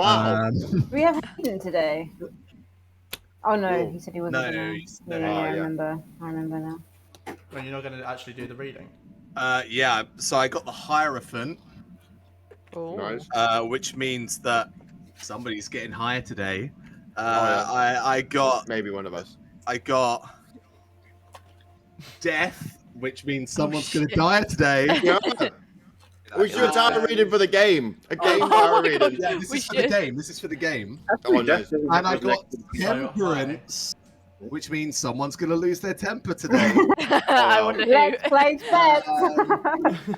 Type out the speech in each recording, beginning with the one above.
Wow. We have Hayden today. Oh no, Oh, he said he wasn't gonna. I remember now. Well, you're not going to actually do the reading. Yeah. So I got the Hierophant, Nice. which means that somebody's getting higher today. Yeah. I got Maybe one of us. I got Death, which means someone's going to die today. Yeah. We should have a reading for the game. A game power reading. Yeah, this is for the game. This is for the game. Oh, nice. And I got Temperance, which means someone's going to lose their temper today. I wonder who. Let's play bets.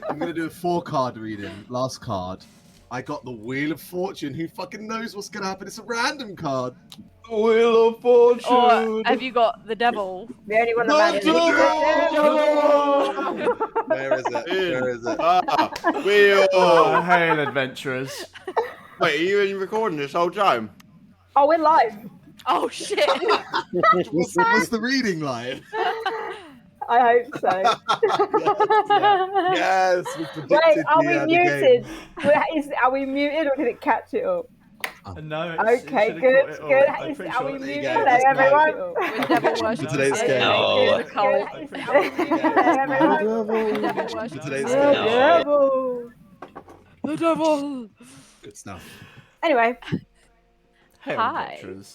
I'm going to do a 4-card reading. Last card. I got the Wheel of Fortune. Who fucking knows what's going to happen? It's a random card. The Wheel of Fortune. Or have you got the devil? The only one that matters. Where is it? Where is it? Wheel. Oh, hail adventurers. Wait, are you even recording this whole time? Oh, we're live. Oh shit! What's the reading like? I hope so. Yes, we predicted. Wait, are we the muted? game. Are we muted or did it catch it all? No. Okay, good. Are we muted? Hello, everyone. With devil worship. Today's game. No. Good. Are we muted, everyone? Devil worship. Today's The game. devil. The devil. Good stuff. Anyway. Hail Hi. adventurers.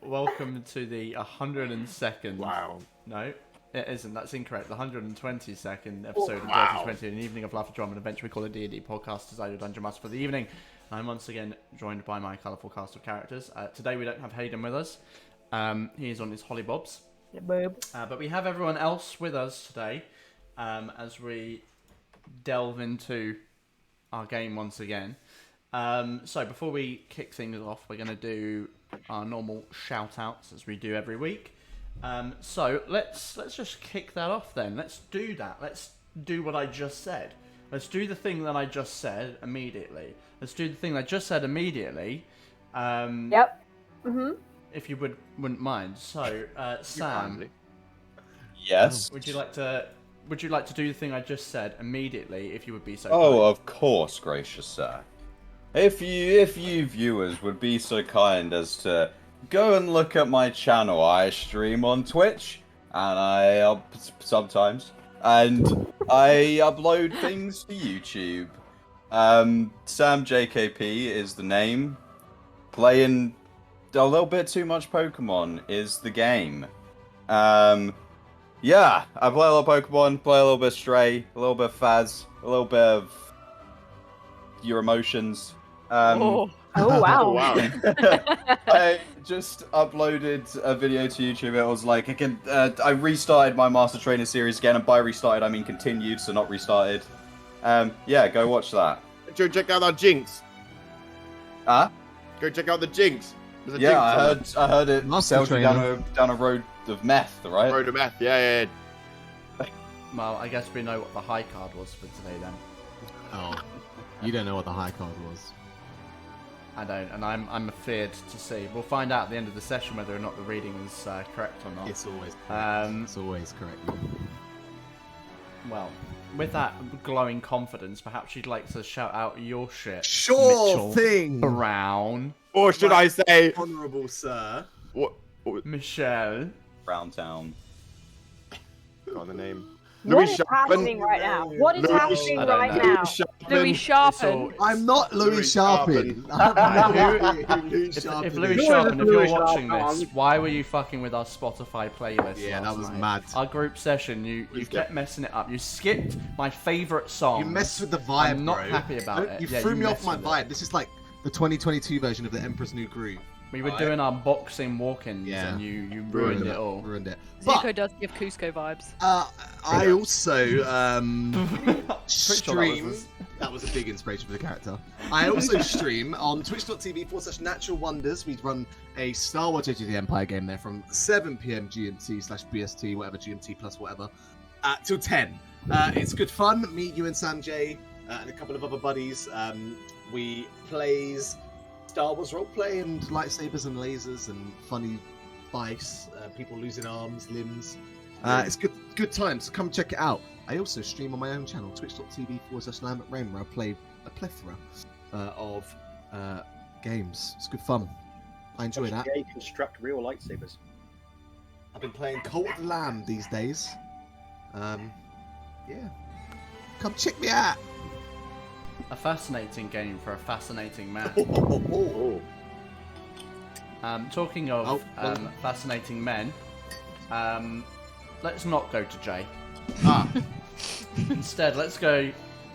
Welcome to the 102nd. Wow. No, it isn't. That's incorrect. The 122nd episode of Wow. 2020, an evening of laughter, drama, and adventure we call a D&D podcast as I do Dungeon Master for the evening. I'm once again joined by my colourful cast of characters. Today we don't have Hayden with us. He is on his hollybobs. But we have everyone else with us today as we delve into our game once again. So before we kick things off, we're going to do our normal shout-outs as we do every week. So let's just kick that off then. Let's do that. Let's do what I just said. Let's do the thing that I just said immediately. Let's do the thing I just said immediately. Yep. If you wouldn't mind. So, Sam. Yes. Would you like to do the thing I just said immediately? If you would be so. Oh, kind? of course, gracious sir. If you viewers would be so kind as to go and look at my channel, I stream on Twitch, and sometimes, and I upload things to YouTube. Sam JKP is the name. Playing a little bit too much Pokemon is the game. Yeah, I play a lot of Pokemon, play a little bit of Stray, a little bit of Faz, a little bit of your emotions. Oh wow! Wow. I just uploaded a video to YouTube. It was like I restarted my Master Trainer series again, and by restarted I mean continued, so not restarted. Yeah, go watch that. Go check out our Jinx. Huh? Go check out the Jinx. There's a Yeah, Jinx I heard it Master tells you Trainer. down a road of meth, right? Road of Meth. Yeah. Well, I guess we know what the high card was for today then. Oh, you don't know what the high card was. I don't, and I'm feared to see. We'll find out at the end of the session whether or not the reading is correct or not. It's always correct. Um, It's always correct. Well, with that glowing confidence, perhaps you'd like to shout out your shit. Sure Mitchell thing. Brown. Or should I say, Honourable sir. what? Michelle. Browntown. Got the name. What Louis is Sharpen. happening right now? What is Louis happening I don't right know. now? Louis Sharpen. I'm not Louis Louis Sharpin. If Louis Sharpen, if you're watching this, why were you fucking with our Spotify playlist? Yeah, last that was night? mad. Our group session, you kept messing it up. You skipped my favourite song. You messed with the vibe, I'm not bro. happy about it. You Yeah, threw you me off messed my with vibe. This is like the 2022 version of the Emperor's New Groove. We were doing our boxing walk-ins, Yeah. and you ruined it all. Ruined it. Zuko But does give Cusco vibes. I also Pretty sure stream. That was a big inspiration for the character. I also stream on twitch.tv/Natural Wonders. We run a Star Wars Age of the Empire game there from 7 p.m. GMT/BST, whatever, GMT plus whatever, till 10. It's good fun. Me, you, and Sam J, and a couple of other buddies. We plays Star Wars roleplay and lightsabers and lasers and funny fights, people losing arms, limbs. It's good times. Come check it out. I also stream on my own channel, twitch.tv/LambetRain, where I play a plethora of games. It's good fun. I enjoy that. Jay construct real lightsabers. I've been playing Cult of the Lamb these days. Yeah. Come check me out. A fascinating game for a fascinating man. Talking of fascinating men, let's not go to Jay. Instead, let's go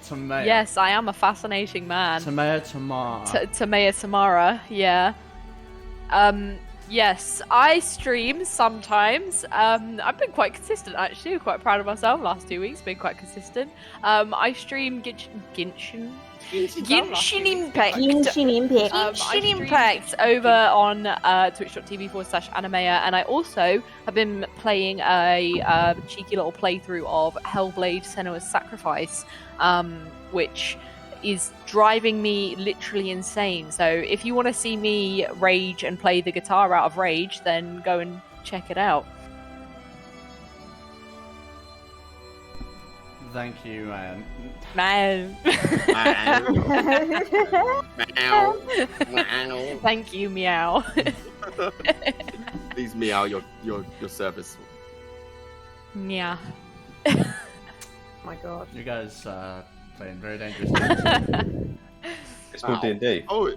to Maya. Yes, I am a fascinating man. To Maya Tamara. To Maya Tamara, yeah. Yes, I stream sometimes. I've been quite consistent actually. I'm quite proud of myself. Last 2 weeks, been quite consistent. I stream Genshin Impact. I stream over on twitch.tv/Animea, and I also have been playing a cheeky little playthrough of Hellblade: Senua's Sacrifice, which is driving me literally insane. So if you want to see me rage and play the guitar out of rage, then go and check it out. Thank you, man. No. Meow. Thank you, meow. Please meow your service. Yeah. My God. You guys playing very dangerous games. It's called D&D. Oh,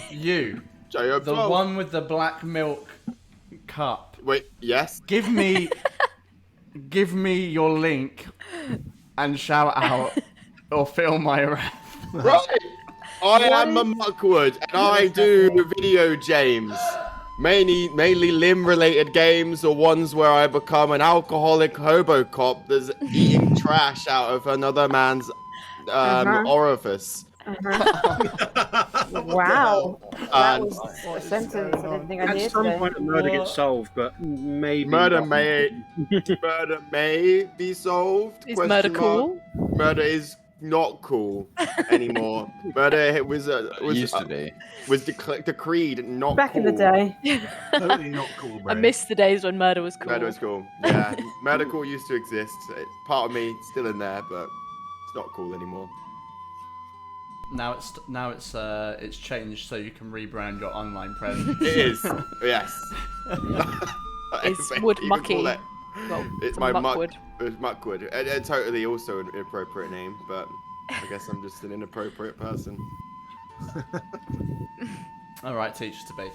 You, J.O. the one with the black milk cup. Wait, yes? Give me your link and shout out or film my wrath. Right! I am a Muckwood, and I do video games. Mainly limb-related games, or ones where I become an alcoholic hobo cop that's eating trash out of another man's orifice. Wow. That And was a sentence I didn't think I'd hear At some today. point, a murder gets solved, but maybe murder not. may be solved. Is question murder mark. cool? Murder is not cool anymore. Murder was Used to be. decreed not Back cool. in the day. Totally not cool, bro. I miss the days when murder was cool. Murder was cool. Yeah, murder cool used to exist. Part of me still in there, but it's not cool anymore. Now it's changed so you can rebrand your online presence. It is. Yes. It's If wood you can mucky. call it. Well, It's my muckwood. It's Muckwood. Totally also an inappropriate name, but I guess I'm just an inappropriate person. All right, teachers to be.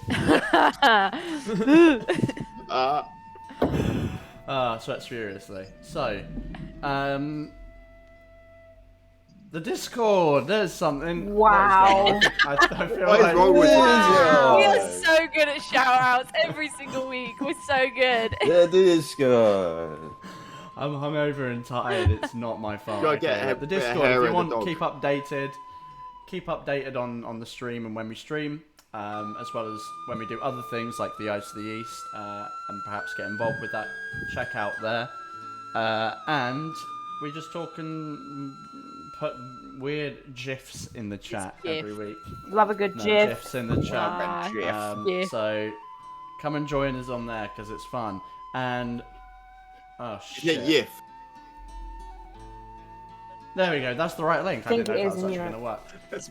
Sweats furiously. So, the Discord. There's something. Wow. I feel What is like wrong with you? We are so good at shout outs every single week. We're so good. The Discord. I'm hungover and tired. It's not my fault. Gotta get okay? a The bit of Discord. hair If in you the want, dog. keep updated on the stream and when we stream, as well as when we do other things like the Ice to the East, and perhaps get involved with that. Check out there, and we just talk and put weird gifs in the chat every week. Love a good No, gif. gifs in the chat. GIF. So come and join us on there because it's fun. And oh shit. Yeah, Yif. There we go. That's the right link. I Think didn't know it if is, that was and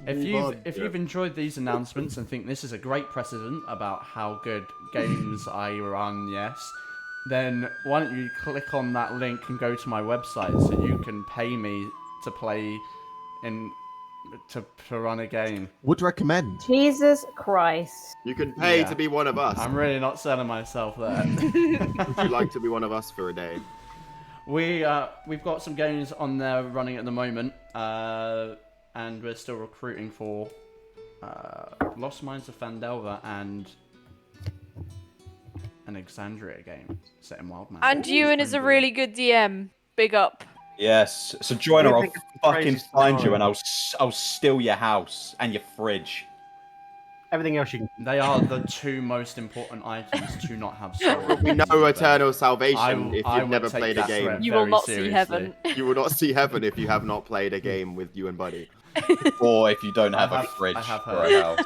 actually you're going to work. If you've enjoyed these announcements and think this is a great precedent about how good games I run, yes, then why don't you click on that link and go to my website so you can pay me to play to run a game. Would recommend. Jesus Christ. You can pay Yeah. to be one of us. I'm really not selling myself there. Would you like to be one of us for a day? We've got some games on there running at the moment, and we're still recruiting for Lost Mines of Fandelver and an Exandria game set in Wild Man. And Ewan is a really good DM. Big up. Yes. So join her. I'll think it's the fucking craziest find you scenario. and I'll steal your house and your fridge. Everything else you can. They are the two most important items to not have stolen. We know eternal salvation if I you've would never take played a that game. threat You will very not see seriously. heaven. You will not see heaven if you have not played a game with you and Buddy. Or if you don't have a I fridge have or heard. a house.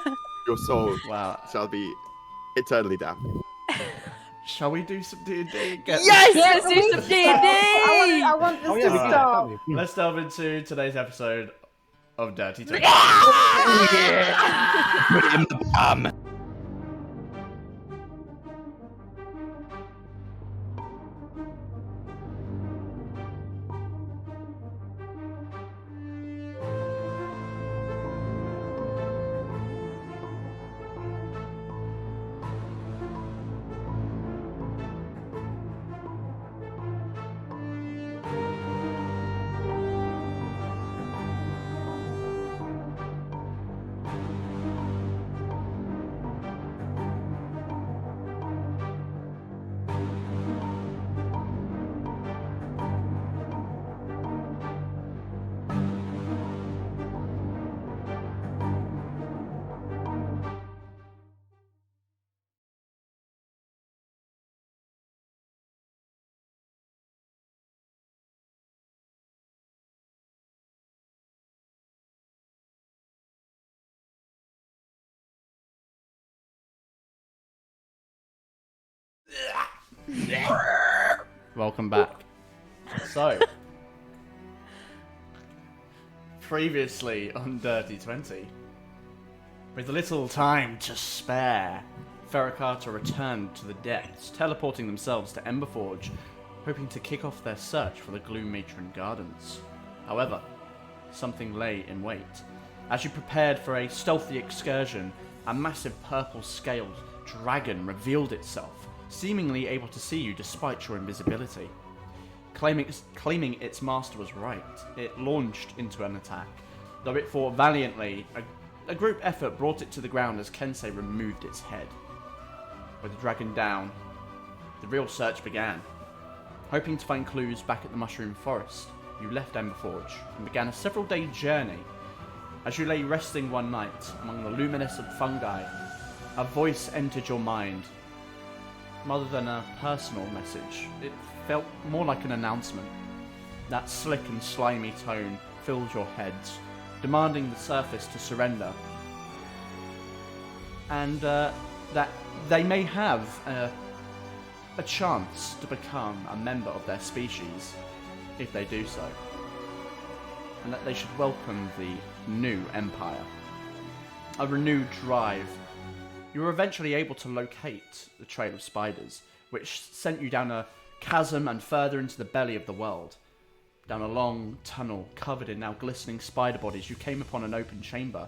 Your soul Wow. shall be eternally damned. Shall we do some D&D? Yes, let's do some D&D. I want this Oh, to yeah, we can, stop. can't we? Let's delve into today's episode of Dirty 20. Welcome back. So, previously on Dirty 20, with little time to spare, Ferra Carta returned to the depths, teleporting themselves to Emberforge, hoping to kick off their search for the Gloomatron Gardens. However, something lay in wait. As you prepared for a stealthy excursion, a massive purple-scaled dragon revealed itself, seemingly able to see you despite your invisibility. Claiming its master was right, it launched into an attack. Though it fought valiantly, a group effort brought it to the ground as Kensei removed its head. With the dragon down, the real search began. Hoping to find clues back at the Mushroom Forest, you left Emberforge and began a several-day journey. As you lay resting one night among the luminescent fungi, a voice entered your mind. Rather than a personal message, it felt more like an announcement. That slick and slimy tone filled your heads, demanding the surface to surrender. And that they may have a chance to become a member of their species, if they do so. And that they should welcome the new empire. A renewed drive. You were eventually able to locate the Trail of Spiders, which sent you down a chasm and further into the belly of the world. Down a long tunnel covered in now glistening spider bodies, you came upon an open chamber,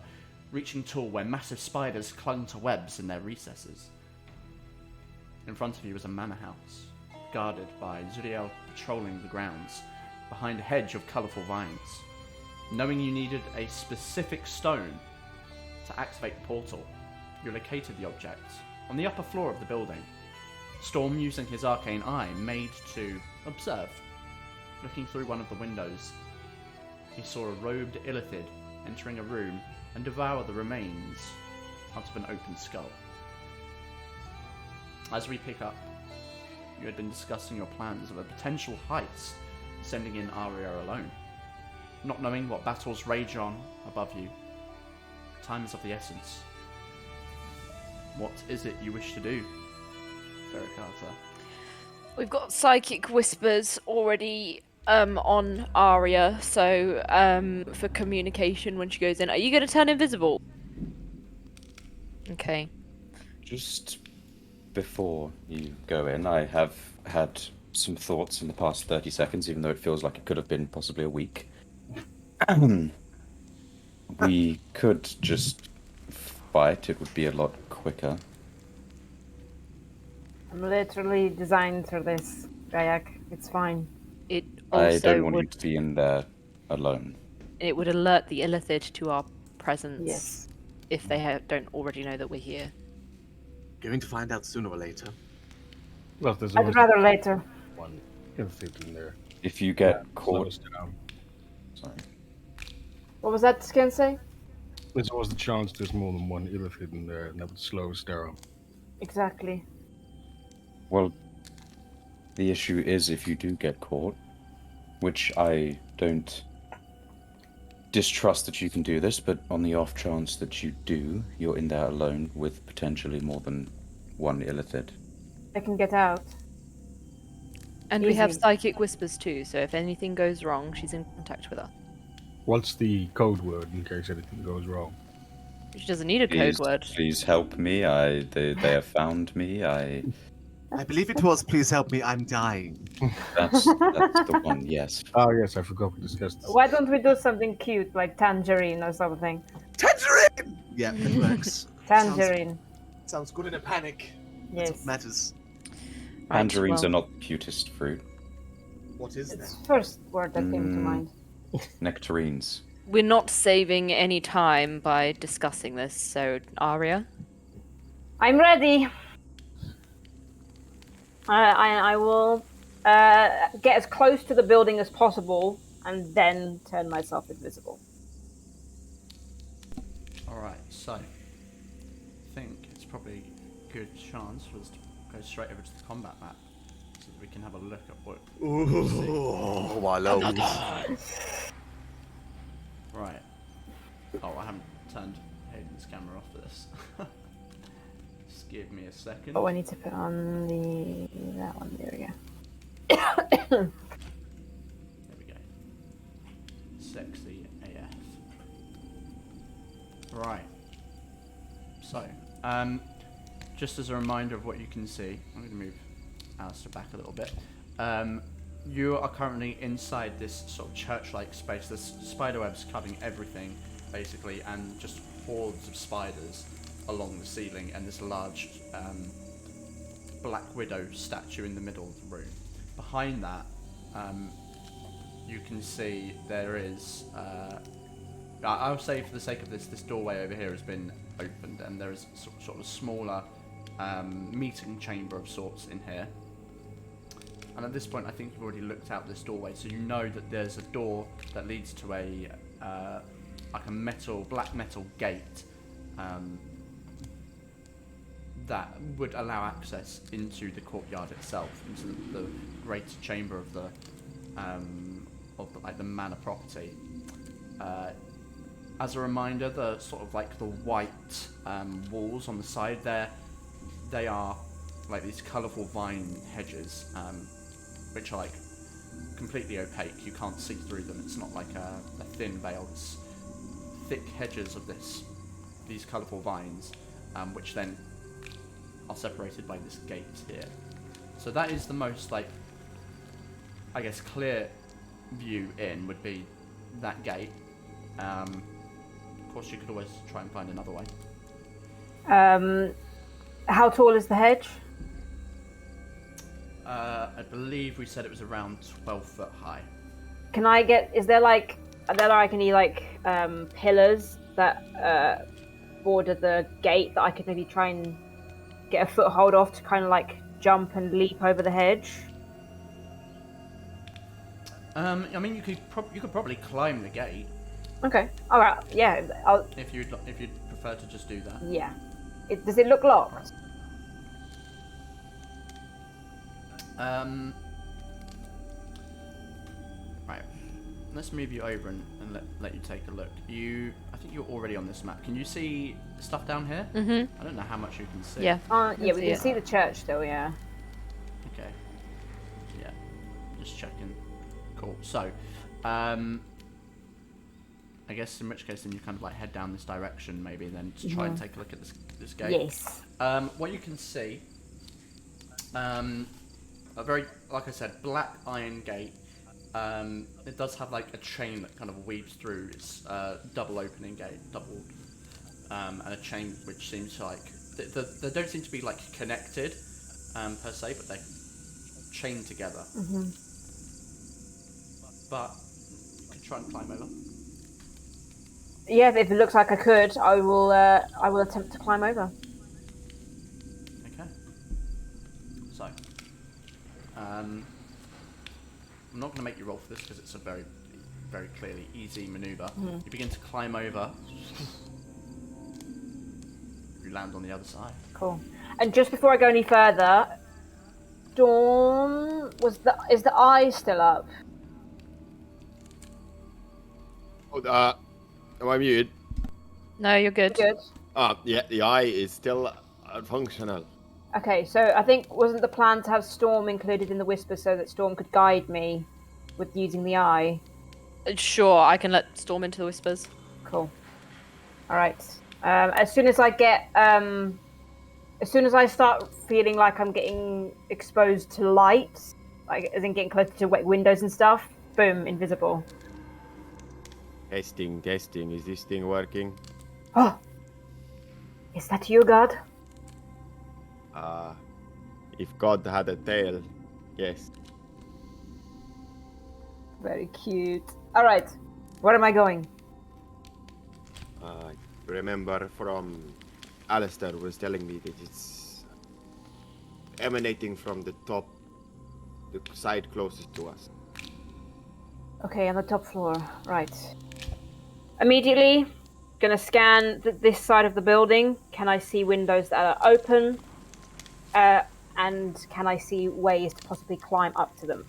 reaching tall where massive spiders clung to webs in their recesses. In front of you was a manor house, guarded by Zuriel patrolling the grounds, behind a hedge of colourful vines. Knowing you needed a specific stone to activate the portal, you located the object on the upper floor of the building. Storm, using his arcane eye, made to observe. Looking through one of the windows, he saw a robed illithid entering a room and devour the remains out of an open skull. As we pick up, you had been discussing your plans of a potential heist, sending in Aria alone. Not knowing what battles rage on above you, time is of the essence. What is it you wish to do, Ferra Carta? We've got psychic whispers already on Aria, so for communication when she goes in. Are you going to turn invisible? Okay. Just before you go in, I have had some thoughts in the past 30 seconds, even though it feels like it could have been possibly a week. We could just fight. It would be a lot quicker. I'm literally designed for this, Gayak. It's fine. It also I don't want you to be in there alone. It would alert the illithid to our presence. Yes. If they don't already know that we're here. Going to find out sooner or later. Well, there's I'd always rather later. one infant in there. If you get Slow caught... us down. Sorry. What was that, Kensei? There's always the chance there's more than one illithid in there, and that would slow us down. Exactly. Well, the issue is if you do get caught, which I don't distrust that you can do this, but on the off chance that you do, you're in there alone with potentially more than one illithid. I can get out. And we have Easy. psychic whispers too, so if anything goes wrong, she's in contact with us. What's the code word in case anything goes wrong? She doesn't need a code word. Please help me. They have found me. I believe it was, please help me, I'm dying. That's the one. Yes. Oh yes, I forgot we discussed this. Why don't we do something cute like tangerine or something? Tangerine! Yeah, it works. Tangerine. Sounds good in a panic. That's what Yes. matters. Tangerines well. are not the cutest fruit. What is It's that? the first word that came to mind. Nectarines. We're not saving any time by discussing this, so Aria. I'm ready. I will get as close to the building as possible and then turn myself invisible. Alright, so I think it's probably a good chance for us to go straight over to the combat map so that we can have a look at what Oh, my lord. Right. Oh, I haven't turned Hayden's camera off for this. Just give me a second. Oh, I need to put on that one. There we go. There we go. Sexy AF. Right. So, just as a reminder of what you can see, I'm going to move Alistair back a little bit. You are currently inside this sort of church-like space. There's spiderwebs covering everything, basically, and just hordes of spiders along the ceiling, and this large Black Widow statue in the middle of the room. Behind that, you can see there is. I'll say, for the sake of this doorway over here has been opened, and there is sort of a smaller meeting chamber of sorts in here. And at this point, I think you've already looked out this doorway, so you know that there's a door that leads to a like a black metal gate that would allow access into the courtyard itself, into the greater chamber of the manor property. As a reminder, the sort of like the white walls on the side there, they are like these colourful vine hedges, which are like completely opaque. You can't see through them. It's not like a thin veil. It's thick hedges of these colourful vines, which then are separated by this gate here. So that is the most, like, I guess, clear view in would be that gate. Of course, you could always try and find another way. How tall is the hedge? I believe we said it was around 12 foot high. Can I get? Is there like? Are there like any like pillars that border the gate that I could maybe try and get a foothold off to kind of like jump and leap over the hedge? I mean, you could probably climb the gate. Okay. All right. Yeah. If you'd prefer to just do that. Yeah. Does it look locked? Right. Let's move you over and let you take a look. I think you're already on this map. Can you see stuff down here? Mhm. I don't know how much you can see. Yeah. Yeah, we see can it. see the church still. Yeah. Okay. Yeah. Just checking. Cool. So, I guess in which case then you kind of like head down this direction maybe then to try and take a look at this gate. Yes. What you can see, a very, like I said, black iron gate. It does have like a chain that kind of weaves through. It's double opening gate, and a chain which seems like they don't seem to be like connected per se, but they're chained together. Mhm. But you could try and climb over. Yeah, if it looks like I could, I will attempt to climb over. Okay. So, I'm not going to make you roll for this because it's a very, very clearly easy maneuver. Mhm. You begin to climb over. You land on the other side. Cool. And just before I go any further, Dawn, is the eye still up? Oh, am I muted? No, you're good. Good. Yeah, the eye is still functional. Okay, so I think wasn't the plan to have Storm included in the whisper so that Storm could guide me with using the eye? Sure, I can let Storm into the whispers. Cool. All right. As soon as I start feeling like I'm getting exposed to light, like as in getting closer to windows and stuff, boom, invisible. Testing. Is this thing working? Oh, is that you, God? If God had a tail, yes. Very cute. All right, where am I going? Remember from Alistair was telling me that it's emanating from the top, the side closest to us. Okay, on the top floor. Right. Immediately, gonna scan this side of the building. Can I see windows that are open? And can I see ways to possibly climb up to them?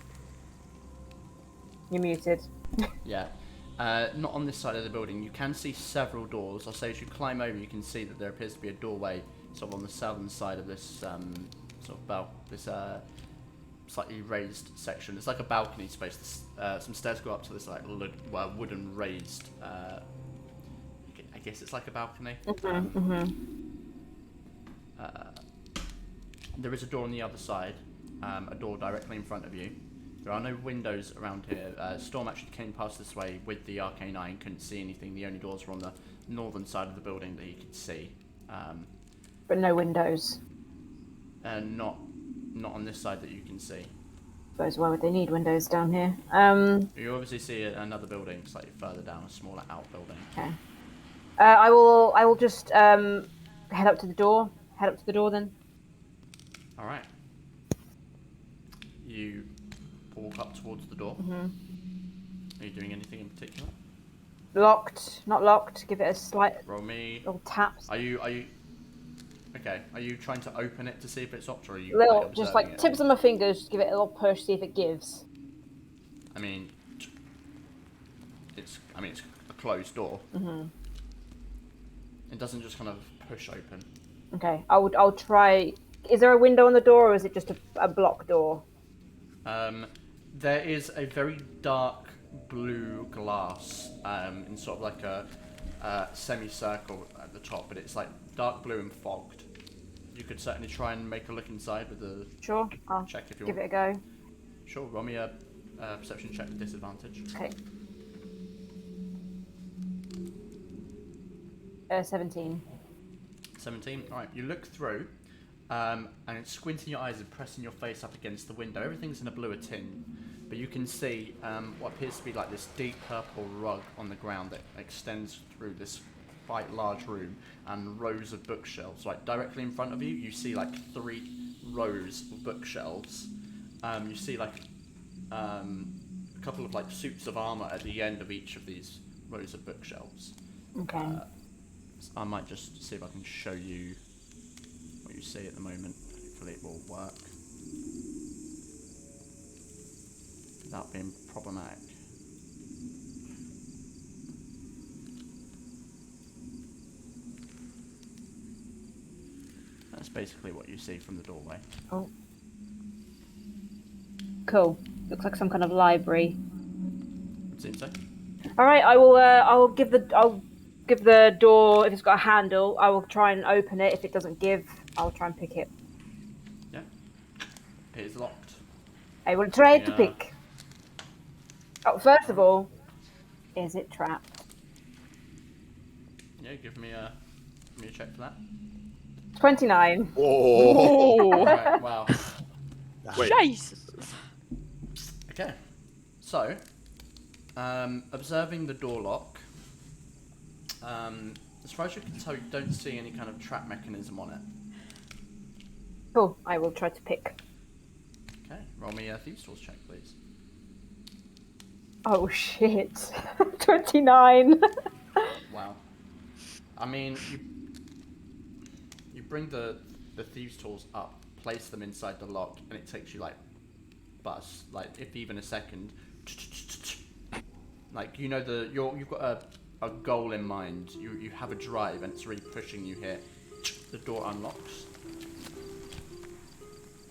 You're muted. Yeah. Not on this side of the building. You can see several doors. I'll say as you climb over, you can see that there appears to be a doorway sort of on the southern side of this sort of slightly raised section. It's like a balcony space. Some stairs go up to this like wooden raised. I guess it's like a balcony. There is a door on the other side. A door directly in front of you. There are no windows around here. Storm actually came past this way with the arcane eye and couldn't see anything. The only doors were on the northern side of the building that he could see. But no windows. Not on this side that you can see. Suppose why would they need windows down here? You obviously see another building slightly further down, a smaller outbuilding. Okay. I will just head up to the door. Head up to the door then. All right. You walk up towards the door. Are you doing anything in particular? Locked, not locked. Give it a slight Roll me. little tap. Are you? Okay. Are you trying to open it to see if it's locked, or are you Little, just like it? tips of my fingers. Just give it a little push, see if it gives. I mean, it's a closed door. It doesn't just kind of push open. Okay, I'll try. Is there a window on the door, or is it just a block door? There is a very dark blue glass in sort of like a semicircle at the top, but it's like dark blue and fogged. You could certainly try and make a look inside with a Sure, I'll check if you give want. it a go. Sure, roll me a perception check with disadvantage. Okay. 17. 17. All right, you look through, and it's squinting your eyes and pressing your face up against the window. Everything's in a bluer tint, but you can see what appears to be like this deep purple rug on the ground that extends through this quite large room, and rows of bookshelves. Like directly in front of you, you see like 3 rows of bookshelves. You see like a couple of like suits of armor at the end of each of these rows of bookshelves. Okay. I might just see if I can show you what you see at the moment. Hopefully it will work without being problematic. That's basically what you see from the doorway. Oh. Cool. Looks like some kind of library. It seems so. All right, I'll give the door, if it's got a handle, I will try and open it. If it doesn't give, I'll try and pick it. Yeah. It is locked. I will try to pick. Oh, first of all, is it trapped? Yeah, give me a check for that. 29. Oh. Right, wow. Wait. Jesus. Okay. So, observing the door lock, as far as you can tell, you don't see any kind of trap mechanism on it. Cool. I will try to pick. Okay, roll me a Thieves' Tools check, please. Oh shit. 29. Wow. I mean, you bring the Thieves' Tools up, place them inside the lock, and it takes you like if even a second. Like, you know, you've got a goal in mind. You have a drive, and it's really pushing you here. The door unlocks.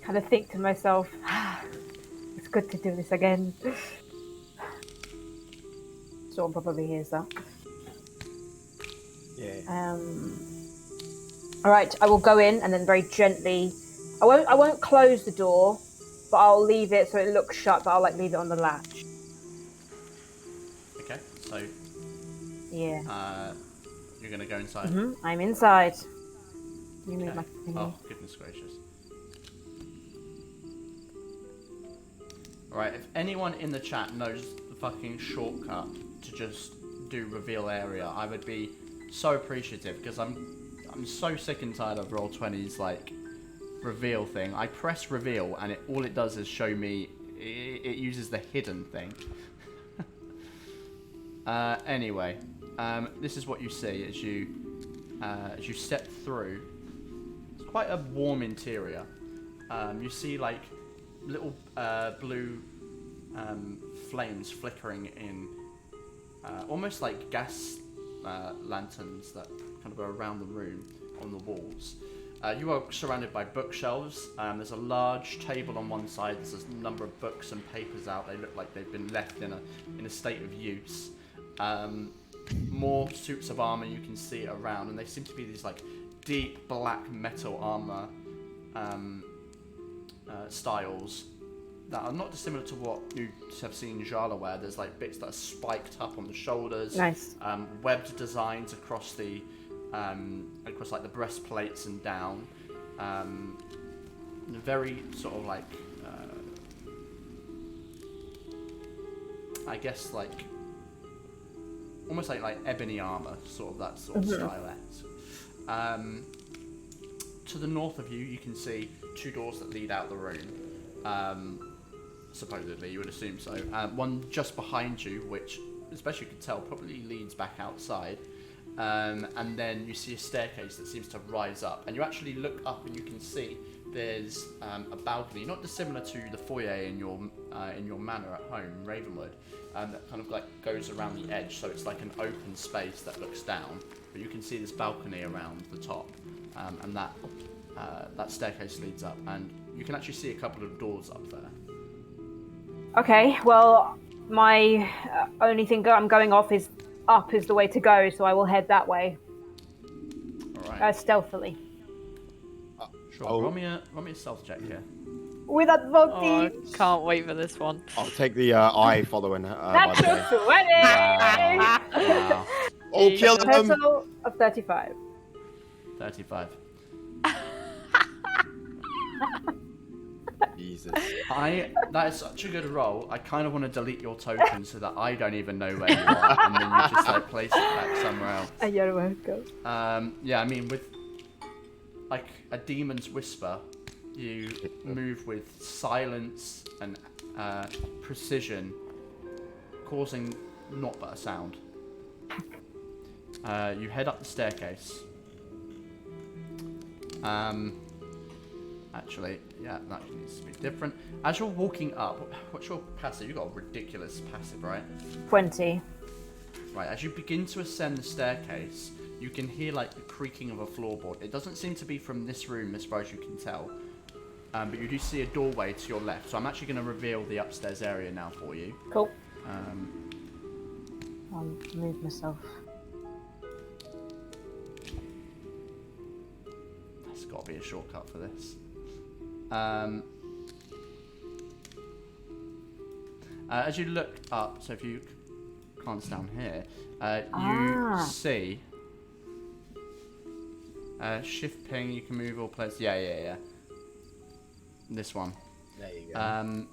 Kind of think to myself, it's good to do this again. Someone probably hears that. Yeah. All right, I will go in and then very gently. I won't close the door, but I'll leave it so it looks shut. But I'll like leave it on the latch. Okay, so Yeah. you're gonna go inside. I'm inside. You move Okay. my thingy. Oh, goodness gracious. Alright, if anyone in the chat knows the fucking shortcut to just do reveal area, I would be so appreciative, because I'm so sick and tired of Roll20's like reveal thing. I press reveal and all it does is show me it uses the hidden thing. Anyway, this is what you see as you step through. It's quite a warm interior. You see like little blue flames flickering in almost like gas lanterns that kind of are around the room on the walls. You are surrounded by bookshelves. There's a large table on one side. There's a number of books and papers out. They look like they've been left in a state of use. More suits of armor you can see around, and they seem to be these like deep black metal armor styles that are not dissimilar to what you have seen Jala wear. There's like bits that are spiked up on the shoulders. Nice. Webbed designs across like the breastplates and down. Very sort of like I guess like almost like ebony armor, sort of that sort of stylette. To the north of you, you can see two doors that lead out the room. Supposedly, you would assume so. One just behind you, which, as best you can tell, probably leads back outside. And then you see a staircase that seems to rise up. And you actually look up and you can see there's a balcony, not dissimilar to the foyer in your manor at home, Ravenwood, that kind of like goes around the edge. So it's like an open space that looks down. But you can see this balcony around the top. And that staircase leads up. And you can actually see a couple of doors up there. Okay, well, my only thing I'm going off is up is the way to go, so I will head that way. All right. Stealthily. Sure. Roll me a stealth check here. With advantage. Oh, I can't wait for this one. I'll take the eye following her. By the way. Natural 20! Wow. Oh, kill them! Total of 35. 35. Jesus. That is such a good roll. I kind of want to delete your token so that I don't even know where you are, and then you just like place it back somewhere else. You're welcome. Yeah, I mean with like a demon's whisper, you move with silence and precision, causing naught but a sound. You head up the staircase. Actually, yeah, that needs to be different. As you're walking up, what's your passive? You've got a ridiculous passive, right? 20. Right, as you begin to ascend the staircase, you can hear like the creaking of a floorboard. It doesn't seem to be from this room as far as you can tell. But you do see a doorway to your left. So I'm actually going to reveal the upstairs area now for you. Cool. I'll move myself. There's got to be a shortcut for this. As you look up, so if you glance down here, you see shift ping. You can move all places. Yeah. This one. There you go.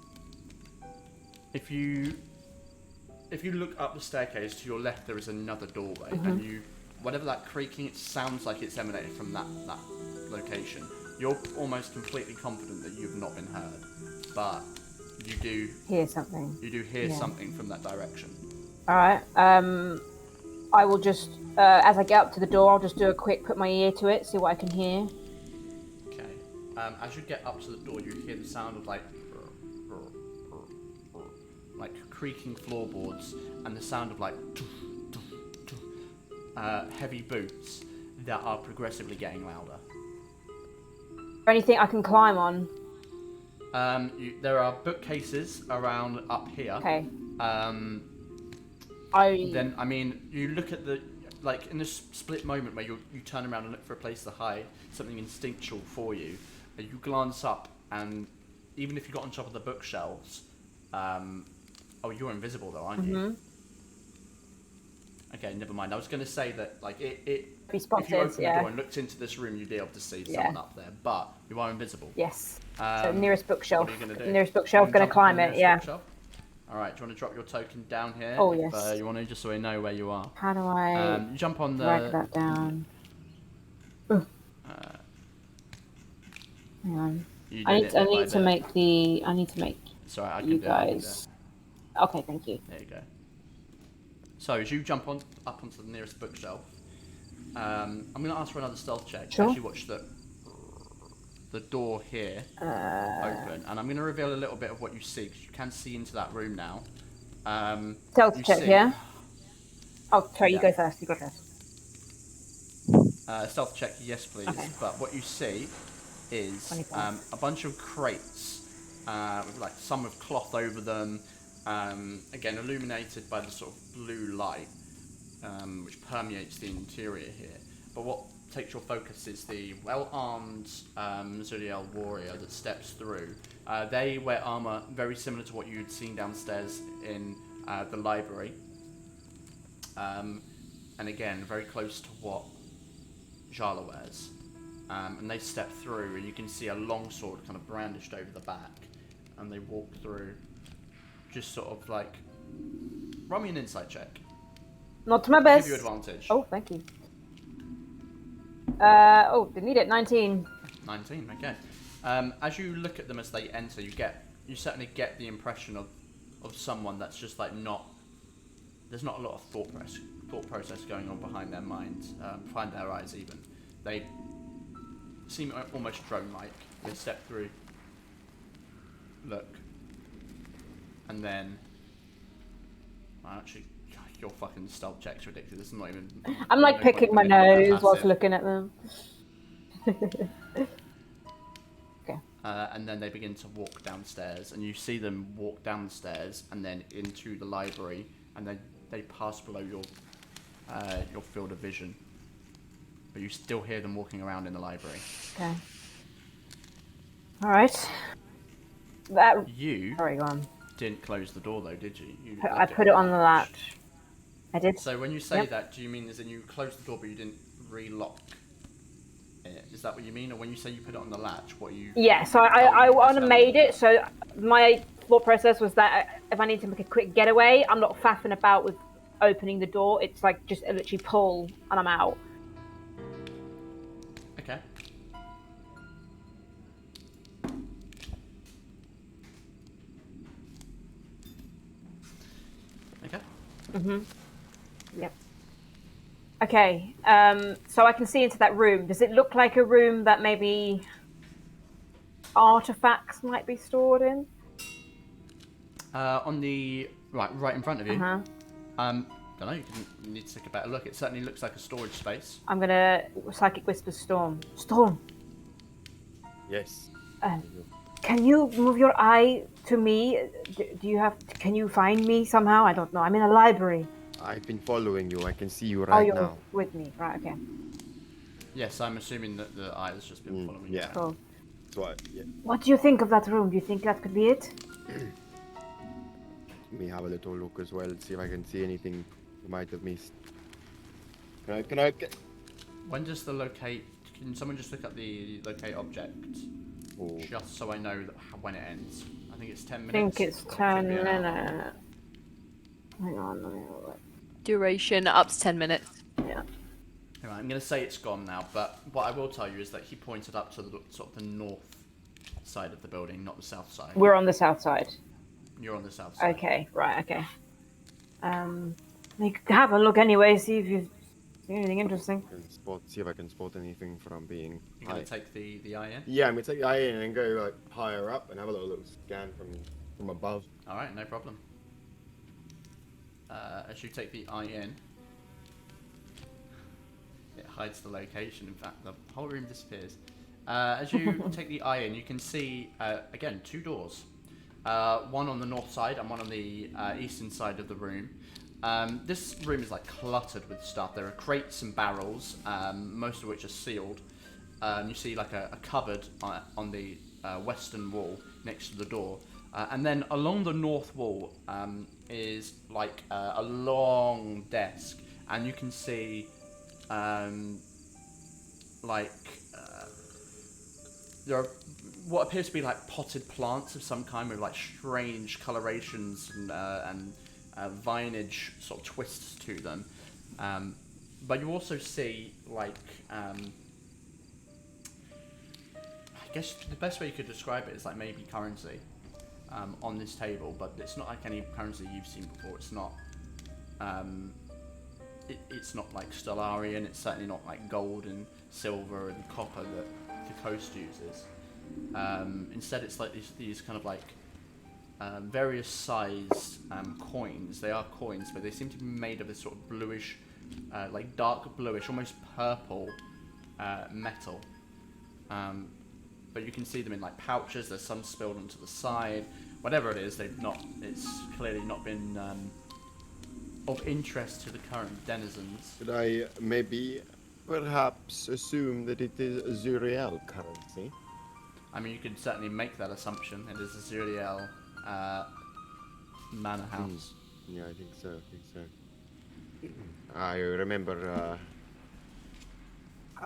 If you look up the staircase to your left, there is another doorway, and whatever that creaking, it sounds like it's emanated from that location. You're almost completely confident that you've not been heard, but you do hear something. You do hear something from that direction. All right. I will just, as I get up to the door, I'll just do a quick put my ear to it, see what I can hear. Okay. As you get up to the door, you hear the sound of like creaking floorboards and the sound of like heavy boots that are progressively getting louder. Anything I can climb on? There are bookcases around up here. Okay. then I mean, you look at the like in this split moment where you turn around and look for a place to hide, something instinctual for you. You glance up, and even if you got on top of the bookshelves, you're invisible though, aren't you? Okay, never mind. I was going to say that like Be spotted, if you opened the door and looked into this room, you'd be able to see someone up there, but you are invisible. Yes. So nearest bookshelf. What are you going to do? Nearest bookshelf, going to climb it, yeah. Bookshelf? All right, do you want to drop your token down here? Oh, if, yes. you want to, just so we know where you are. How do I you jump on the... drag that down? Hang on. I need to make Sorry, I can you do guys. Okay, thank you. There you go. So as you jump up onto the nearest bookshelf, I'm going to ask for another stealth check. Sure. As you watch the door here open, and I'm going to reveal a little bit of what you see, because you can see into that room now. Stealth check, yeah? Oh, sorry, you go first. You go first. Stealth check, yes please. Okay. But what you see is a bunch of crates, with like some with cloth over them, again illuminated by the sort of blue light, which permeates the interior here. But what takes your focus is the well-armed Zuriel warrior that steps through. They wear armor very similar to what you'd seen downstairs in the library, and again very close to what Jala wears. And they step through, and you can see a long sword kind of brandished over the back, and they walk through, just sort of like, roll me an insight check. Not to my best. Give you advantage. Oh, thank you. Didn't need it. 19. 19, okay. As you look at them as they enter, you certainly get the impression of someone that's just like there's not a lot of thought process going on behind their minds, behind their eyes even. They seem almost drone-like. They step through, look, and then... Well, actually, your fucking stealth check's ridiculous. I'm not even... I'm like picking my nose whilst looking at them. Okay. And then they begin to walk downstairs, and you see them walk down the stairs and then into the library, and then they pass below your field of vision. But you still hear them walking around in the library. Okay. All right. Sorry, go on. Didn't close the door though, did you? I put it on the latch. I did. So when you say that, do you mean as in you closed the door but you didn't relock it? Is that what you mean? Or when you say you put it on the latch, what you... Yeah, so I made it, so my thought process was that if I need to make a quick getaway, I'm not faffing about with opening the door. It's like just literally pull and I'm out. Okay. Okay. Yep. Okay. So I can see into that room. Does it look like a room that maybe artifacts might be stored in? On the right in front of you. Don't know. You need to take a better look. It certainly looks like a storage space. I'm gonna psychic whisper Storm. Storm. Yes. Can you move your eye to me? Can you find me somehow? I don't know. I'm in a library. I've been following you. I can see you right you're now. with me. Right, okay. Yes, I'm assuming that the eye has just been following you. Yeah. Cool. That's what, yeah. What do you think of that room? Do you think that could be it? Let me have a little look as well, see if I can see anything you might have missed. Can I get... When does the locate... Can someone just look up the locate object? Oh. Just so I know that when it ends. I think it's 10 I minutes. think it's 10 minutes. Hang on, let me have a look. Duration up to 10 minutes. Yeah. Anyway, I'm going to say it's gone now, but what I will tell you is that he pointed up to the sort of the north side of the building, not the south side. We're on the south side. You're on the south side. Okay, right, okay. Have a look anyway, see if you see anything interesting. See if I can spot anything from being You're going to take the eye in? Yeah, I'm going to take the eye in and go like higher up and have a little scan from above. Alright, no problem. As you take the eye in, it hides the location. In fact, the whole room disappears. As you take the eye in, you can see, again, two doors. One on the north side and one on the eastern side of the room. This room is like cluttered with stuff. There are crates and barrels, most of which are sealed. You see like a cupboard on the western wall next to the door. And then along the north wall is like a long desk. And you can see there are what appears to be like potted plants of some kind with like strange colorations and vinage sort of twists to them. But you also see like I guess the best way you could describe it is like maybe currency on this table, but it's not like any currency you've seen before. It's not it's not like Stellarian. It's certainly not like gold and silver and copper that the coast uses. Instead, it's like these kind of like various sized coins. They are coins, but they seem to be made of this sort of bluish, like dark bluish, almost purple metal. But you can see them in like pouches. There's some spilled onto the side. Whatever it is, it's clearly not been of interest to the current denizens. Could I maybe perhaps assume that it is Zuriel currency? I mean, you could certainly make that assumption. It is a Zuriel manor house. Yeah, I think so. I remember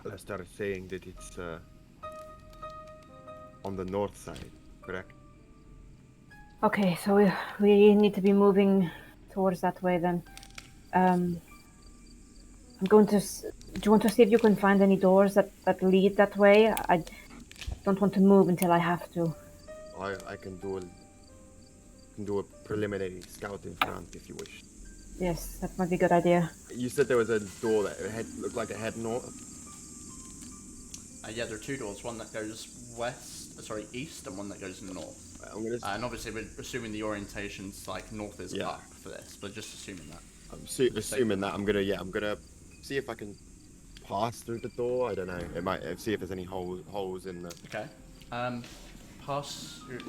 Alistair saying that it's on the north side, correct? Okay, so we need to be moving towards that way then. I'm going to... Do you want to see if you can find any doors that lead that way? I don't want to move until I have to. I can do a preliminary scout in front if you wish. Yes, that might be a good idea. You said there was a door that looked like it head north? Yeah, there are two doors. One that goes east, and one that goes north. And obviously, we're assuming the orientation's like north is up for this, but just assuming that. I'm assuming that. I'm gonna see if I can pass through the door. I don't know. It might see if there's any holes in the. Okay. Pass through.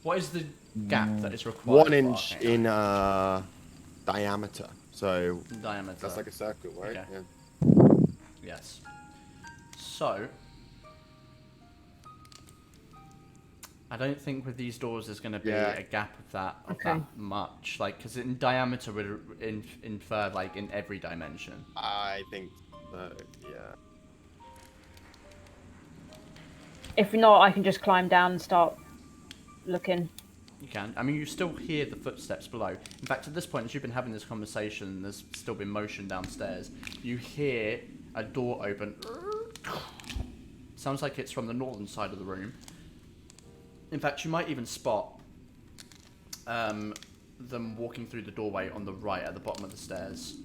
What is the gap that is required? 1 inch in diameter. So. Diameter. That's like a circle, right? Okay. Yeah. Yes. So. I don't think with these doors there's going to be a gap of that much, like, because in diameter would infer like in every dimension. I think, yeah. If not, I can just climb down and start looking. You can. I mean, you still hear the footsteps below. In fact, at this point, as you've been having this conversation, there's still been motion downstairs. You hear a door open. Sounds like it's from the northern side of the room. In fact, you might even spot them walking through the doorway on the right at the bottom of the stairs.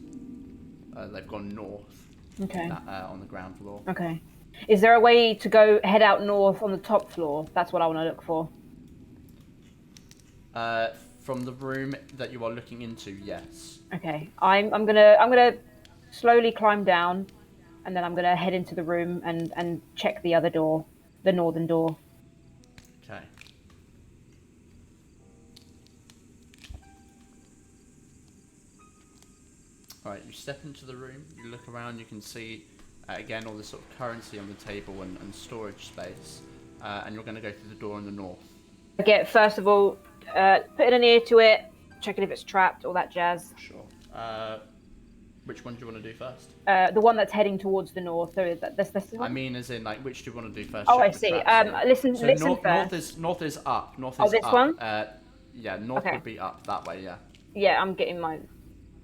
They've gone north. Okay. On the ground floor. Okay. Is there a way to head out north on the top floor? That's what I want to look for. From the room that you are looking into, yes. Okay. I'm gonna slowly climb down, and then I'm gonna head into the room and check the other door, the northern door. Okay. Alright, you step into the room, you look around, you can see, again, all this sort of currency on the table and storage space, and you're going to go through the door in the north. Okay, first of all, putting an ear to it, checking if it's trapped, all that jazz. Sure. Which one do you want to do first? The one that's heading towards the north. So this one? I mean, as in, like, which do you want to do first? Oh, I see. Listen North first. is up. North is this up. One? Yeah, north would be up that way, yeah. Yeah, I'm getting my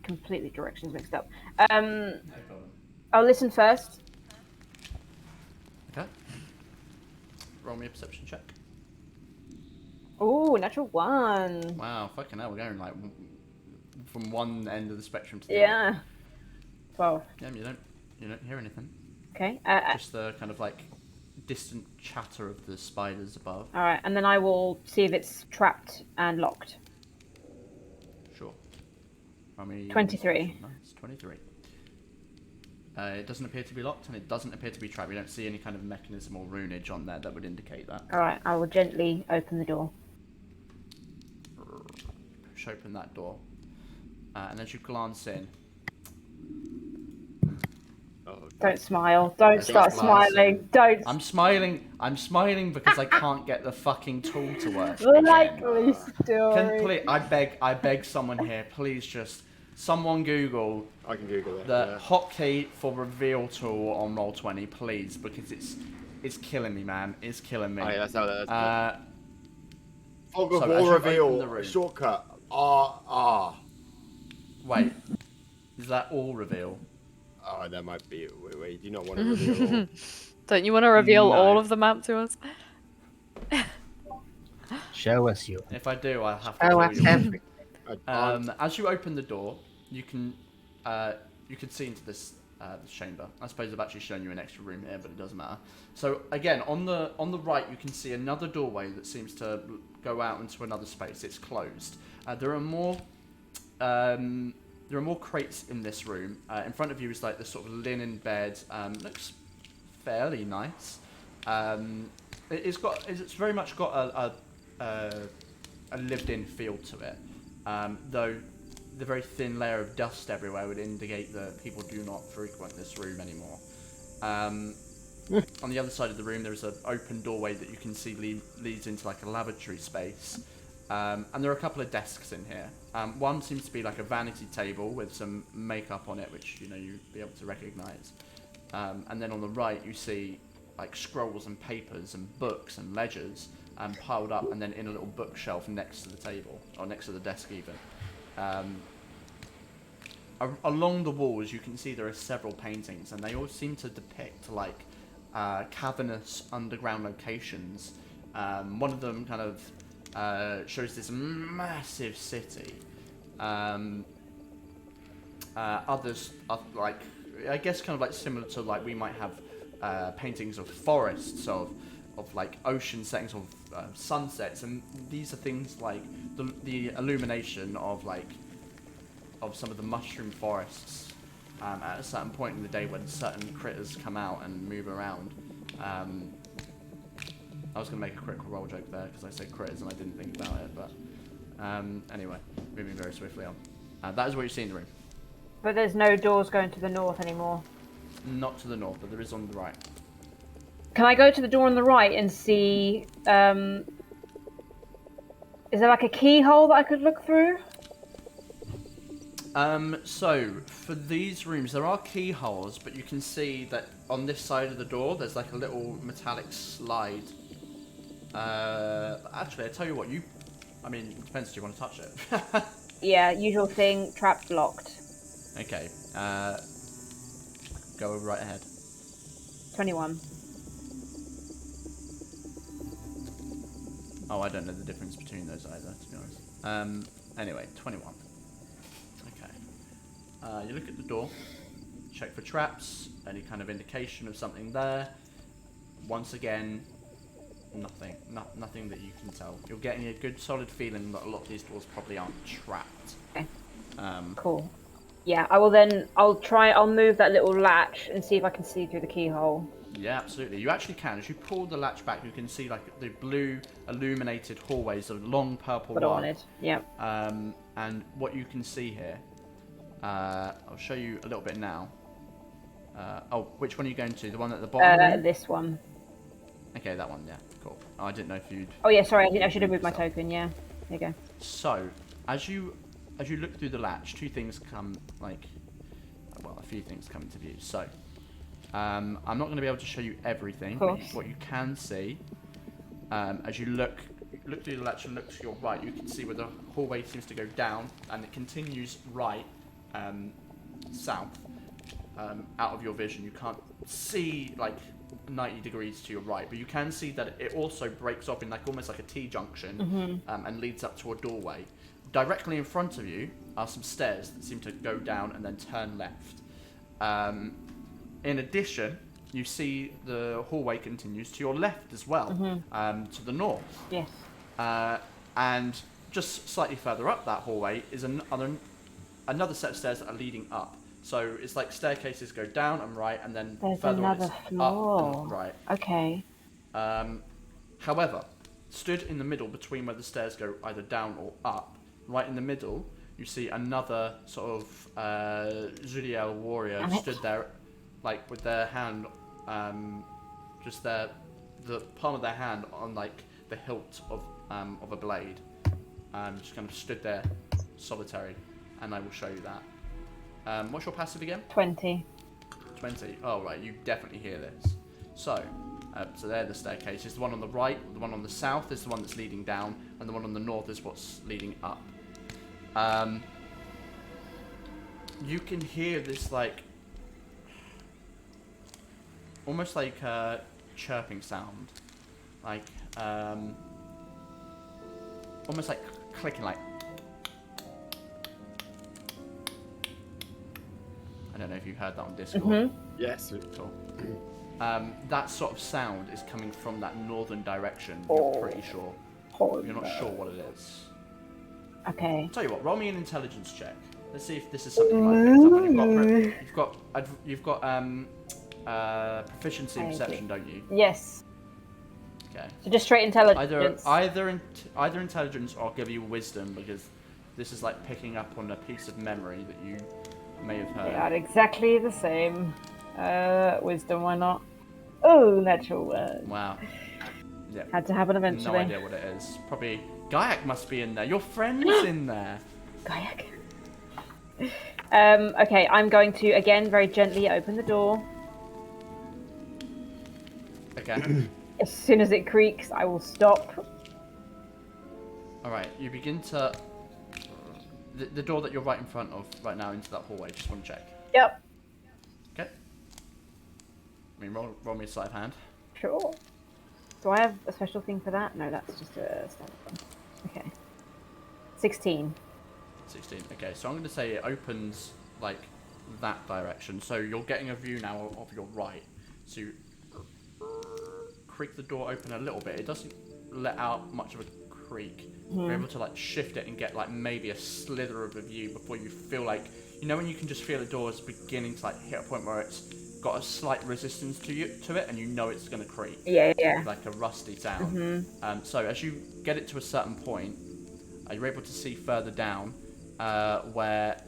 completely directions mixed up. No problem. I'll listen first. Okay. Roll me a perception check. Oh, natural 1. Wow, fucking hell, we're going like from one end of the spectrum to the other. Yeah. 12. Yeah, you don't hear anything. Okay. Just the kind of like distant chatter of the spiders above. All right, and then I will see if it's trapped and locked. Sure. 23. Nice, 23. It doesn't appear to be locked, and it doesn't appear to be trapped. You don't see any kind of mechanism or runage on there that would indicate that. All right, I will gently open the door. Push open that door. And as you glance in, Don't smile. Don't start smiling. Don't. I'm smiling because I can't get the fucking tool to work. Likely story. I beg someone here, please just someone Google. I can Google it. The hotkey for reveal tool on Roll20, please, because it's killing me, man. It's killing me. Oh, yeah, that's how that is. Fog of so War reveal. Shortcut. R. Wait, is that all reveal? Oh, that might be. Wait, do you not want to reveal all? Don't you want to reveal all of the map to us? Show us you. If I do, I'll have to Show tell us you. everything. As you open the door, you can see into this chamber. I suppose I've actually shown you an extra room here, but it doesn't matter. So again, on the right, you can see another doorway that seems to go out into another space. It's closed. There are more crates in this room. In front of you is like this sort of linen bed. Looks fairly nice. It's very much got a lived-in feel to it. Though the very thin layer of dust everywhere would indicate that people do not frequent this room anymore. On the other side of the room, there's an open doorway that you can see leads into like a laboratory space. And there are a couple of desks in here. One seems to be like a vanity table with some makeup on it, which you'd be able to recognise. And then on the right, you see like scrolls and papers and books and ledgers piled up, and then in a little bookshelf next to the table, or next to the desk even. Along the walls, you can see there are several paintings, and they all seem to depict like cavernous underground locations. One of them kind of shows this massive city. Others are like, I guess, kind of like similar to like we might have paintings of forests, of like ocean settings, of sunsets, and these are things like the illumination of some of the mushroom forests at a certain point in the day when certain critters come out and move around. I was going to make a critical role joke there because I said critters and I didn't think about it, but anyway, moving very swiftly on. That is what you see in the room. But there's no doors going to the north anymore. Not to the north, but there is on the right. Can I go to the door on the right and see? Is there like a keyhole that I could look through? So for these rooms, there are keyholes, but you can see that on this side of the door, there's like a little metallic slide. Actually, I tell you what, it depends. Do you want to touch it? Yeah, usual thing. Trap blocked. Okay. Go right ahead. 21. Oh, I don't know the difference between those either, to be honest. Anyway, 21. Okay. You look at the door, check for traps, any kind of indication of something there. Once again, nothing. Nothing that you can tell. You're getting a good solid feeling that a lot of these doors probably aren't trapped. Okay. Cool. Yeah, I'll move that little latch and see if I can see through the keyhole. Yeah, absolutely. You actually can. As you pull the latch back, you can see like the blue illuminated hallways of long purple What I wanted. Yeah. And what you can see here, I'll show you a little bit now. Which one are you going to? The one at the bottom? This one. Okay, that one. Yeah, cool. Oh, I didn't know if you'd. Oh yeah, sorry. I should have moved my token. Yeah. There you go. So, as you look through the latch, a few things come into view. So, I'm not going to be able to show you everything, but what you can see, as you look through the latch and look to your right, you can see where the hallway seems to go down, and it continues right, south, out of your vision. You can't see like 90 degrees to your right, but you can see that it also breaks off in like almost like a T-junction, and leads up to a doorway. Directly in front of you are some stairs that seem to go down and then turn left. In addition, you see the hallway continues to your left as well, to the north. Yes. And just slightly further up that hallway is another set of stairs that are leading up. So it's like staircases go down and right, and then there's further on another it's floor. up and right. Okay. However, stood in the middle between where the stairs go either down or up, right in the middle, you see another sort of Zuriel warrior stood there, like with their hand, just the palm of their hand on like the hilt of a blade, just kind of stood there, solitary, and I will show you that. What's your passive again? 20. 20. Oh right, you definitely hear this. So there the staircase. It's the one on the right, the one on the south is the one that's leading down, and the one on the north is what's leading up. You can hear this like almost like a chirping sound, like almost like clicking, like I don't know if you heard that on Discord. Mm-hmm. Yes. Cool. That sort of sound is coming from that northern direction. You're pretty sure. You're not sure what it is. Okay. Tell you what, roll me an intelligence check. Let's see if this is something you might pick up on. You've got proficiency in perception, don't you? Yes. Okay. So just straight intelligence. Either intelligence or I'll give you wisdom, because this is like picking up on a piece of memory that you may have heard. They are exactly the same. Wisdom, why not? Oh, natural one. Wow. Yeah. Had to happen eventually. No idea what it is. Probably Gaiac must be in there. Your friend's in there. Gaiac. Okay, I'm going to again very gently open the door. Okay. As soon as it creaks, I will stop. Alright, you begin to... The door that you're right in front of right now into that hallway, just want to check. Yep. Okay. I mean, roll me a sleight of hand. Sure. Do I have a special thing for that? No, that's just a standard one. Okay. 16. 16. Okay, so I'm going to say it opens like that direction. So you're getting a view now of your right. So you creak the door open a little bit. It doesn't let out much of a creak. You're able to like shift it and get like maybe a slither of a view before you feel like, you know, when you can just feel the door is beginning to like hit a point where it's got a slight resistance to it, and you know it's going to creak. Yeah. Like a rusty sound. So as you get it to a certain point, you're able to see further down where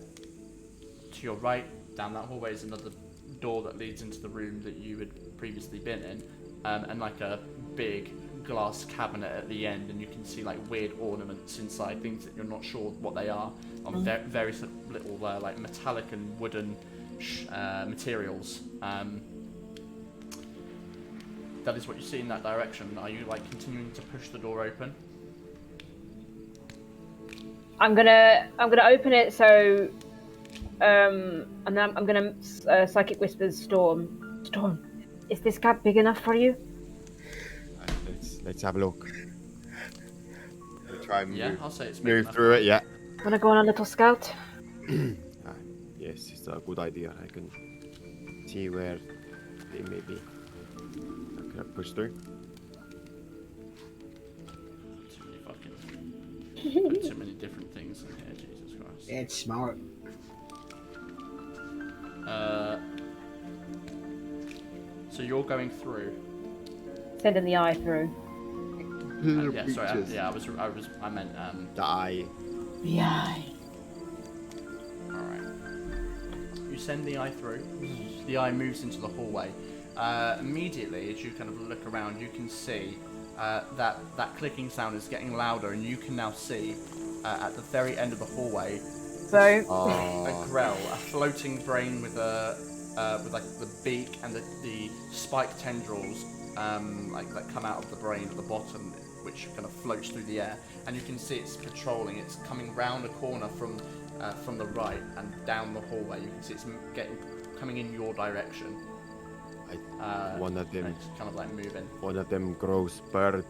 to your right down that hallway is another door that leads into the room that you had previously been in, and like a big glass cabinet at the end, and you can see like weird ornaments inside, things that you're not sure what they are, on various little like metallic and wooden materials. That is what you see in that direction. Are you like continuing to push the door open? I'm gonna open it so, and then I'm gonna psychic whispers Storm. Storm, is this gap big enough for you? Let's have a look. We'll try and I'll say it's move through it. Yeah. Wanna go on a little scout? Yes, it's a good idea. I can see where they may be. Can I push through? Too many different things in here, Jesus Christ. It's smart. So you're going through. Sending the eye through. Yeah, sorry. I meant The eye. The eye. Alright. You send the eye through. The eye moves into the hallway. Immediately, as you kind of look around, you can see that clicking sound is getting louder, and you can now see at the very end of the hallway a grell, a floating brain with like the beak and the spiked tendrils that come out of the brain at the bottom, which kind of floats through the air, and you can see it's patrolling. It's coming round a corner from the right and down the hallway. You can see it's coming in your direction. One of them. It's kind of like moving. One of them grows bird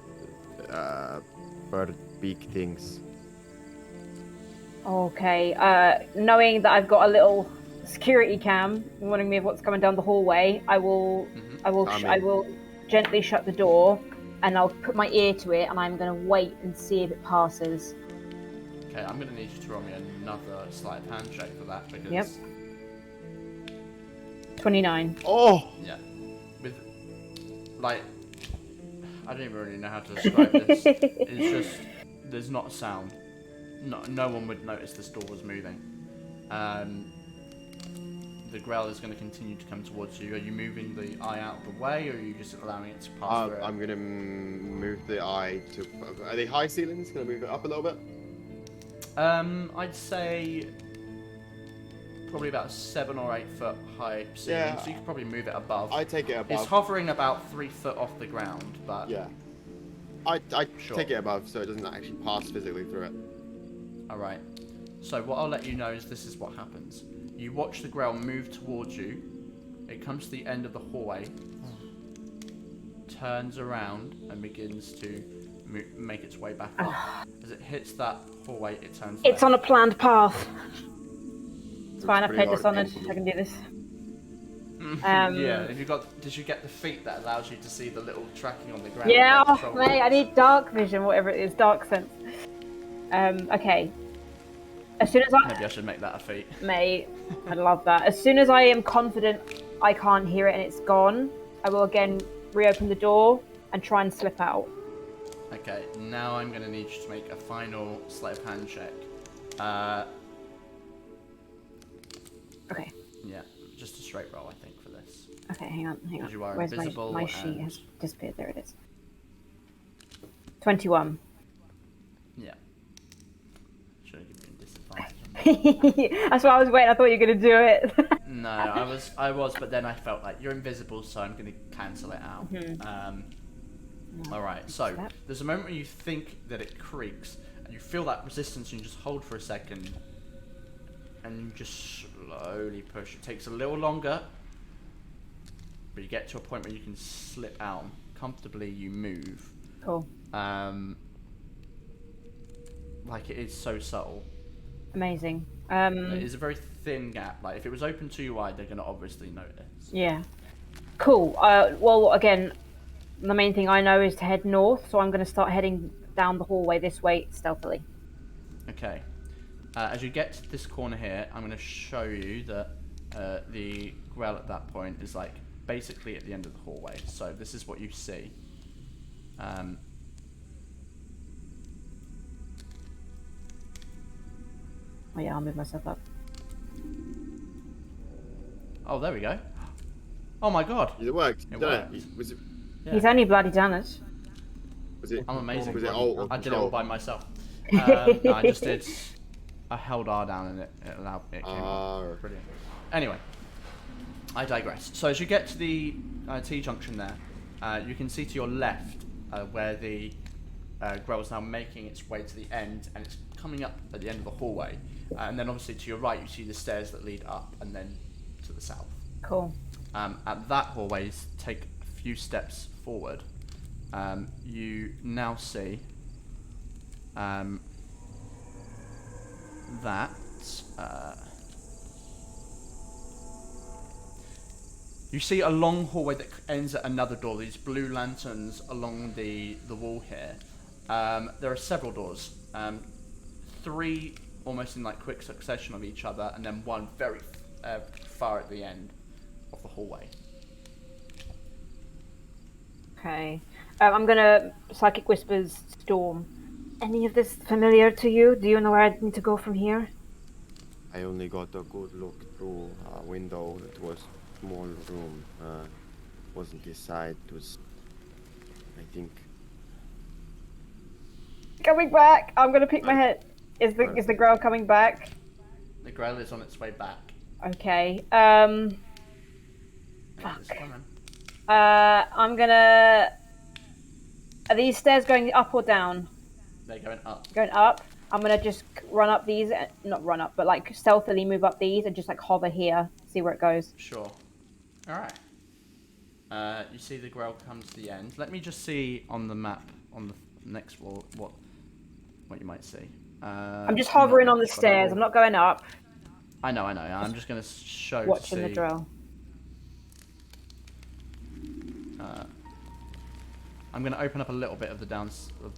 beak things. Okay. Knowing that I've got a little security cam warning me of what's coming down the hallway, I will gently shut the door, and I'll put my ear to it, and I'm going to wait and see if it passes. Okay, I'm going to need you to roll me another sleight of hand check for that, because... 29. Oh! Yeah. With, like, I don't even really know how to describe this. It's just, there's not a sound. no one would notice this door was moving. The Grell is going to continue to come towards you. Are you moving the eye out of the way, or are you just allowing it to pass through? I'm gonna move the eye to. Are they high ceilings? Gonna move it up a little bit. I'd say probably about 7 or 8 foot high ceiling, Yeah. so you could probably move it above. I take it above. It's hovering about 3 foot off the ground, but Yeah. I Sure. take it above so it doesn't actually pass physically through it. all right. So what I'll let you know is this is what happens. You watch the Grell move towards you. It comes to the end of the hallway, turns around, and begins to make its way back up. As it hits that hallway, it turns. It's on a planned path. It's fine. I've pretty played Dishonored. hard. I can do this. Yeah. Did you get the feat that allows you to see the little tracking on the ground? Yeah, like the mate. I need dark vision, whatever it is, dark sense. Okay. As soon as Maybe I should make that a feat. Mate, I love that. As soon as I am confident I can't hear it and it's gone, I will again reopen the door and try and slip out. Okay, now I'm going to need you to make a final sleight of hand check. Okay. Yeah, just a straight roll, I think, for this. Okay, hang on. Because you are Where's invisible my sheet and- has disappeared. There it is. 21. Yeah. Should I give you a disadvantage? That's what I was waiting. I thought you were going to do it. No, I was, but then I felt like you're invisible, so I'm going to cancel it out. All right, so there's a moment where you think that it creaks, and you feel that resistance, and you just hold for a second, and you just slowly push. It takes a little longer, but you get to a point where you can slip out. Comfortably, you move. Cool. Like it is so subtle. Amazing. It is a very thin gap. Like if it was open too wide, they're going to obviously notice. Yeah. Cool. Well, again, the main thing I know is to head north, so I'm going to start heading down the hallway this way stealthily. Okay. As you get to this corner here, I'm going to show you that the Grell at that point is like basically at the end of the hallway. So this is what you see. Oh yeah, I'll move myself up. Oh, there we go. Oh my god. It worked. It Done worked. Was it? Yeah. He's only bloody done it. Was it? I'm amazing. Was it alt or I did it all control? by myself. No, I just did. I held R down and it allowed it. Came up. Brilliant. Anyway, I digress. So as you get to the T-junction there, you can see to your left where the Grell is now making its way to the end, and it's coming up at the end of the hallway. And then obviously to your right, you see the stairs that lead up, and then to the south. Cool. At that hallway, take a few steps forward. You now see that you see a long hallway that ends at another door. These blue lanterns along the wall here. There are several doors. 3 almost in like quick succession of each other, and then one very far at the end of the hallway. Okay. I'm gonna Psychic Whispers Storm. Any of this familiar to you? Do you know where I need to go from here? I only got a good look through a window. It was a small room. Wasn't this side. It was, I think. Coming back. I'm gonna pick my head. Is the Grell coming back? The Grell is on its way back. Okay. It's coming. I'm gonna. Are these stairs going up or down? They're going up. Going up. I'm gonna just run up these, not run up, but like stealthily move up these and just like hover here, see where it goes. Sure. All right. You see the Grell comes to the end. Let me just see on the map on the next floor what you might see. I'm just hovering on the but stairs. I'm not going up. I know. I'm just gonna show. Watching to the see. drill. I'm going to open up a little bit of the of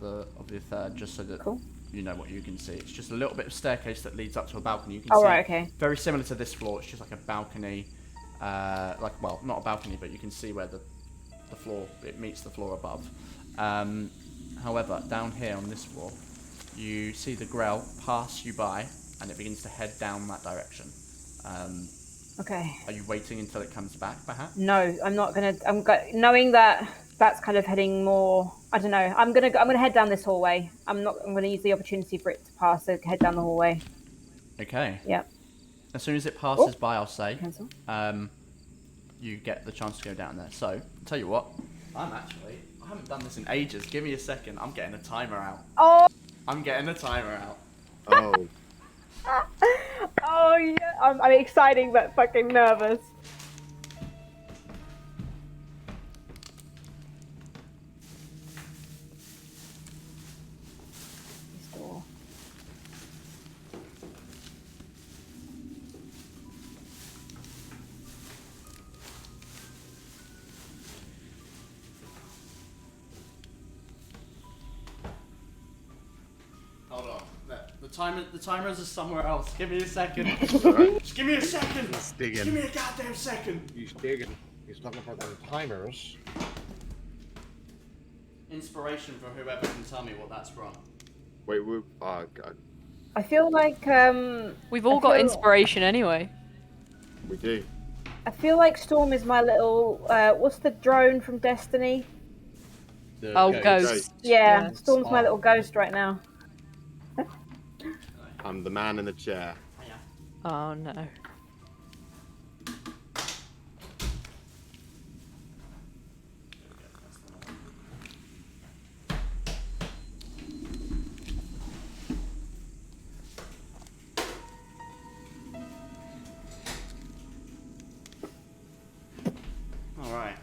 the third, just so that Cool. you know what you can see. It's just a little bit of staircase that leads up to a balcony. You can Oh, see right, okay. very similar to this floor. It's just like a balcony, well, not a balcony, but you can see where the floor it meets the floor above. However, down here on this floor, you see the Grell pass you by, and it begins to head down that direction. Okay. Are you waiting until it comes back, perhaps? No, I'm not gonna. Knowing that that's kind of heading more. I don't know. I'm gonna head down this hallway. I'm gonna use the opportunity for it to pass. So head down the hallway. Okay. Yep. As soon as it passes by, I'll say, Cancel. you get the chance to go down there. So, I'll tell you what. I haven't done this in ages. Give me a second. I'm getting a timer out. Oh. I'm getting a timer out. Oh. Oh yeah. I'm excited but fucking nervous. Hold on. The timers are somewhere else. Give me a second. Just give me a second. He's digging. Give me a goddamn second. He's digging. He's looking for the timers. Inspiration for whoever can tell me what that's from. Wait, oh god. I feel like We've all got inspiration anyway. We do. I feel like Storm is my little. What's the drone from Destiny? Ghost. Yeah, Yeah. Storm's my little ghost right now. I'm the man in the chair. Oh no. Alright.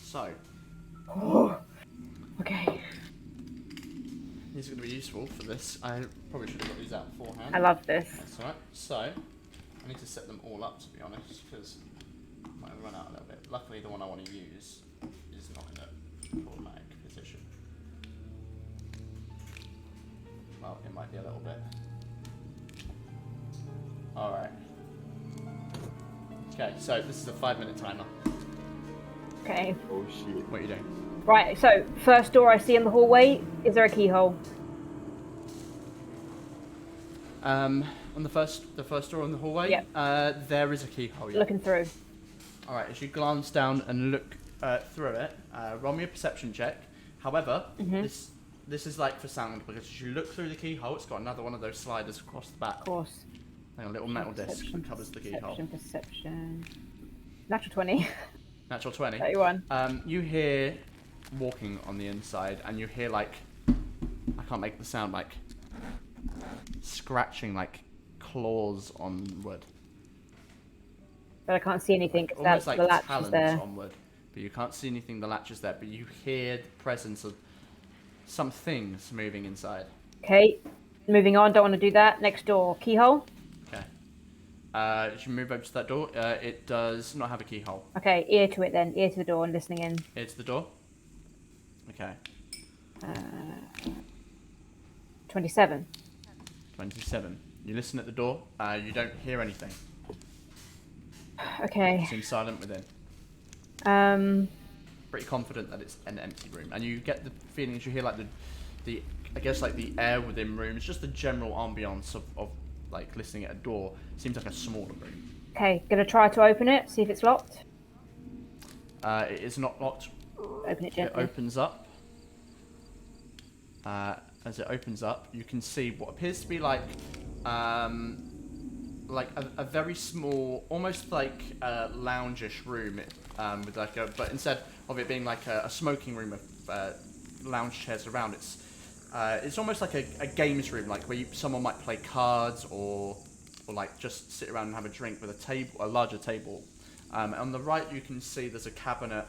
So, Okay. these are going to be useful for this. I probably should have got these out beforehand. I love this. That's alright. So, I need to set them all up, to be honest, because I might run out a little bit. Luckily, the one I want to use is not in a automatic position. Well, it might be a little bit. Alright. Okay, so this is a 5-minute timer. Okay. Oh shit. What are you doing? Right. So first door I see in the hallway. Is there a keyhole? On the first door in the hallway, Yep. there is a keyhole. Yeah. Looking through. All right, as you glance down and look through it, roll me a perception check. However, this is like for sound, because as you look through the keyhole, it's got another one of those sliders across the back. Of course. Like a little metal disc that covers the keyhole. Perception. Natural 20. Natural 20. 31. You hear walking on the inside, and you hear like, I can't make the sound, like scratching, like claws on wood. But I can't see anything because Almost the like latch talons is there. on wood. But you can't see anything, the latch is there, but you hear the presence of some things moving inside. Okay. Moving on. Don't want to do that. Next door. Keyhole. Okay. As you move over to that door, it does not have a keyhole. Okay. Ear to it then. Ear to the door and listening in. It's the door. Okay. 27. 27. You listen at the door. You don't hear anything. Okay. It seems silent within. Pretty confident that it's an empty room, and you get the feeling as you hear like the I guess like the air within rooms, just the general ambience of like listening at a door. Seems like a smaller room. Okay. Gonna try to open it. See if it's locked. It is not locked. Open it It gently. opens up. As it opens up, you can see what appears to be like a very small, almost like a lounge-ish room, with like but instead of it being like a smoking room with lounge chairs around, it's almost like a games room, like where someone might play cards or like just sit around and have a drink with a larger table. On the right, you can see there's a cabinet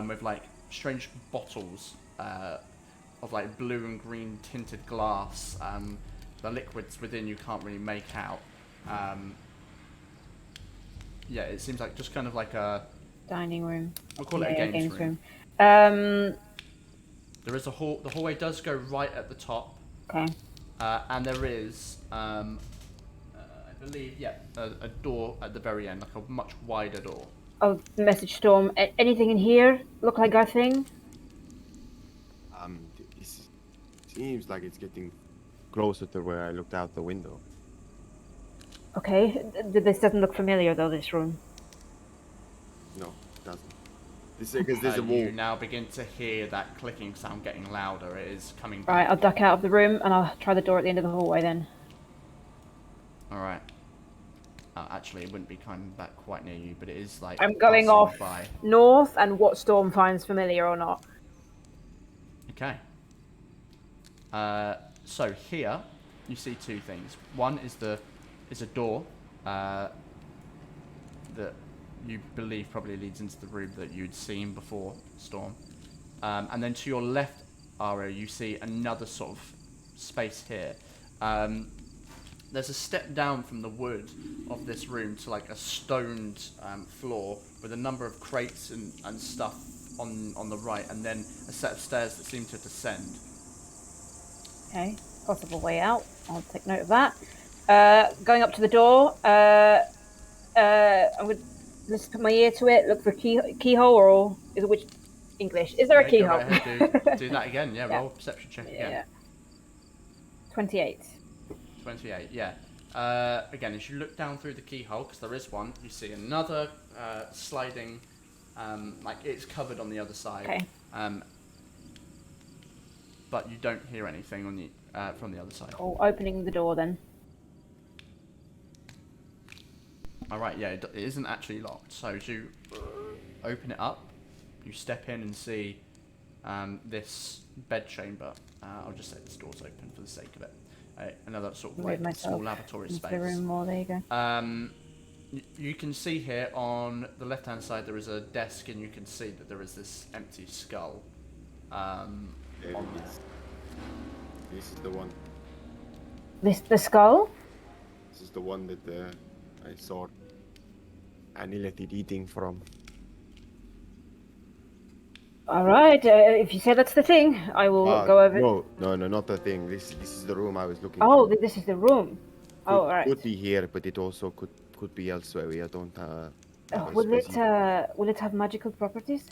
with like strange bottles of like blue and green tinted glass. The liquids within you can't really make out. Yeah, it seems like just kind of like a Dining room. we'll call it a games room. There is a hall. The hallway does go right at the top. Okay. And there is, I believe, a door at the very end, like a much wider door. Oh, message Storm. Anything in here look like our thing? Seems like it's getting closer to where I looked out the window. Okay, this doesn't look familiar though, this room. No, it doesn't. This because there's a wall. You now begin to hear that clicking sound getting louder. It is coming back. Right, I'll duck out of the room and I'll try the door at the end of the hallway then. Alright. Actually, it wouldn't be coming back quite near you, but it is like... I'm going passing off by. north and what Storm finds familiar or not. Okay. So here, you see two things. One is a door that you believe probably leads into the room that you'd seen before, Storm. And then to your left, Aria, you see another sort of space here. There's a step down from the wood of this room to like a stoned floor with a number of crates and stuff on the right, and then a set of stairs that seem to descend. Okay, possible way out. I'll take note of that. Going up to the door, I'm going to just put my ear to it, look for a keyhole, or is it which English? Is there a keyhole? Go right ahead, do that again, yeah, roll perception check again. Yeah. 28. 28, yeah. Again, as you look down through the keyhole, because there is one, you see another sliding, like it's covered on the other side. Okay. But you don't hear anything on the from the other side. Cool. Opening the door then. Alright, yeah, it isn't actually locked. So as you open it up, you step in and see this bed chamber. I'll just say this door's open for the sake of it. Another sort of like small lavatory space. The room more, there you go. You can see here on the left-hand side there is a desk, and you can see that there is this empty skull. This is the one. The skull? This is the one that I saw Anilet eating from. Alright, if you say that's the thing, I will go over. No, not the thing. This is the room I was looking for. for. This is the room. Alright. Could be here, but it also could be elsewhere. We don't will it have magical properties?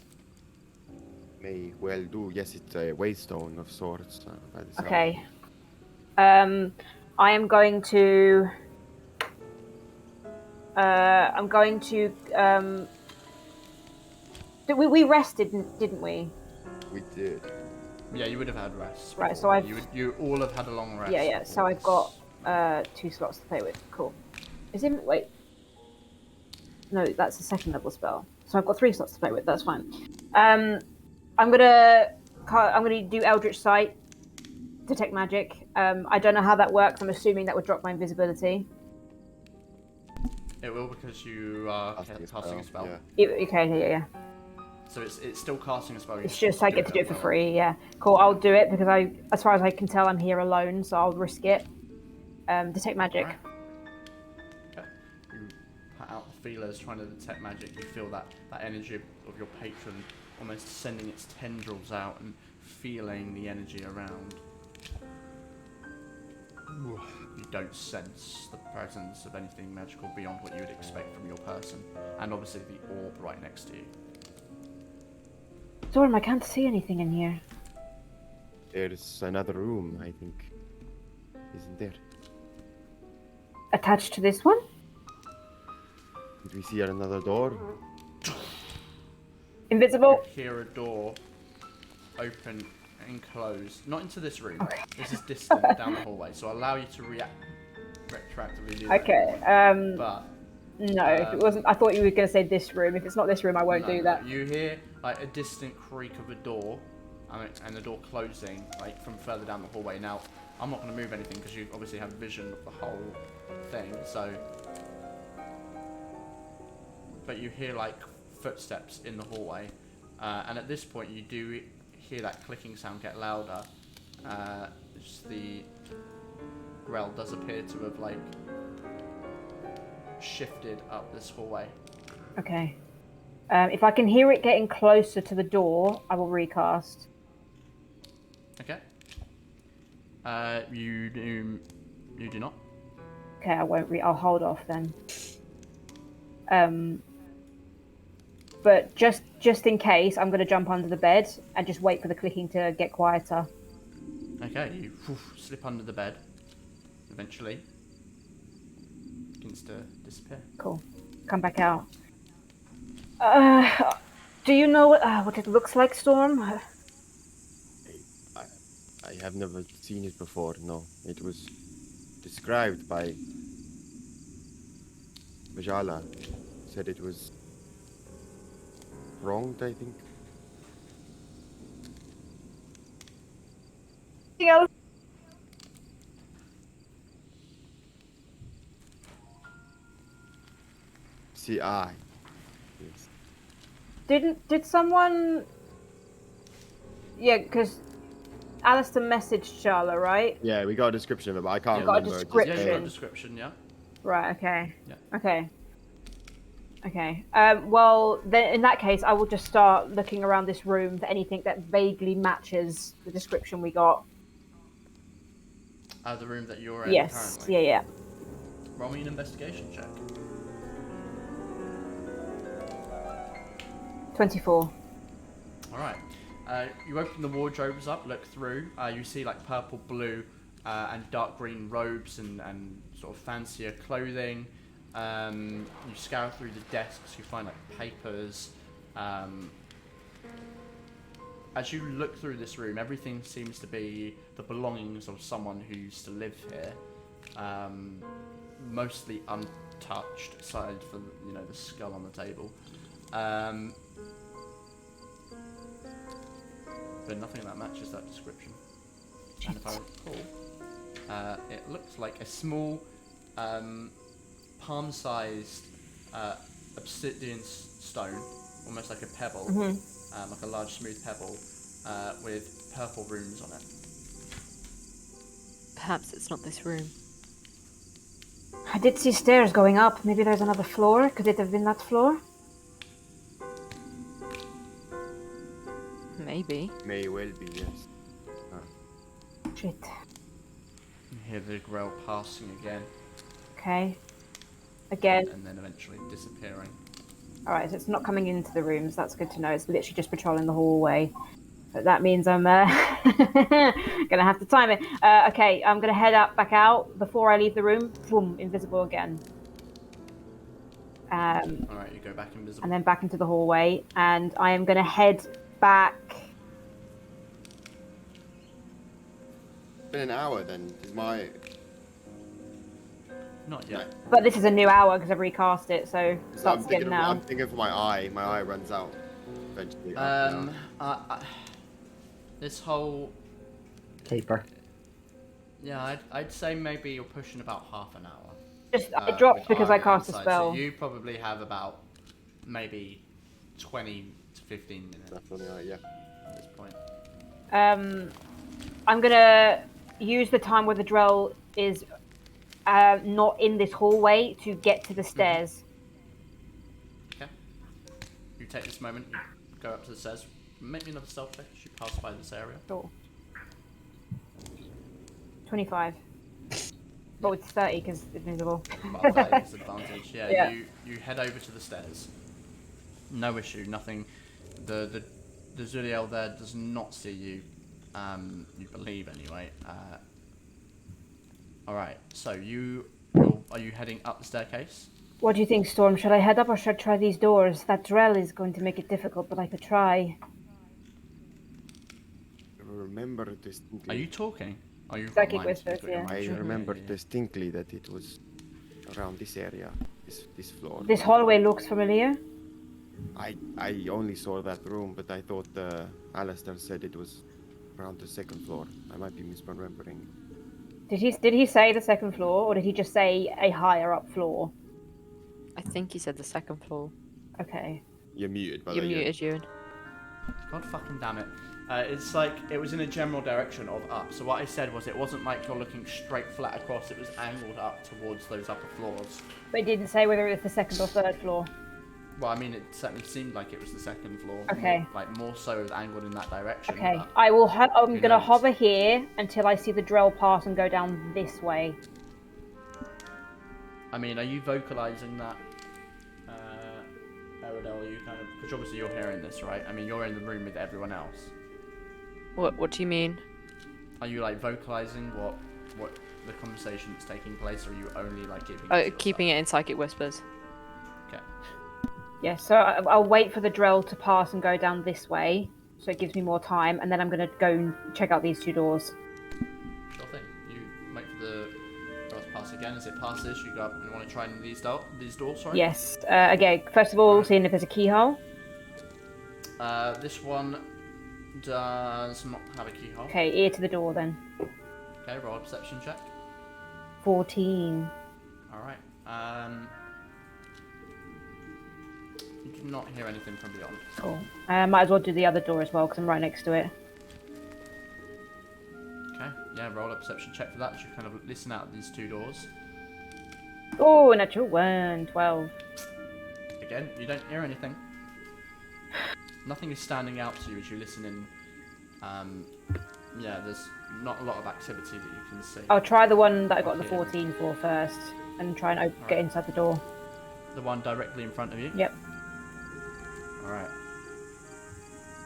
May well do. Yes, it's a waystone of sorts. Okay. I am going to. We rested, didn't we? We did. Yeah, you would have had rest. Right, so you all have had a long rest. Yeah. So I've got 2 slots to play with. Cool. Wait. No, that's a second level spell. So I've got 3 slots to play with. That's fine. I'm gonna do Eldritch Sight, detect magic. I don't know how that works. I'm assuming that would drop my invisibility. It will, because you are casting a spell. Yeah. Okay, yeah. So it's still casting a spell. It's just I get to do it for free. Yeah, cool. I'll do it because as far as I can tell, I'm here alone, so I'll risk it. Detect magic. Right. Okay. You put out the feelers, trying to detect magic. You feel that energy of your patron almost sending its tendrils out and feeling the energy around. You don't sense the presence of anything magical beyond what you would expect from your person, and obviously the orb right next to you. Storm, I can't see anything in here. There's another room, I think. Isn't there? Attached to this one? Did we see another door? Invisible? You hear a door open and close. Not into this room. Okay. This is distant down the hallway, so I'll allow you to retroactively do that. Okay. But no, if it wasn't, I thought you were going to say this room. If it's not this room, I won't do that. You hear like a distant creak of a door, and the door closing like from further down the hallway. Now, I'm not going to move anything because you obviously have vision of the whole thing. So, but you hear like footsteps in the hallway, and at this point you do hear that clicking sound get louder. Just the Grell does appear to have like shifted up this hallway. Okay. If I can hear it getting closer to the door, I will recast. Okay. You do not. Okay, I won't I'll hold off then. But just in case, I'm going to jump under the bed and just wait for the clicking to get quieter. Okay, you slip under the bed. Eventually, begins to disappear. Cool. Come back out. Do you know what it looks like, Storm? I have never seen it before. No, it was described by Majala. Said it was wronged, I think. Anything else? See, yes. Did someone? Yeah, because Alistair messaged Charla, right? Yeah, we got a description of it, but I can't got a remember. description. Yeah, you got a description, yeah. Right. Okay. Yeah. Okay. Well, then in that case, I will just start looking around this room for anything that vaguely matches the description we got. The room that you're in Yes. currently. Yeah. Roll me an investigation check. 24. All right. You open the wardrobes up, look through. You see like purple, blue, and dark green robes and sort of fancier clothing. You scour through the desks. You find like papers. As you look through this room, everything seems to be the belongings of someone who used to live here. Mostly untouched, aside from the skull on the table. But nothing that matches that description. And if I recall, it looks like a small, palm-sized obsidian stone, almost like a pebble, like a large smooth pebble, with purple runes on it. Perhaps it's not this room. I did see stairs going up. Maybe there's another floor. Could it have been that floor? Maybe. May well be, yes. Shit. You hear the grell passing again, Okay. Again. and then eventually disappearing. Alright, so it's not coming into the rooms. That's good to know. It's literally just patrolling the hallway. But that means I'm gonna have to time it. Okay, I'm gonna head back out before I leave the room. Boom, invisible again. Alright, you go back invisible. And then back into the hallway, and I am gonna head back. It's been an hour then. Is my Not yet. But this is a new hour because I've recast it, so I'm starts again now. I'm thinking for my eye. My eye runs out eventually. This whole... Taper. Yeah, I'd say maybe you're pushing about half an hour. Just it dropped with because I eye cast a inside, spell. So you probably have about maybe 20 to 15 minutes Definitely, yeah. at this point. I'm gonna use the time where the drill is not in this hallway to get to the stairs. Okay. You take this moment, you go up to the stairs. Make me another stealth check as you pass by this area. Sure. 25. Oh, it's 30 because it's invisible. Well, that is advantage. Yeah, Yeah. You head over to the stairs. No issue, nothing. The Zuliel there does not see you. You believe anyway. All right. So are you heading up the staircase? What do you think, Storm? Should I head up or should I try these doors? That drill is going to make it difficult, but I could try. I remember distinctly. Are you talking? Are you? Psychic whispers, yeah. I remember distinctly that it was around this area, this floor. This hallway looks familiar. I only saw that room, but I thought Alistair said it was around the second floor. I might be misremembering. Did he say the second floor, or did he just say a higher up floor? I think he said the second floor. Okay. You're muted, by the You way. muted, Ewan. God fucking damn it. It's like, it was in a general direction of up. So what I said was it wasn't like you're looking straight flat across, it was angled up towards those upper floors. But it didn't say whether it was the second or third floor. Well, I mean, it certainly seemed like it was the second floor. Okay. More so angled in that direction. Okay. but I will. I'm who gonna knows? hover here until I see the drill pass and go down this way. I mean, are you vocalizing that, Aradel? Are you kind of, because obviously you're hearing this, right? I mean, you're in the room with everyone else. What do you mean? Are you like vocalizing what the conversation that's taking place, or are you only like keeping it in psychic whispers? Okay. Yeah, so I'll wait for the drill to pass and go down this way, so it gives me more time, and then I'm going to go and check out these 2 doors. Sure thing. You wait for the drill to pass again. As it passes, you go up and you want to try these doors, sorry? Yes. Okay, first of all, seeing if there's a keyhole. This one does not have a keyhole. Okay, ear to the door then. Okay, roll a perception check. 14. Alright. You do not hear anything from beyond. Cool. Might as well do the other door as well, because I'm right next to it. Okay, yeah, roll a perception check for that. You kind of listen out these 2 doors. Oh, natural 1, 12. Again, you don't hear anything. Nothing is standing out to you as you listen in. Yeah, there's not a lot of activity that you can see. I'll try the one that I got the 14 for first, and try and get inside the door. The one directly in front of you? Yep. Alright.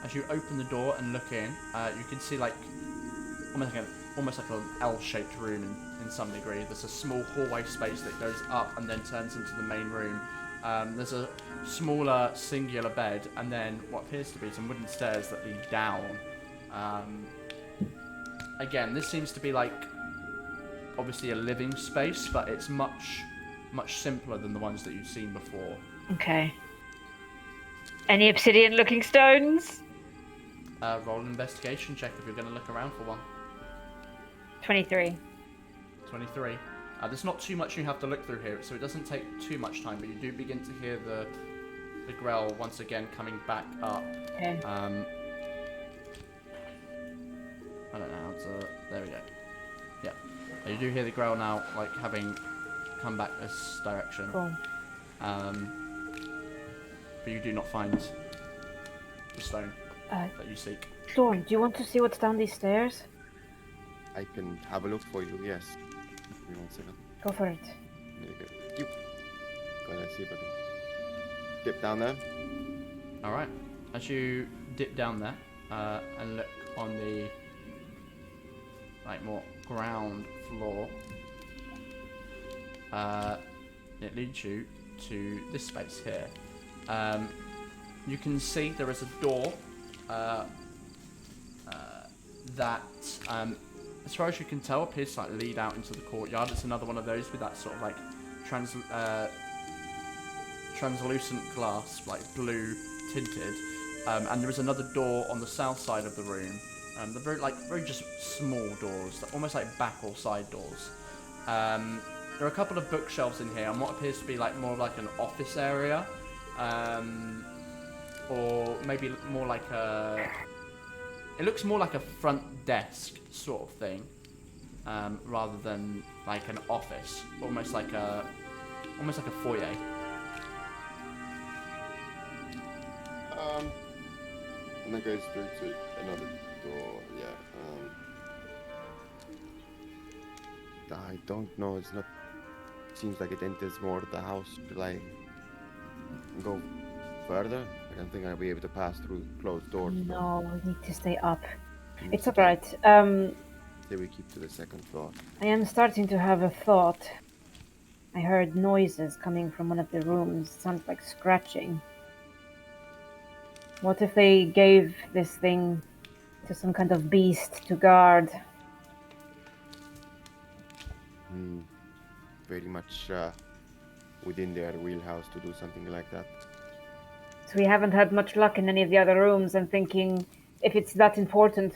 As you open the door and look in, you can see like almost like an L-shaped room in some degree. There's a small hallway space that goes up and then turns into the main room. There's a smaller singular bed, and then what appears to be some wooden stairs that lead down. Again, this seems to be like obviously a living space, but it's much simpler than the ones that you've seen before. Okay. Any obsidian-looking stones? Roll an investigation check if you're going to look around for one. 23. 23. There's not too much you have to look through here, so it doesn't take too much time, but you do begin to hear the grell once again coming back up. Okay. I don't know how to... There we go. Yeah. You do hear the grell now, like, having come back this direction. Cool. But you do not find the stone that you seek. Dawn, do you want to see what's down these stairs? I can have a look for you, yes. Give me 1 second. Go for it. There you go. You. Go ahead, see if I can dip down there. Alright. As you dip down there and look on the more ground floor, it leads you to this space here. You can see there is a door that, as far as you can tell, appears to like lead out into the courtyard. It's another one of those with that sort of like translucent glass, like blue tinted. And there is another door on the south side of the room. They're very just small doors, almost like back or side doors. There are a couple of bookshelves in here, and what appears to be like more like an office area, or maybe more like a. It looks more like a front desk sort of thing, rather than like an office, almost like a foyer. And that goes through to another door, yeah. I don't know, it's not... Seems like it enters more of the house. Should I go further? I don't think I'll be able to pass through closed doors. No, we need to stay up. It's Okay. alright. Say we keep to the second floor. I am starting to have a thought. I heard noises coming from one of the rooms. Sounds like scratching. What if they gave this thing to some kind of beast to guard? Very much within their wheelhouse to do something like that. So we haven't had much luck in any of the other rooms. I'm thinking if it's that important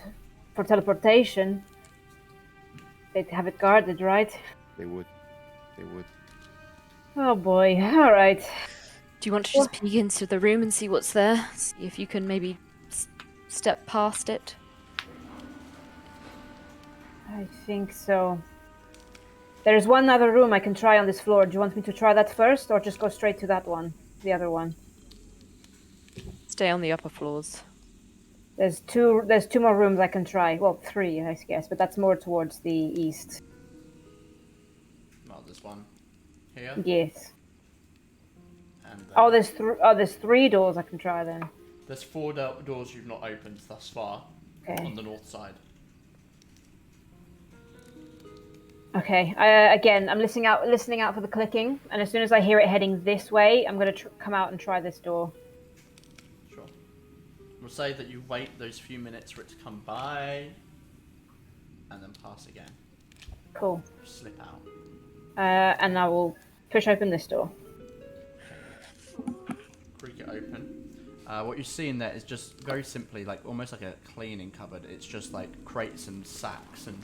for teleportation, they'd have it guarded, right? They would. They would. Oh boy, alright. Do you want to just peek into the room and see what's there? See if you can maybe step past it? I think so. There's one other room I can try on this floor. Do you want me to try that first, or just go straight to that one? The other one? Stay on the upper floors. There's two more rooms I can try. Well, 3, I guess, but that's more towards the east. Well, this one here. Yes. And there's 3 doors I can try then. There's 4 doors you've not opened thus far Okay. on the north side. Okay. Again, I'm listening out for the clicking, and as soon as I hear it heading this way, I'm going to come out and try this door. Sure. We'll say that you wait those few minutes for it to come by, and then pass again. Cool. Slip out. And I will push open this door. Creak it open. What you see in there is just very simply like almost like a cleaning cupboard. It's just like crates and sacks and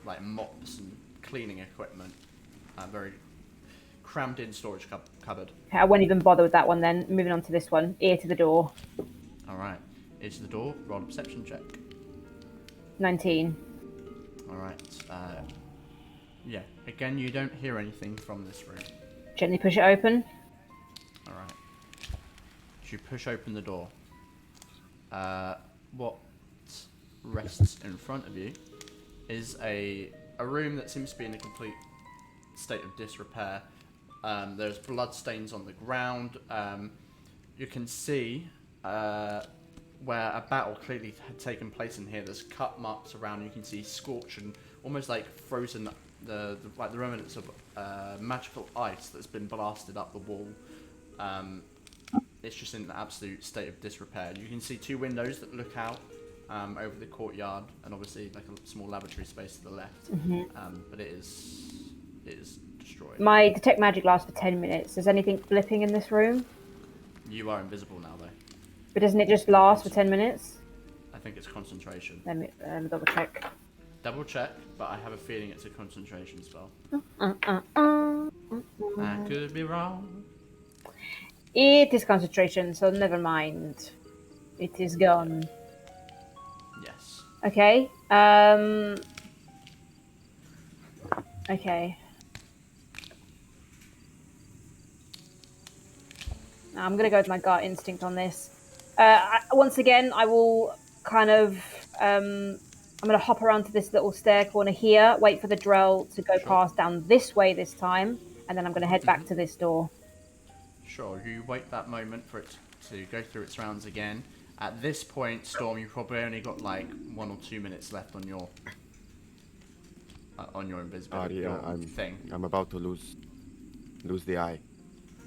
like mops and cleaning equipment. Very crammed in storage cupboard. I won't even bother with that one then. Moving on to this one. Ear to the door. Alright. Ear to the door. Roll a perception check. 19. Alright. Yeah. Again, you don't hear anything from this room. Gently push it open. Alright. As you push open the door, what rests in front of you is a room that seems to be in a complete state of disrepair. There's blood stains on the ground. You can see where a battle clearly had taken place in here. There's cut marks around. You can see scorched and almost like frozen the remnants of magical ice that's been blasted up the wall. It's just in an absolute state of disrepair. You can see two windows that look out over the courtyard, and obviously like a small laboratory space to the left. But it is destroyed. My detect magic lasts for 10 minutes. Is anything flipping in this room? You are invisible now, though. But doesn't it just last for 10 minutes? I think it's concentration. Let me double check. Double check, but I have a feeling it's a concentration spell. I could be wrong. It is concentration, so never mind. It is gone. Yes. Okay. Okay. I'm gonna go with my gut instinct on this. Once again, I will kind of. I'm gonna hop around to this little stair corner here. Wait for the drill to go past down this way this time, and then I'm gonna head back to this door. Sure. You wait that moment for it to go through its rounds again. At this point, Storm, you've probably only got like 1 or 2 minutes left on your invisibility thing. I'm about to lose the eye.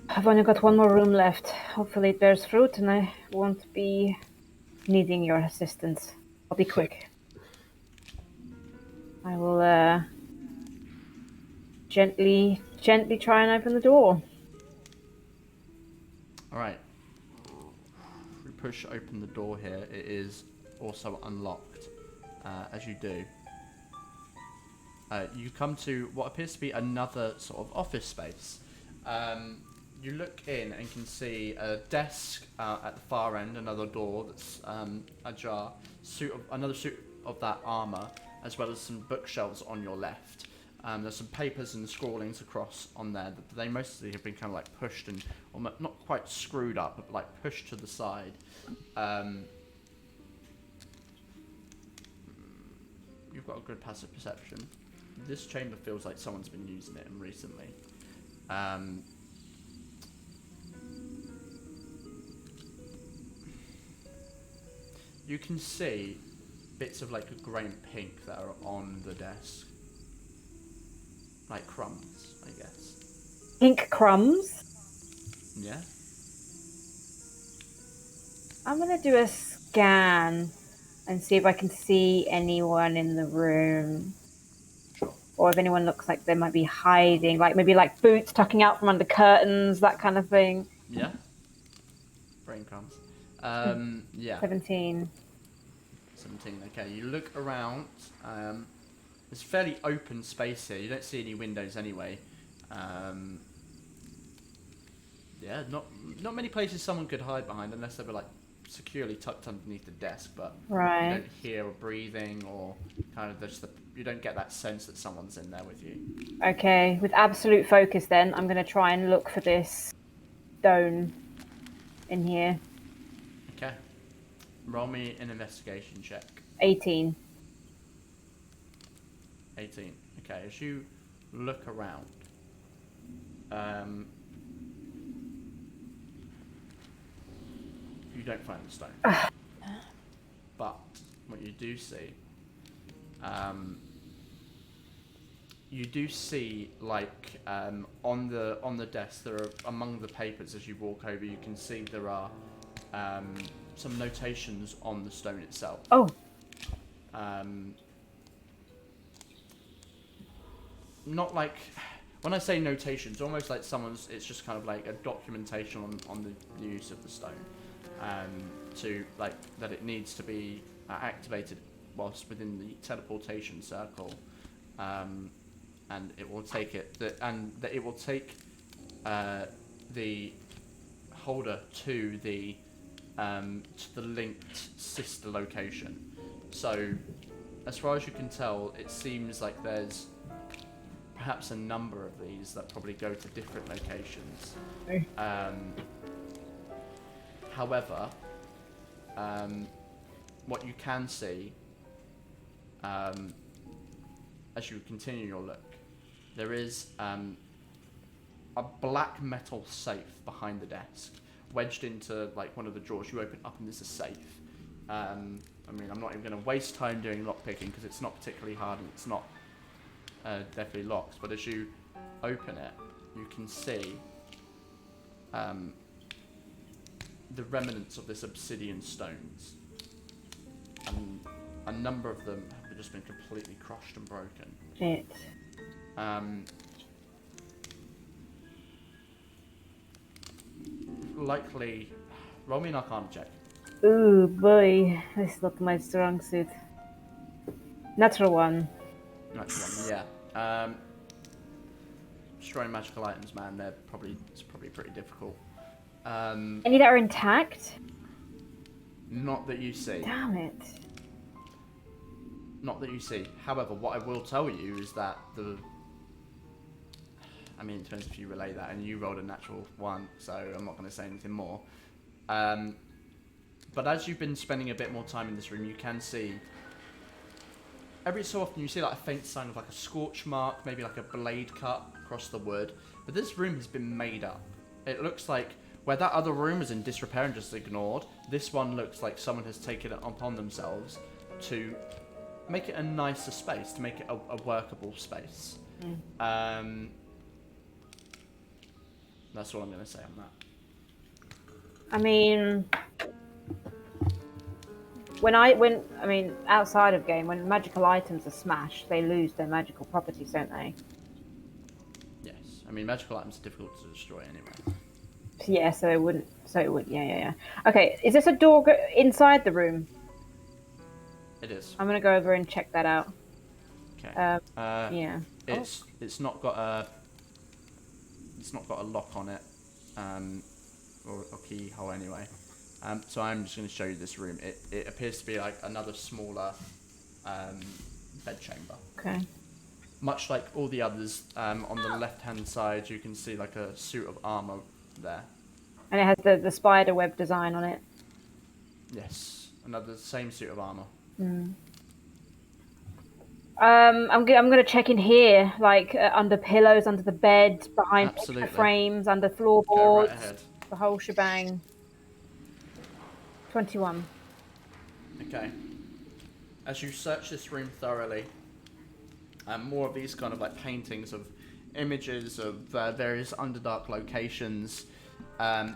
I've only got one more room left. Hopefully it bears fruit and I won't be needing your assistance. I'll be quick. I will gently try and open the door. Alright. We push open the door here. It is also unlocked. As you do, you come to what appears to be another sort of office space. You look in and can see a desk at the far end, another door that's ajar, another suit of that armor, as well as some bookshelves on your left. There's some papers and scrawlings across on there. They mostly have been kind of like pushed and not quite screwed up, but like pushed to the side. You've got a good passive perception. This chamber feels like someone's been using it recently. You can see bits of like a grey and pink that are on the desk. Like crumbs, I guess. Pink crumbs? Yeah. I'm gonna do a scan and see if I can see anyone in the room. Sure. Or if anyone looks like they might be hiding, like maybe like boots tucking out from under curtains, that kind of thing. Yeah. Brain crumbs. Yeah. 17. 17, okay. You look around. There's a fairly open space here. You don't see any windows anyway. Yeah, not many places someone could hide behind unless they were like securely tucked underneath the desk, but right. You don't hear breathing or kind of you don't get that sense that someone's in there with you. Okay, with absolute focus then, I'm going to try and look for this stone in here. Okay. Roll me an investigation check. 18. 18. Okay, as you look around, you don't find the stone. But what you do see you do see, like, on the desk, there are, among the papers as you walk over, you can see there are some notations on the stone itself. Oh. Not like, when I say notations, almost like it's just kind of like a documentation on the use of the stone. To, like, that it needs to be activated whilst within the teleportation circle. And it will take it will take the holder to the linked sister location. So, as far as you can tell, it seems like there's perhaps a number of these that probably go to different locations. Okay. However, what you can see, as you continue your look, there is a black metal safe behind the desk, wedged into like one of the drawers. You open up and there's a safe. I mean, I'm not even going to waste time doing lockpicking because it's not particularly hard and it's not definitely locked. But as you open it, you can see the remnants of this obsidian stones. And a number of them have just been completely crushed and broken. Shit. Likely, roll me an Arcana check. Ooh, boy. This is not my strong suit. Natural one. Natural one, yeah. Destroying magical items, man, it's probably pretty difficult. Any that are intact? Not that you see. Damn it. Not that you see. However, what I will tell you is that I mean, it depends if you relay that, and you rolled a natural one, so I'm not going to say anything more. But as you've been spending a bit more time in this room, you can see, every so often you see like a faint sign of like a scorch mark, maybe like a blade cut across the wood. But this room has been made up. It looks like where that other room was in disrepair and just ignored, this one looks like someone has taken it upon themselves to make it a nicer space, to make it a workable space. That's all I'm going to say on that. I mean, outside of game, when magical items are smashed, they lose their magical properties, don't they? Yes. I mean, magical items are difficult to destroy anyway. Yeah, so it would, yeah. Okay, is this a door inside the room? It is. I'm going to go over and check that out. Okay. Yeah. It's not got a lock on it, or keyhole anyway. So I'm just going to show you this room. It appears to be like another smaller bed chamber. Okay. Much like all the others, on the left-hand side, you can see like a suit of armor there. And it has the spider web design on it. Yes, another same suit of armor. I'm gonna check in here, like under pillows, under the bed, behind Absolutely. picture frames, under floorboards, Go right ahead. the whole shebang. 21. Okay. As you search this room thoroughly, more of these kind of like paintings of images of various underdark locations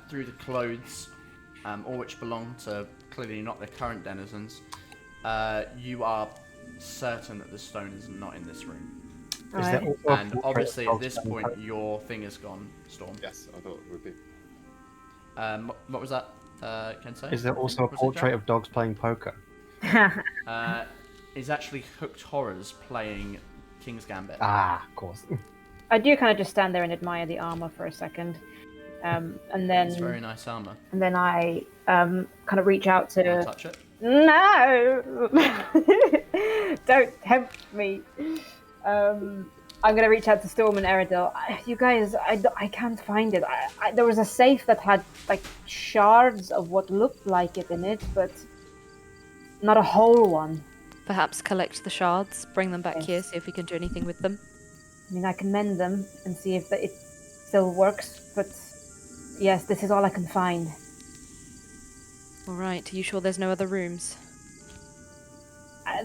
through the clothes, all which belong to clearly not the current denizens, you are certain that the stone is not in this room. Right. And obviously at this point your thing is gone, Storm. Yes, I thought it would be. What was that, Kensei? Is there also a portrait of dogs playing poker? Is actually Hooked Horrors playing King's Gambit. Ah, of course. I do kind of just stand there and admire the armor for a second, and then It's very nice armor. and then I kind of reach out Can I to. touch it? No, don't tempt me. I'm gonna reach out to Storm and Eridil. You guys, I can't find it. There was a safe that had like shards of what looked like it in it, but not a whole one. Perhaps collect the shards, bring them back Yes. here, see if we can do anything with them. I mean, I can mend them and see if it still works, but yes, this is all I can find. All right, are you sure there's no other rooms?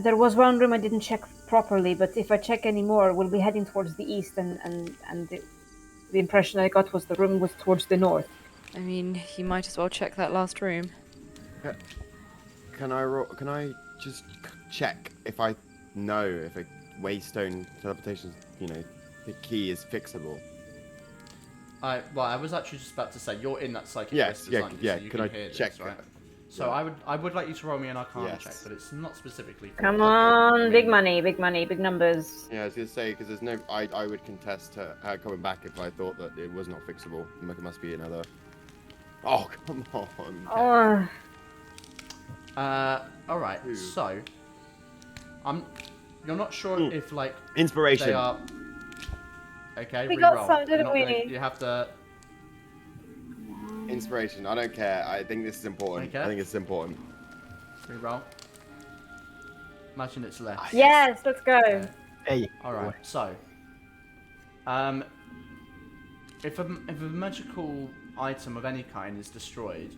There was one room I didn't check properly, but if I check any more, we'll be heading towards the east, and the impression I got was the room was towards the north. I mean, you might as well check that last room. Can I just check if I know if a waystone teleportation, the key is fixable? I was actually just about to say you're in that psychic Yes, list, aren't you? yeah. So you Can can I hear check this, right? that? So I would like you to roll me an Arcana check, but it's not specifically. Come on, big money, big numbers. Yeah, I was gonna say because there's no. I would contest her coming back if I thought that it was not fixable. There must be another. Oh come on. Oh, All right. Who? So, you're not sure if like Inspiration. they are. Okay, We re-roll. got some, didn't You're not we? You have to. Inspiration. I don't care. I think this is important. Okay. I think it's important. Re-roll. Imagine it's left. yes, let's go. Okay. Hey. All right. So, if a magical item of any kind is destroyed,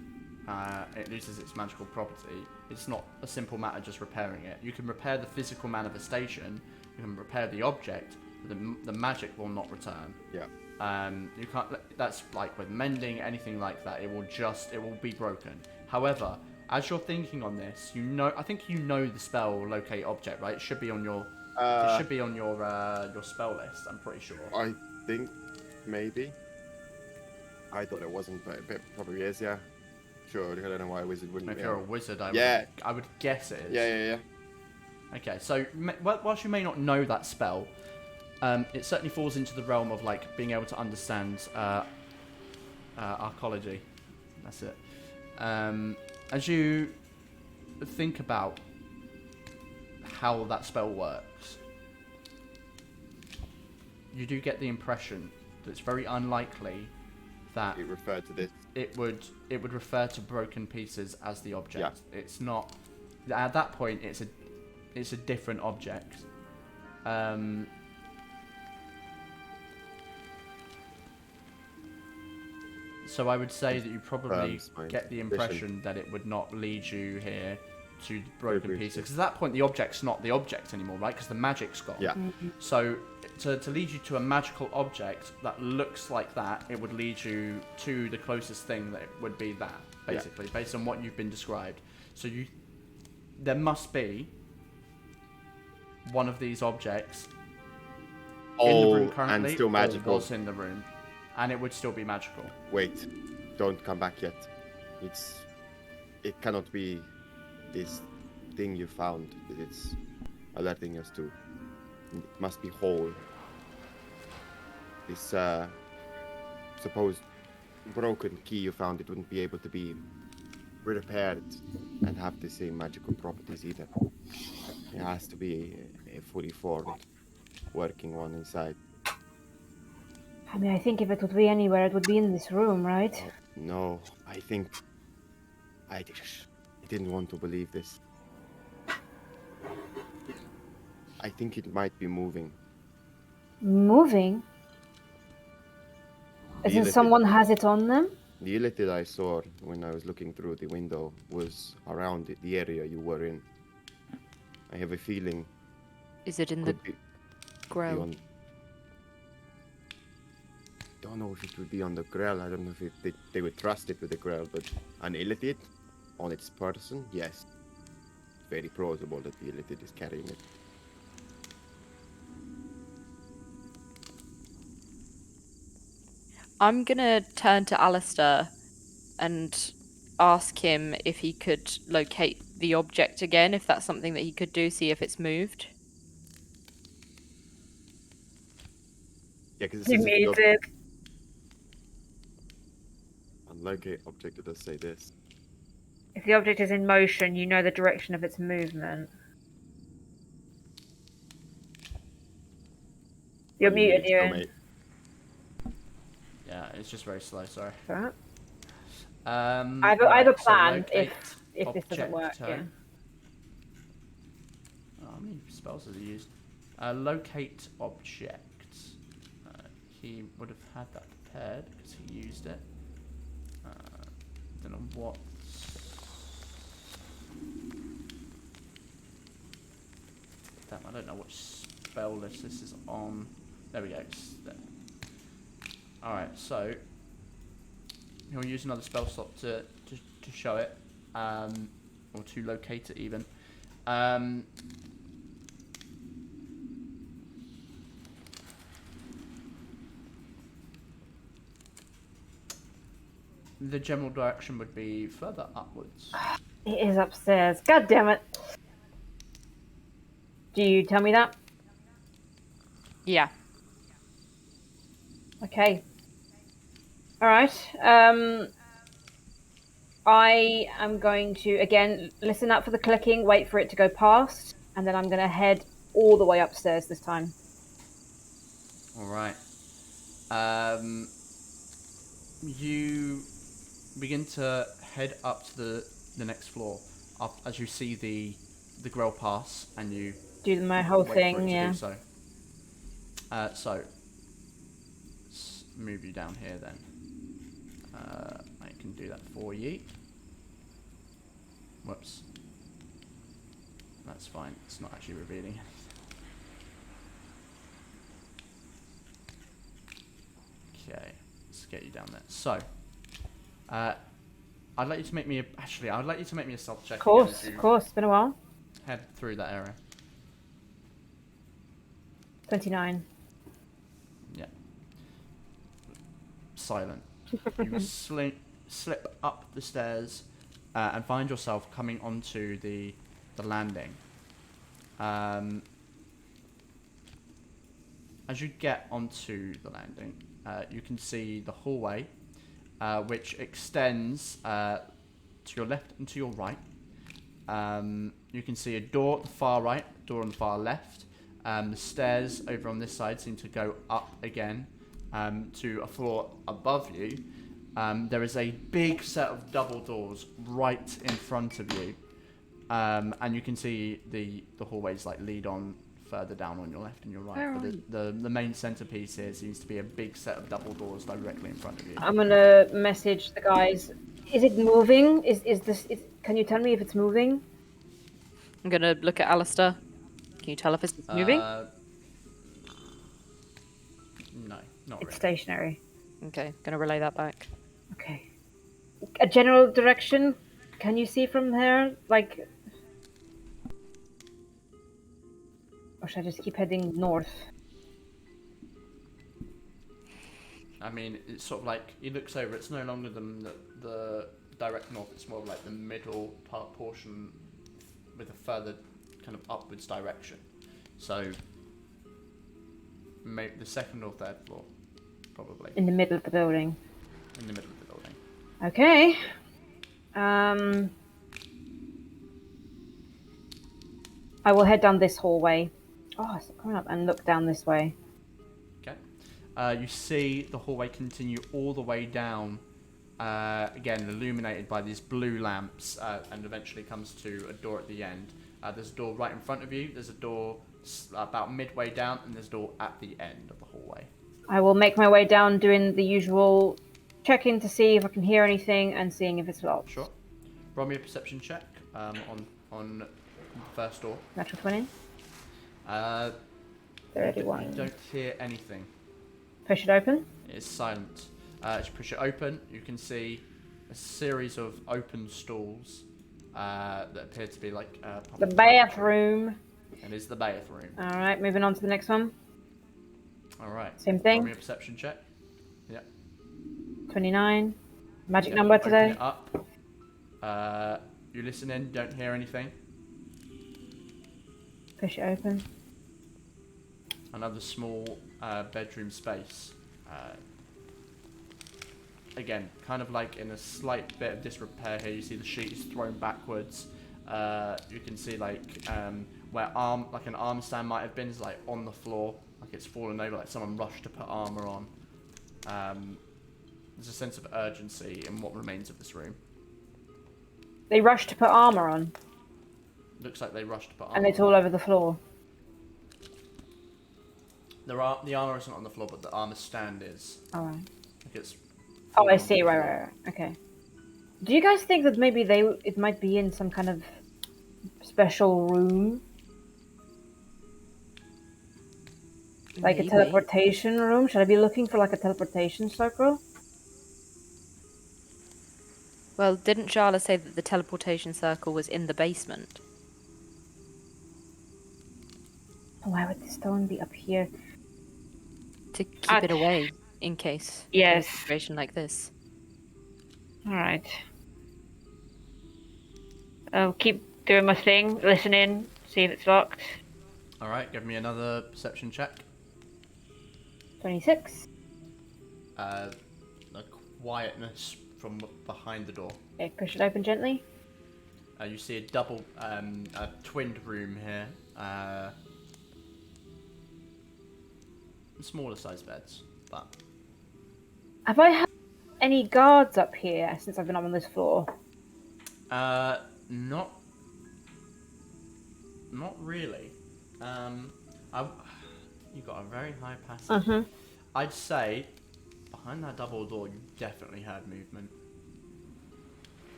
it loses its magical property. It's not a simple matter just repairing it. You can repair the physical manifestation. You can repair the object. But the magic will not return. Yeah. You can't. That's like with mending, anything like that. It will be broken. However, as you're thinking on this, I think you know the spell locate object, right? It should be on your. It should be on your spell list. I'm pretty sure. I think maybe. I thought it wasn't, but it probably is. Yeah. Sure. I don't know why a wizard wouldn't. If you're a wizard, I would guess it is. Yeah. Okay, so whilst you may not know that spell, it certainly falls into the realm of like being able to understand archaeology. That's it. As you think about how that spell works, you do get the impression that it's very unlikely that It referred to this. it would refer to broken pieces as the object. Yeah. It's not. At that point, it's a different object. So I would say that you probably get the impression that it would not lead you here to broken pieces. Because at that point, the object's not the object anymore, right? Because the magic's gone. Yeah. So to lead you to a magical object that looks like that, it would lead you to the closest thing that would be that, basically, based on what you've been described. So there must be one of these objects in the room currently, and still magical. or was in the room, and it would still be magical. Wait, don't come back yet. It cannot be this thing you found. It's alerting us to. It must be whole. This supposed broken key you found, it wouldn't be able to be repaired and have the same magical properties either. It has to be a fully formed, working one inside. I mean, I think if it would be anywhere, it would be in this room, right? No, I think I didn't want to believe this. I think it might be moving. Moving? As in someone has it on them? The illithid I saw when I was looking through the window was around the area you were in. I have a feeling. Is it in the grell? I don't know if it would be on the grell. I don't know if they would trust it with the grell, but an illithid on its person, yes. Very plausible that the illithid is carrying it. I'm gonna turn to Alistair and ask him if he could locate the object again, if that's something that he could do, see if it's moved. Yeah, because He needs it. Unlocate object, it does say this. If the object is in motion, you know the direction of its movement. You're muted, Ewan. Yeah, it's just very slow. Sorry. Right. I have a plan if this doesn't work. Yeah. How many spells has he used? Locate object. He would have had that prepared because he used it. Don't know what. Damn, I don't know which spell list this is on. There we go. Alright, so he'll use another spell slot to show it, or to locate it even. The general direction would be further upwards. It is upstairs. God damn it. Do you tell me that? Yeah. Okay. Alright. I am going to, again, listen up for the clicking, wait for it to go past, and then I'm going to head all the way upstairs this time. Alright. You begin to head up to the next floor, up as you see the grill pass, and you Do my whole wait for it thing, to yeah. do so. So, let's move you down here then. I can do that for you. Whoops. That's fine. It's not actually revealing anything. Okay, let's get you down there. So, I'd like you to make me I'd like you to make me a stealth check. Of course. It's been a while. Head through that area. 29. Yeah. Silent. You slip up the stairs and find yourself coming onto the landing. As you get onto the landing, you can see the hallway, which extends to your left and to your right. You can see a door at the far right, a door on the far left. The stairs over on this side seem to go up again to a floor above you. There is a big set of double doors right in front of you, and you can see the hallways like lead on further down on your left and your right. But the main centerpiece here seems to be a big set of double doors directly in front of you. I'm gonna message the guys. Is it moving? Can you tell me if it's moving? I'm gonna look at Alistair. Can you tell if it's moving? No, not It's really. stationary. Okay, gonna relay that back. Okay. A general direction? Can you see from there? Like... Or should I just keep heading north? I mean, it's sort of like, he looks over, it's no longer the direct north, it's more of like the middle portion with a further kind of upwards direction. So, maybe the second or third floor, probably. In the middle of the building. In the middle of the building. Okay. I will head down this hallway. Oh, it's coming up and look down this way. Okay. You see the hallway continue all the way down, again illuminated by these blue lamps, and eventually comes to a door at the end. There's a door right in front of you, there's a door about midway down, and there's a door at the end of the hallway. I will make my way down doing the usual checking to see if I can hear anything and seeing if it's locked. Sure. Roll me a perception check on the first door. Natural 20? 31. You don't hear anything. Push it open? It is silent. As you push it open, you can see a series of open stalls that appear to be like... The bathroom. It is the bathroom. Alright, moving on to the next one. Alright. Same thing. Roll me a perception check. Yeah. 29. Magic number today. Open it up. You listen in, don't hear anything. Push it open. Another small bedroom space. Again, kind of like in a slight bit of disrepair here. You see the sheet is thrown backwards. You can see like where an arm stand might have been is like on the floor, like it's fallen over, like someone rushed to put armor on. There's a sense of urgency in what remains of this room. They rushed to put armor on. Looks like they rushed to put armor And it's on. all over the floor. The armor isn't on the floor, but the armor stand is. Alright. Like it's. Oh, I see. Right. Okay. Do you guys think that maybe it might be in some kind of special room? Like Maybe. a teleportation room? Should I be looking for like a teleportation circle? Well, didn't Sharla say that the teleportation circle was in the basement? Why would the stone be up here? To keep it away, in case of a Yes. situation like this. Alright. I'll keep doing my thing, listening, see if it's locked. Alright, give me another perception check. 26. The quietness from behind the door. Okay, push it open gently. You see a twinned room here. Smaller sized beds, but... Have I had any guards up here since I've been on this floor? Not really. You got a very high passive. I'd say behind that double door, you definitely had movement,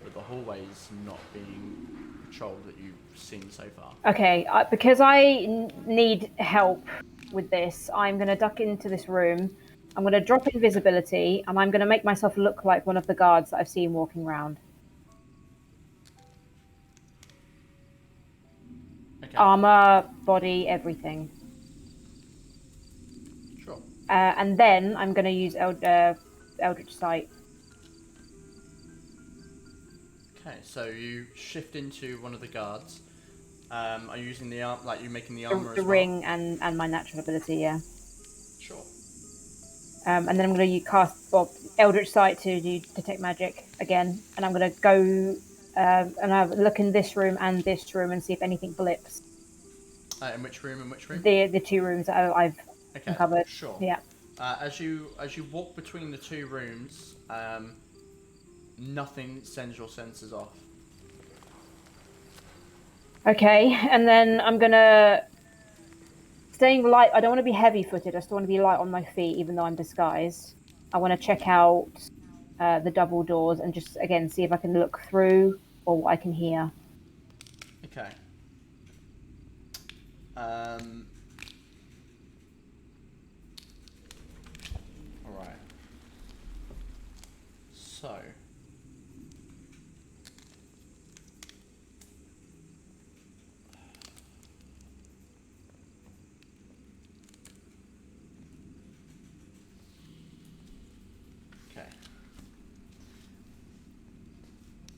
but the hallway's not being patrolled that you've seen so far. Okay, because I need help with this, I'm going to duck into this room. I'm going to drop invisibility, and I'm going to make myself look like one of the guards that I've seen walking around. Okay. Armor, body, everything. Sure. And then I'm going to use Eldritch Sight. Okay, so you shift into one of the guards. Are you using the arm, like you making the armor The as well? ring and my natural ability, yeah. Sure. And then I'm going to cast Eldritch Sight to do Detect Magic again. And I'm going to go and I look in this room and see if anything blips. In which room? In which room? The two rooms that I've uncovered. Sure. Yeah. As you walk between the two rooms, nothing sends your senses off. Okay, and then I'm gonna staying light. I don't want to be heavy-footed. I still want to be light on my feet, even though I'm disguised. I want to check out the double doors and just again see if I can look through or what I can hear. Okay. Alright. So. Okay.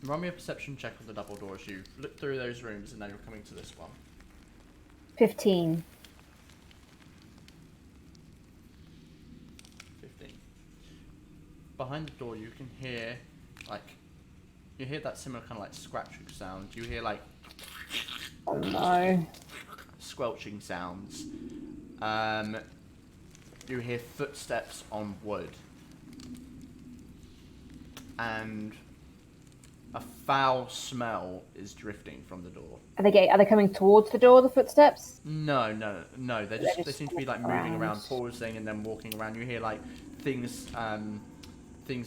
Run me a perception check on the double doors. You look through those rooms and now you're coming to this one. 15. 15. Behind the door you can hear, you hear that similar kind of like scratching sound. You hear like Oh no. squelching sounds. You hear footsteps on wood. And a foul smell is drifting from the door. Are they coming towards the door, the footsteps? No. They seem to be like moving around, pausing and then walking around. You hear like things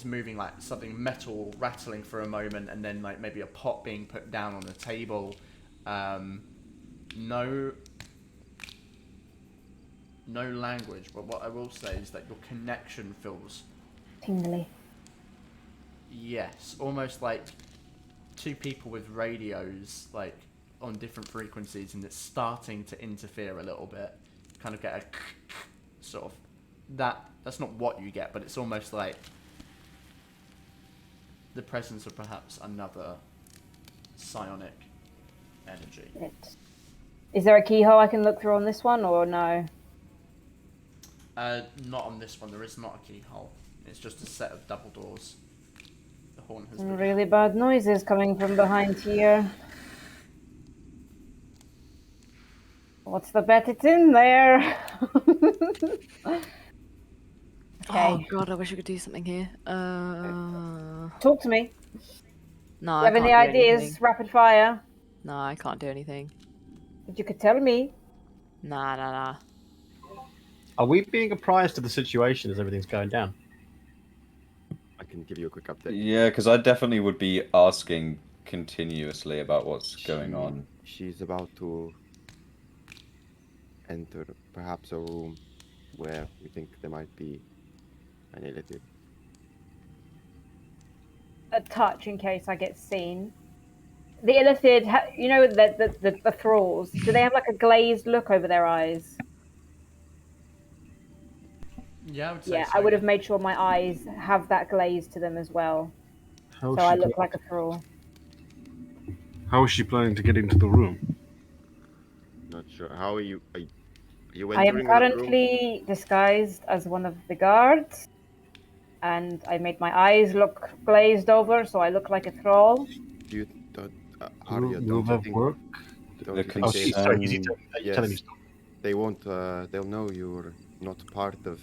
moving, like something metal rattling for a moment, and then like maybe a pot being put down on the table. No language, but what I will say is that your connection feels Tingly. yes, almost like two people with radios like on different frequencies, and it's starting to interfere a little bit. Kind of get a sort of that's not what you get, but it's almost like the presence of perhaps another psionic energy. Is there a keyhole I can look through on this one, or no? Not on this one. There is not a keyhole. It's just a set of double doors. The horn has Some been... really bad noises coming from behind here. What's the bet? It's in there. Okay. Oh god, I wish I could do something here. Talk to me. No, Do you have any ideas? Anything. Rapid fire. No, I can't do anything. But you could tell me. Nah. Are we being apprised of the situation as everything's going down? I can give you a quick update. Yeah, because I definitely would be asking continuously about what's going on. She's about to enter perhaps a room where we think there might be an illithid. A touch in case I get seen. The illithid, you know, the thralls. Do they have like a glazed look over their eyes? Yeah, I would say Yeah, so. I would have made sure my eyes have that glaze to them as well, How so I look like a thrall. How is she planning to get into the room? Not sure. How are you? Are you I am entering the room? currently disguised as one of the guards, and I made my eyes look glazed over, so I look like a thrall. Do you, Arya, Will don't you that think? work? Don't The you think Oh, they, sorry, is he Yes. telling me stuff? they won't? They'll know you're not part of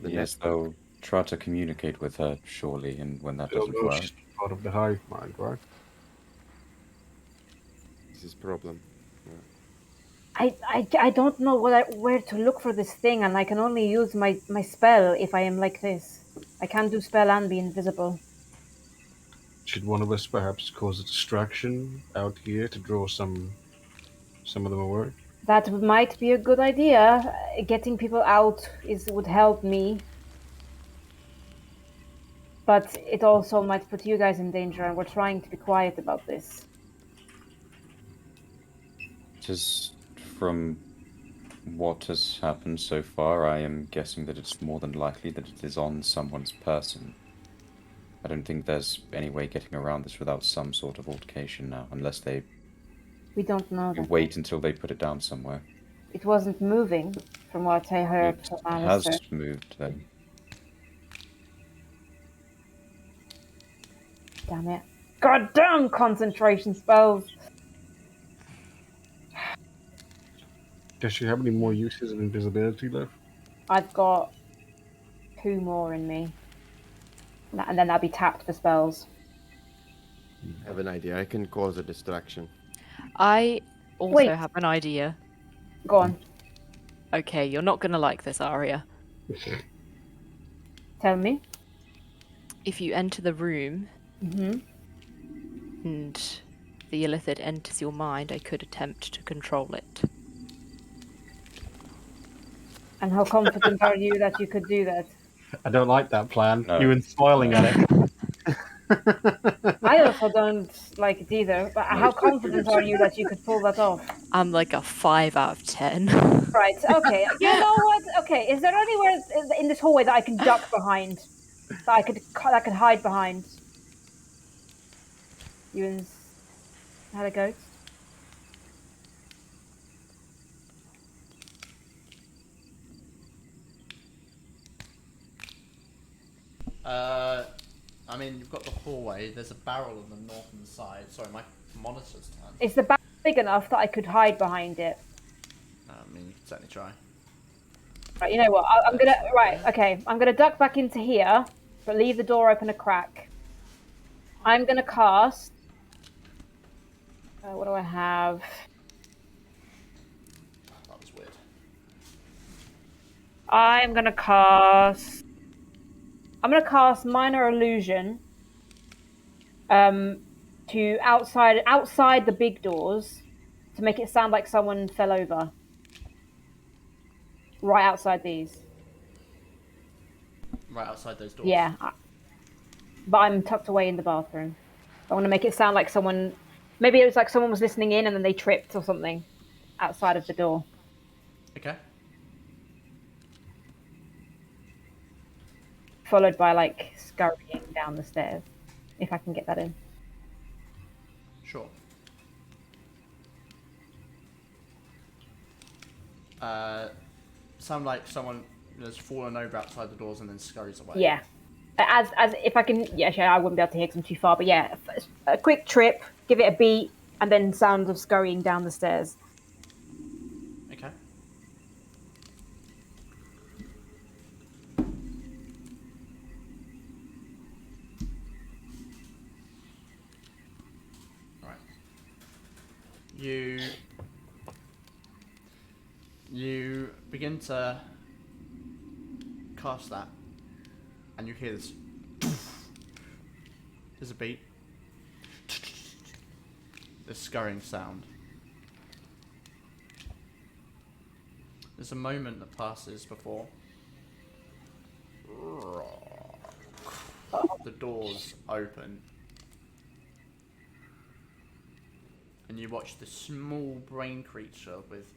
the Yes, network. they'll try to communicate with her, surely, and when that I don't doesn't know, work. she's part of the hive mind, right? This is problem. I don't know where to look for this thing, and I can only use my spell if I am like this. I can't do spell and be invisible. Should one of us perhaps cause a distraction out here to draw some of them away? That might be a good idea. Getting people out would help me. But it also might put you guys in danger, and we're trying to be quiet about this. Just from what has happened so far, I am guessing that it's more than likely that it is on someone's person. I don't think there's any way getting around this without some sort of altercation now, unless they We don't know that. wait until they put it down somewhere. It wasn't moving, from what I heard It from has Alistair. moved then. Damn it. Goddamn concentration spells! Does she have any more uses of invisibility left? I've got 2 more in me. And then I'll be tapped for spells. I have an idea. I can cause a distraction. I also Wait. have an idea. Go on. Okay, you're not gonna like this, Arya. Tell me. If you enter the room Mm-hmm. and the illithid enters your mind, I could attempt to control it. And how confident are you that you could do that? I don't like that plan. No. Ewan's smiling at it. I also don't like it either, but how confident are you that you could pull that off? I'm like a 5 out of 10. Right, okay. You know what? Okay, is there anywhere in this hallway that I can duck behind? That I could hide behind? Ewan's had a ghost? I mean, you've got the hallway. There's a barrel on the northern side. Sorry, my monitor's turned. Is the back big enough that I could hide behind it? I mean, you can certainly try. Right, you know what? I'm gonna I'm gonna duck back into here, but leave the door open a crack. I'm gonna cast. What do I have? That was weird. I'm gonna cast Minor Illusion. To outside the big doors, to make it sound like someone fell over. Right outside these. Right outside those doors. Yeah. But I'm tucked away in the bathroom. I want to make it sound like someone. Maybe it was like someone was listening in and then they tripped or something outside of the door. Okay. Followed by like scurrying down the stairs. If I can get that in. Sure. Sound like someone has fallen over outside the doors and then scurries away. Yeah. As if I can, yeah, I wouldn't be able to hear because I'm too far. But yeah, a quick trip, give it a beat, and then sounds of scurrying down the stairs. Okay. Right. You begin to cast that, and you hear this. There's a beat. This scurrying sound. There's a moment that passes before the doors open, and you watch this small brain creature with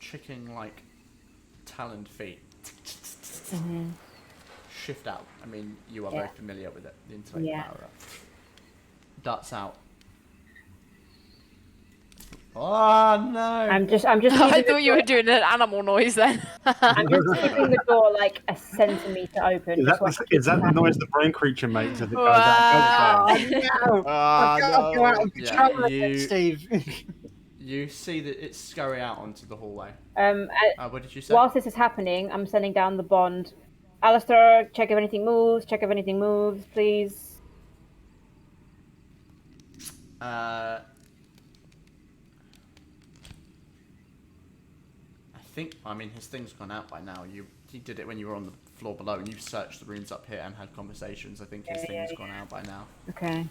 chicken-like taloned feet shift out. I mean, you are very familiar with it. The intellect power darts out. Oh no! I'm just. I thought you were doing an animal noise then. I'm just keeping the door like a centimetre open. Is that the noise the brain creature makes as it goes Wow. out? Yeah, Steve. you see that it's scurry out onto the hallway. What did you say? Whilst this is happening, I'm sending down the bond. Alistair, check if anything moves. Check if anything moves, please. I mean, his thing's gone out by now. He did it when you were on the floor below, and you searched the rooms up here and had conversations. I think his thing's gone out by now. Okay.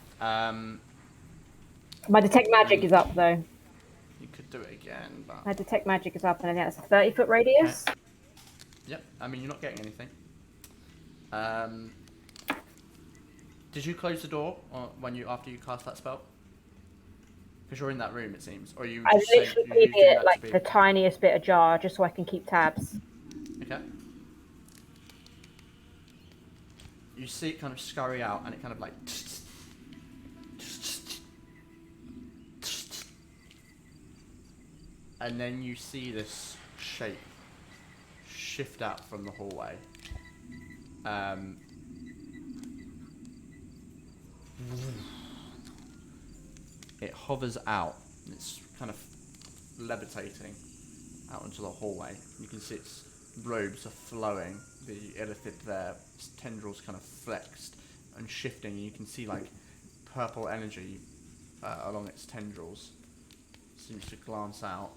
My detect magic is up though. You could do it again, but My detect magic is up, and I think that's a 30-foot radius. Okay. Yep. I mean, you're not getting anything. Did you close the door after you cast that spell? Because you're in that room, it seems. Or you? I literally leave it like the tiniest bit ajar, just so I can keep tabs. Okay. You see it kind of scurry out, and it kind of like. And then you see this shape shift out from the hallway. It hovers out. It's kind of levitating out into the hallway. You can see its robes are flowing. The illithid there, its tendrils kind of flexed and shifting. And you can see like purple energy along its tendrils. Seems to glance out.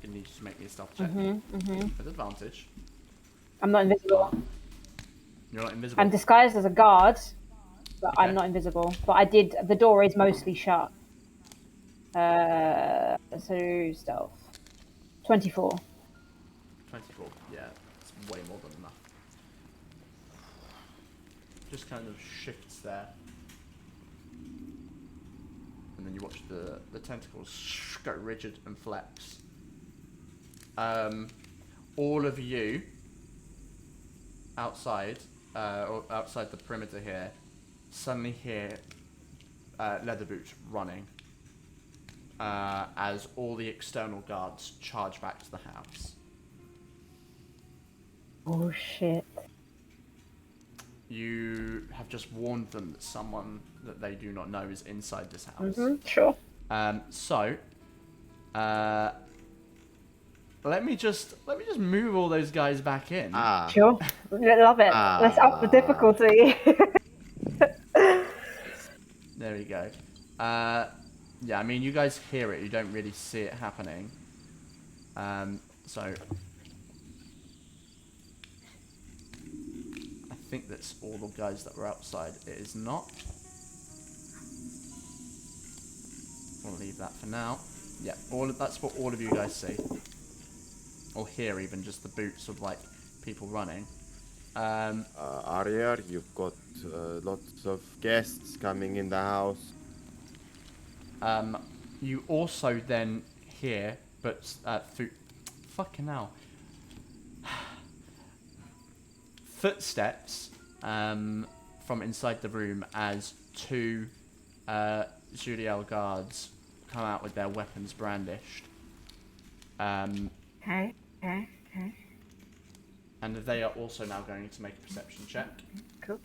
You need to make me a stealth check with advantage. I'm not invisible. You're not invisible. I'm disguised as a guard, but Okay. I'm not invisible. But the door is mostly shut. So stealth. 24. 24. Yeah, it's way more than enough. Just kind of shifts there. And then you watch the tentacles go rigid and flex. All of you outside the perimeter here suddenly hear leather boots running as all the external guards charge back to the house. Oh shit. You have just warned them that someone that they do not know is inside this house. Sure. Let me just move all those guys back in. Sure. Love it. Let's up the difficulty. There we go. Yeah, I mean, you guys hear it. You don't really see it happening. So I think that's all the guys that were outside. It is not. We'll leave that for now. Yeah, that's what all of you guys see. Or hear even, just the boots of like people running. Aria, you've got lots of guests coming in the house. You also then hear, but through fucking hell, footsteps from inside the room as two Juliel guards come out with their weapons brandished. Okay. And they are also now going to make a perception check. Cool.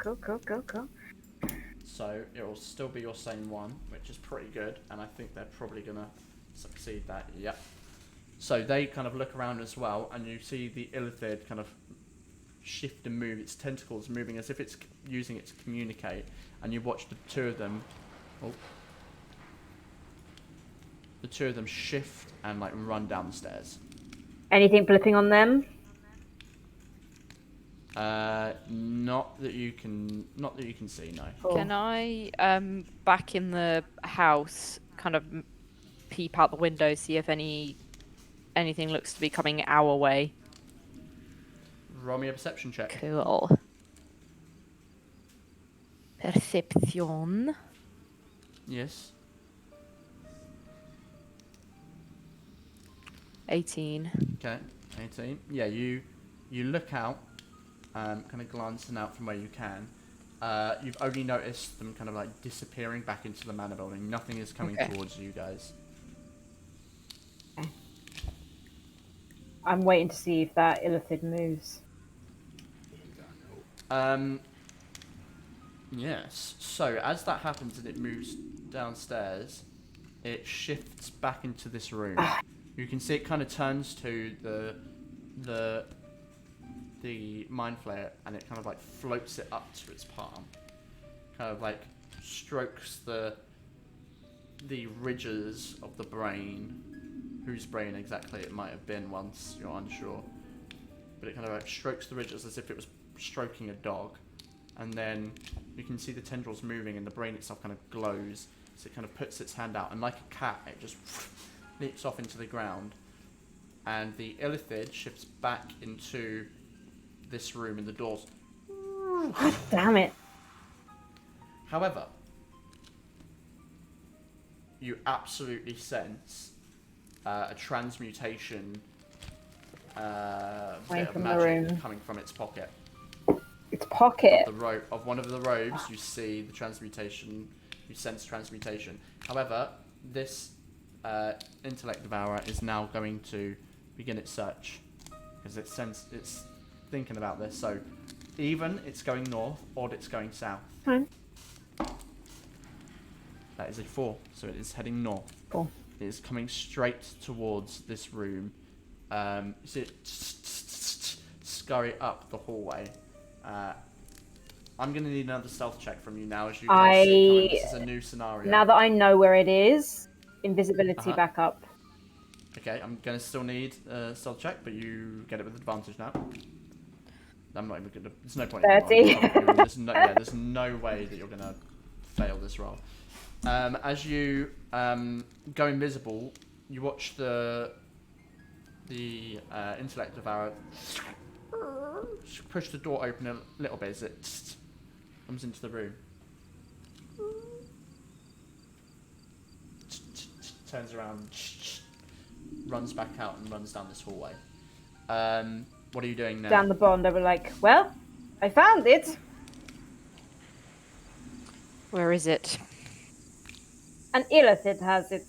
So it will still be your same one, which is pretty good, and I think they're probably gonna succeed that. Yep. So they kind of look around as well, and you see the illithid kind of shift and move, its tentacles moving as if it's using it to communicate, and you watch the two of them. The two of them shift and like run down the stairs. Anything blipping on them? Not that you can see, no. Cool. Can I, back in the house, kind of peep out the window, see if anything looks to be coming our way. Roll me a perception check. Cool. Perception. Yes. 18. Okay. 18. Yeah, you look out, kind of glancing out from where you can. You've only noticed them kind of like disappearing back into the manor building. Nothing is coming towards you guys. I'm waiting to see if that illithid moves. Yes. So as that happens and it moves downstairs, it shifts back into this room. You can see it kind of turns to the mind flayer, and it kind of like floats it up to its palm. Kind of like strokes the ridges of the brain, whose brain exactly it might have been once you're unsure. But it kind of like strokes the ridges as if it was stroking a dog. And then you can see the tendrils moving and the brain itself kind of glows. So it kind of puts its hand out, and like a cat, it just leaps off into the ground. And the illithid shifts back into this room, and the doors. God damn it. However, you absolutely sense a transmutation bit of from the magic room. coming from its pocket. Its pocket. Of one of the robes, you see the transmutation. You sense transmutation. However, this intellect devourer is now going to begin its search because it's thinking about this. So, even it's going north, odd it's going south. Fine. That is a 4, so it is heading north. Cool. It is coming straight towards this room. You see it scurry up the hallway. I'm going to need another stealth check from you now as you guys see this is a new scenario. Now that I know where it is, invisibility back up. Okay, I'm going to still need a stealth check, but you get it with advantage now. I'm not even going to... There's no point. 30. There's no way that you're going to fail this roll. As you go invisible, you watch the intellect devourer push the door open a little bit as it comes into the room. Turns around, runs back out and runs down this hallway. What are you doing now? Down the bond, they were like, well, I found it. Where is it? An illithid has it.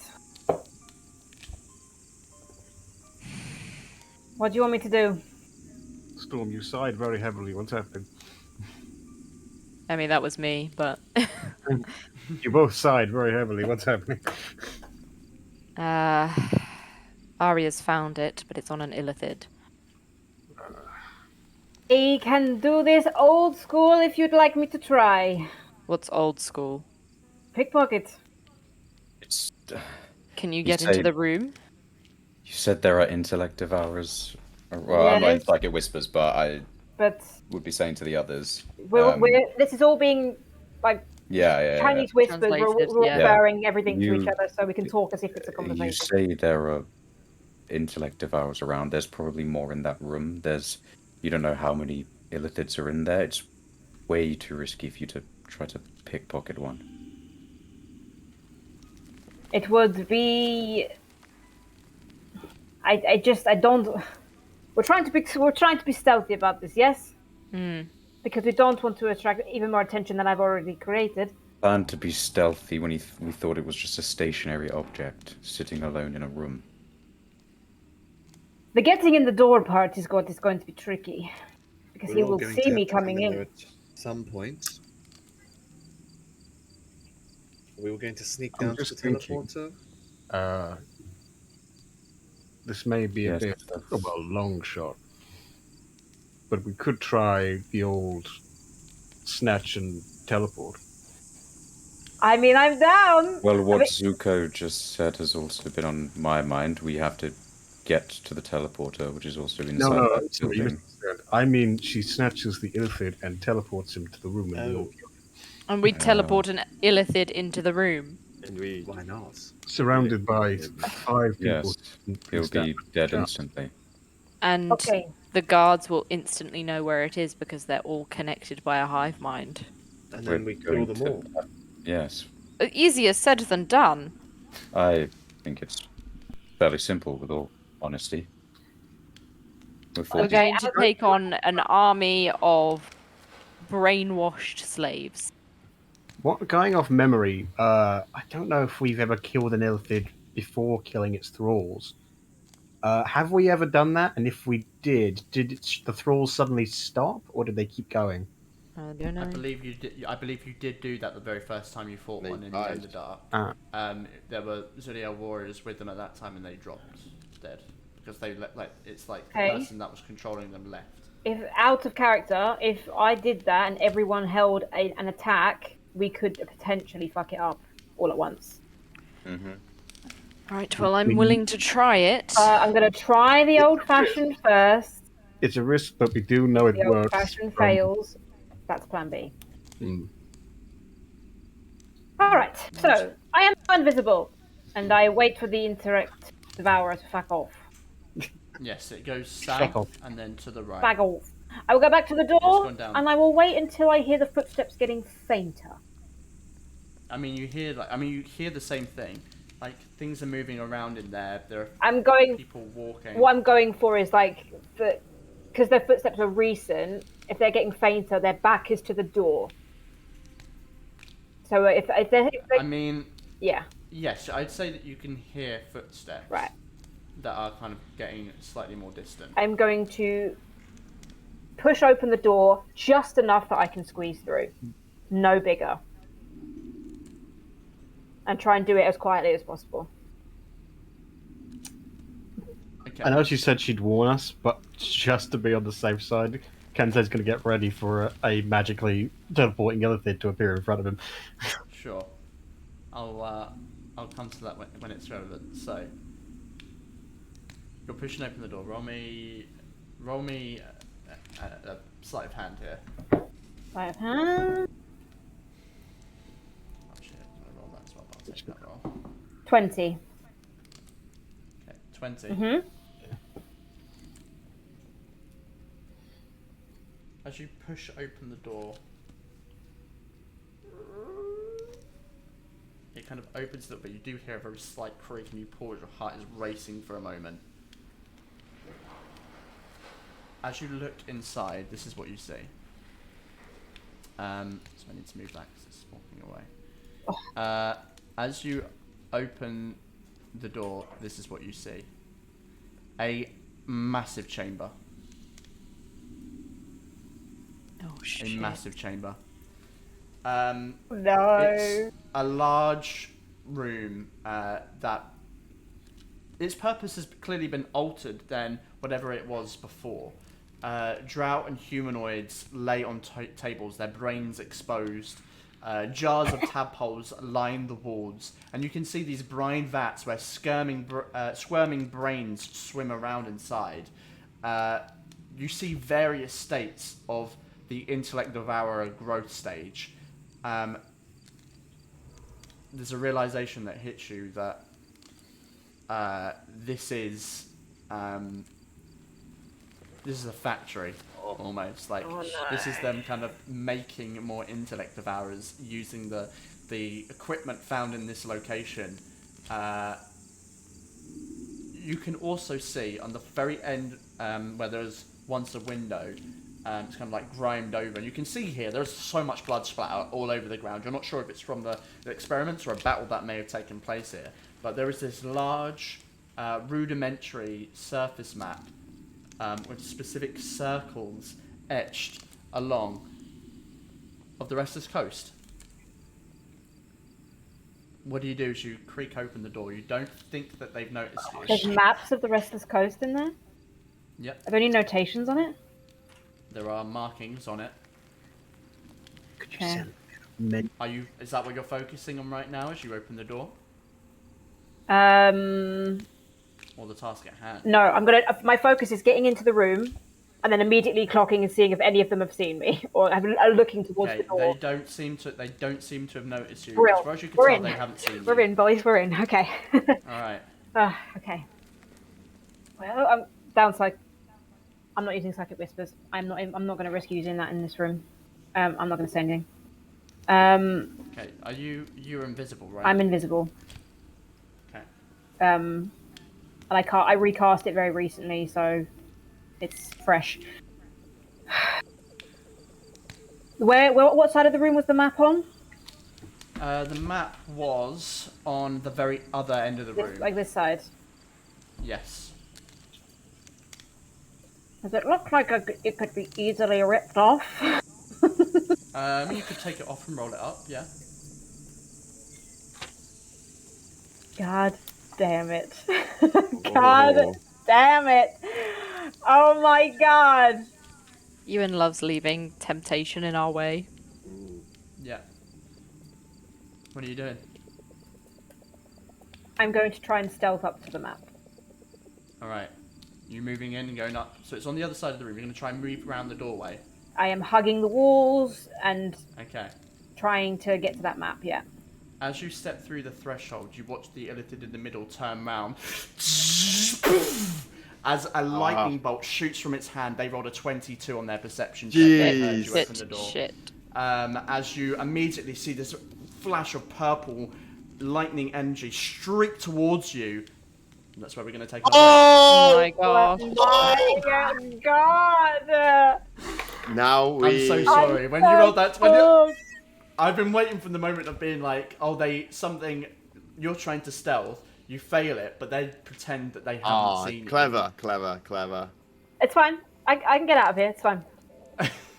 What do you want me to do? Storm, you sighed very heavily. What's happening? I mean, that was me, but... You both sighed very heavily. What's happening? Arya's found it, but it's on an illithid. I can do this old school if you'd like me to try. What's old school? Pickpocket. Can you get into the room? You said there are intellect devourers. Well, I know it's like it whispers, but I would be saying to the others. This is all being like Chinese whispers. We're referring everything to each other so we can talk as if it's a conversation. You say there are intellect devourers around. There's probably more in that room. You don't know how many illithids are in there. It's way too risky for you to try to pickpocket one. It would be. I don't. We're trying to be stealthy about this, yes? Because we don't want to attract even more attention than I've already created. Planned to be stealthy when we thought it was just a stationary object sitting alone in a room. The getting in the door part is going to be tricky because he will see me coming in. At some point, we were going to sneak down to the teleporter. This may be a bit of a long shot, but we could try the old snatch and teleport. I mean, I'm down. Well, what Zuko just said has also been on my mind. We have to get to the teleporter, which is also inside that building. I mean, she snatches the illithid and teleports him to the room. And we teleport an illithid into the room. And we... Why not? Surrounded by 5 people. Yes, he'll be dead instantly. And Okay. the guards will instantly know where it is because they're all connected by a hive mind. And then we kill them all. Yes. Easier said than done. I think it's fairly simple, with all honesty. We're going to take on an army of brainwashed slaves. What, going off memory, I don't know if we've ever killed an illithid before killing its thralls. Have we ever done that? And if we did the thralls suddenly stop, or did they keep going? I don't know. I believe you did. I believe you did do that the very first time you fought one in the Underdark. There were Zodiac warriors with them at that time, and they dropped dead because they the person that was controlling them left. If out of character, if I did that and everyone held an attack, we could potentially fuck it up all at once. Mm-hmm. Right, well, I'm willing to try it. I'm going to try the old-fashioned first. It's a risk, but we do know it The works. old-fashioned fails. That's plan B. Mm. Alright, so I am invisible, and I wait for the interact devourer to fuck off. Yes, it goes south and then to the right. Fuck off. I will go back to the door, and I will wait until I hear the footsteps getting fainter. I mean, you hear the same thing. Like, things are moving around in there. There are people walking. What I'm going for is, like, because their footsteps are recent, if they're getting fainter, their back is to the door. So if they I mean... Yeah. Yes, I'd say that you can hear footsteps. Right. That are kind of getting slightly more distant. I'm going to push open the door just enough that I can squeeze through. No bigger. And try and do it as quietly as possible. Okay. I know she said she'd warn us, but just to be on the safe side, Kenzei's going to get ready for a magically teleporting illithid to appear in front of him. Sure. I'll come to that when it's relevant. So, you're pushing open the door. Roll me a sleight of hand here. Sleight of hand. Oh shit! I roll that as well. But I'll take that roll. 20. Okay, 20. Mm-hmm. As you push open the door, it kind of opens up, but you do hear a very slight creak, and you pause. Your heart is racing for a moment. As you look inside, this is what you see. So I need to move that because it's walking away. As you open the door, this is what you see. A massive chamber. Oh shit. A massive chamber. No. It's a large room that its purpose has clearly been altered than whatever it was before. Drow and humanoids lay on tables, their brains exposed. Jars of tadpoles line the walls, and you can see these brine vats where squirming brains swim around inside. You see various states of the intellect devourer growth stage. There's a realization that hits you that this is a factory, almost. Like, this is them kind of making more intellect devourers using the equipment found in this location. You can also see on the very end where there's once a window, it's kind of like grimed over, and you can see here there's so much blood splatter all over the ground. You're not sure if it's from the experiments or a battle that may have taken place here, but there is this large rudimentary surface map with specific circles etched along of the rest of this coast. What do you do as you creak open the door? You don't think that they've noticed you. There's maps of the rest of the coast in there? Yep. Are there any notations on it? There are markings on it. Could you Okay. send Is that what you're focusing on right now as you open the door? No, Or the task at hand? my focus is getting into the room and then immediately clocking and seeing if any of them have seen me or are looking towards the door. They don't seem to have noticed you. Real. As far as you can We're tell, in. they haven't seen you. We're in, boys. We're in. Okay. All right. Okay. Well, downside. I'm not using psychic whispers. I'm not going to risk using that in this room. I'm not going to say anything. Okay. You're invisible, right? I'm invisible. Okay. And I recast it very recently, so it's fresh. What side of the room was the map on? The map was on the very other end of the room. Like this side. Yes. Does it look like it could be easily ripped off? You could take it off and roll it up, yeah. God damn it. God damn it. Oh my god. Ewan loves leaving temptation in our way. Yeah. What are you doing? I'm going to try and stealth up to the map. Alright. You're moving in and going up. So it's on the other side of the room. You're going to try and move around the doorway. I am hugging the walls and Okay. trying to get to that map, yeah. As you step through the threshold, you watch the illithid in the middle turn round. As a lightning bolt shoots from its hand, they rolled a 22 on their perception check. Jeez. You open the door. Shit. As you immediately see this flash of purple lightning energy streak towards you. And that's where we're going to take our Oh my god. Oh my god! Now we. I'm so sorry. When you rolled that 20... I've been waiting for the moment of being like, you're trying to stealth, you fail it, but they pretend that they haven't seen you. Clever. It's fine. I can get out of here. It's fine.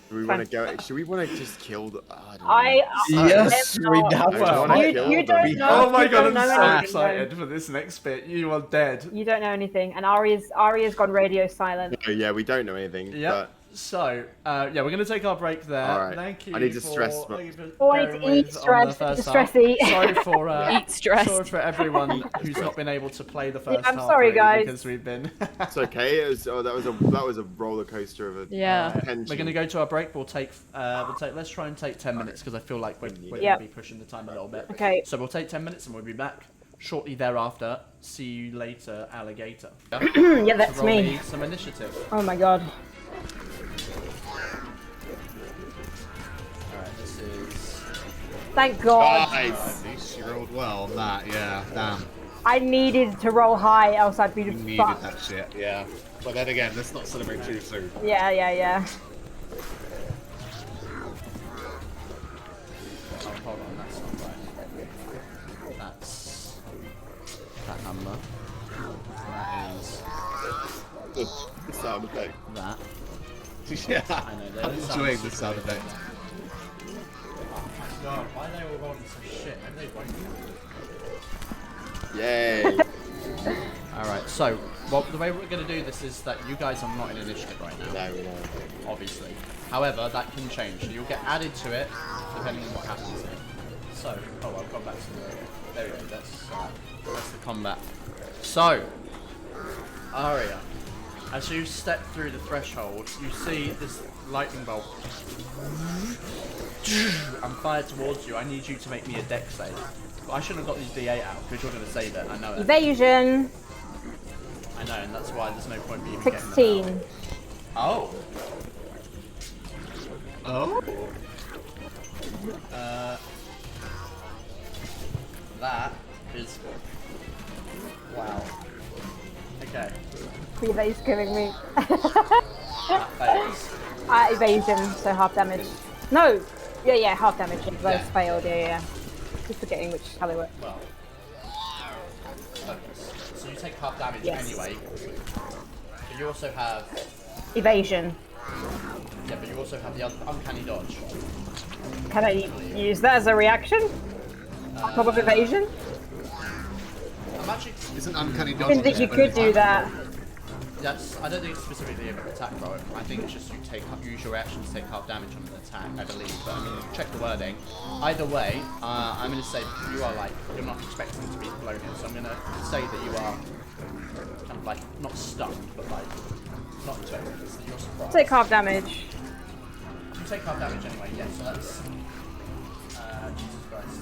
Do we want to go? Should we want to just kill the? I don't know. Yes, we definitely. You don't know. Oh my god, I'm so excited for this next bit. You are dead. You don't know anything, and Aria's gone radio silent. Oh, yeah, we don't know anything. Yeah. But... So, we're going to take our break there. All right. Thank you. I need to stress. Always eat stress. Stressy. Sorry for Eat stress. Sorry for everyone who's not been able to play the first I'm half. sorry, guys. Because we've been. It's okay. That was a roller coaster of a tension. We're going to go to our break. Let's try and take 10 minutes because I feel like we're going to be pushing the time a little bit. Okay. So we'll take 10 minutes and we'll be back shortly thereafter. See you later, alligator. Yeah, that's roll me. Some initiative. Oh my god. Alright, this is. Thank god. Nice. At least you rolled well on that, yeah. Damn. I needed to roll high, else I'd be You needed fucked. that shit, yeah. But then again, let's not celebrate too soon. Yeah. Oh, hold on, that's not right. That's that number. That is The sound effect. that. Yeah, I know, I'm enjoying the sound effect. Oh my god, why are they all rolling so shit? Maybe they won't. Yay. Alright, so the way we're going to do this is that you guys are not in initiative right now. No, we don't. Obviously. However, that can change. So you'll get added to it depending on what happens here. So, I've gone back to there we go. That's the combat. So, Aria, as you step through the threshold, you see this lightning bolt and fire towards you. I need you to make me a dex save. I shouldn't have got these D8 out because you're going to save it. I know it. Evasion. I know, and that's why there's no point in me even 16. getting them out. Oh. That is... Wow. Okay. The evade's killing me. That fails. Evasion, so half damage. No! Yeah, half damage. Both Yeah. failed, yeah. Just forgetting which how they work. Well. Focus. So you take half damage Yes. anyway. But you also have... Evasion. Yeah, but you also have the other uncanny dodge. Can I use that as a reaction? On top of evasion? I'm actually... It's an uncanny I dodge. didn't think you could do that. I don't think it's specifically an attack roll. I think it's just you use your reaction to take half damage on an attack, I believe. But I mean, check the wording. Either way, I'm going to say you are you're not expecting to be blown in. So I'm going to say that you are kind of not stunned, but not expecting. You're surprised. Take half damage. You take half damage anyway. Yeah. So that's Jesus Christ.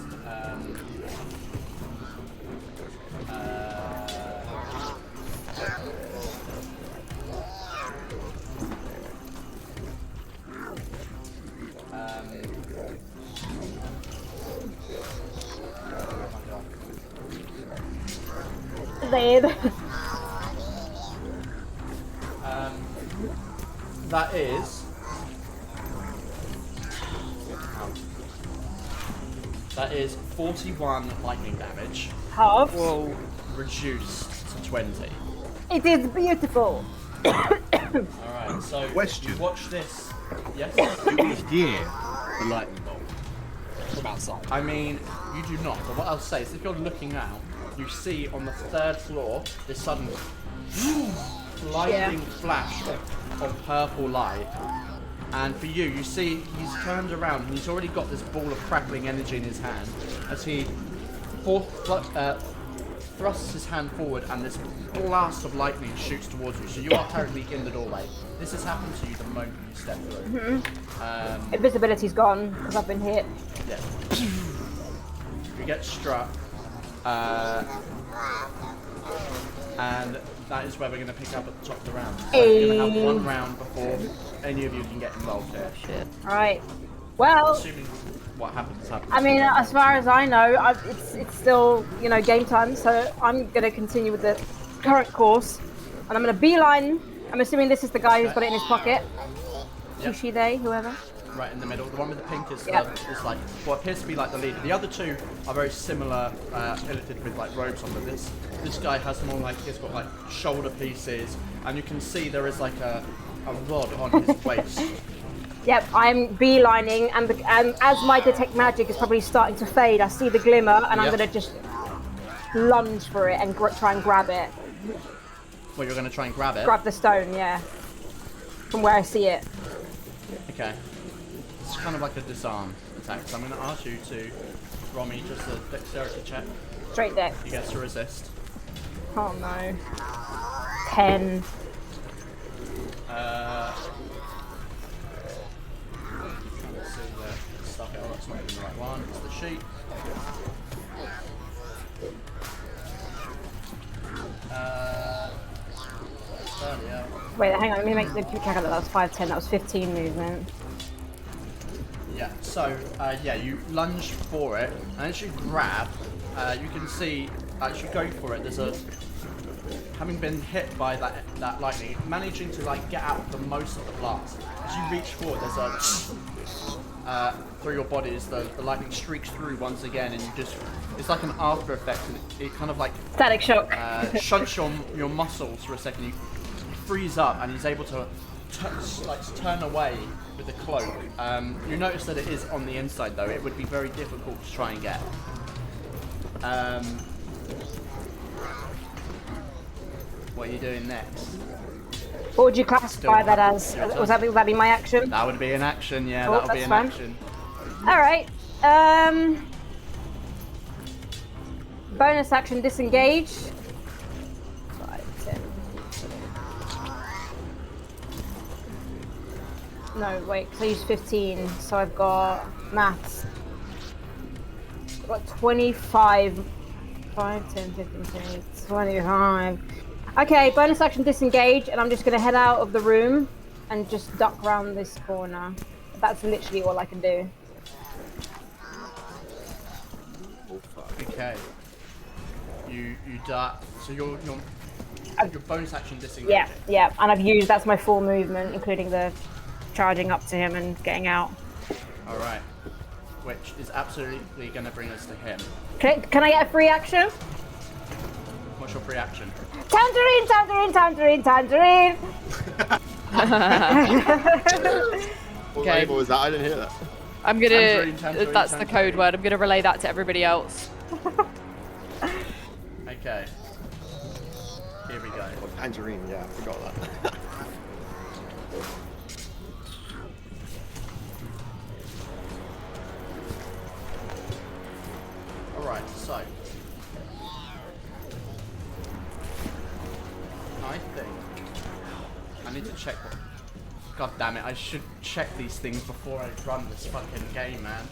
Dead. That is. That is 41 lightning damage. Half. Whoa. Reduced to 20. It is beautiful. Alright, so Question. you watch this. Yes? Do we hear the lightning bolt from outside? I mean, you do not, but what I'll say is if you're looking out, you see on the 3rd floor this sudden lightning flash of purple light. And for you, you see he's turned around and he's already got this ball of crackling energy in his hand as he thrusts his hand forward and this blast of lightning shoots towards you. So you are currently in the doorway. This has happened to you the moment you step through. Invisibility's gone because I've been hit. Yeah. You get struck. And that is where we're going to pick up at the top of the round. So we're going to have one round before any of you can get involved here. Shit. Right. Well, Assuming what happens. I mean, as far as I know, it's still, game time, so I'm going to continue with the current course. And I'm going to beeline. I'm assuming this is the guy who's got it in his pocket. Yep. She, they, whoever. Right in the middle. The one with the pink is Yep. is what appears to be the leader. The other two are very similar, illithid with robes on, but this guy has more he's got shoulder pieces, and you can see there is a rod on his waist. Yep, I'm beelining, and as my detect magic is probably starting to fade, I see the glimmer, and I'm Yep. going to just lunge for it and try and grab it. Well, you're going to try and grab it. Grab the stone, yeah. From where I see it. Okay. It's kind of like a disarm attack, so I'm going to ask you to roll me just a dexterity check. Straight deck. He gets to resist. Oh no. 10. Trying to see the stuff. Oh, that's not even the right one. It's the sheet. Yeah. Wait, hang on, let me make the check out that was 5, 10, that was 15 movement. Yeah, so, you lunge for it, and as you grab, you can see, as you go for it, there's having been hit by that lightning, managing to, get out the most of the blast. As you reach forward, there's through your body, as the lightning streaks through once again, and it's like an after effect, and it kind of Static shock. shunts your muscles for a second. You freeze up, and he's able to turn away with the cloak. You notice that it is on the inside, though. It would be very difficult to try and get. What are you doing next? What would you classify that as? Your turn. Would that be my action? That would be an action, yeah. Oh, That would be that's an fine. action. Alright. Bonus action disengage. 5, 10. No, wait, because I used 15, so I've got maths. I've got 25. 5, 10, 15, 20, 25. Okay, bonus action disengage, and I'm just going to head out of the room and just duck around this corner. That's literally all I can do. Okay. You duck. So your bonus action disengage. Yeah, and that's my full movement, including the charging up to him and getting out. All right. Which is absolutely going to bring us to him. Can I get a free action? What's your free action? Tangerine, tangerine, tangerine, tangerine! What label was that? I didn't hear that. I'm gonna. Tangerine, that's the tangerine. code word. I'm gonna relay that to everybody else. Okay. Here we go. Tangerine, yeah, I forgot that. Alright, so I think I need to check what. God damn it, I should check these things before I run this fucking game, man.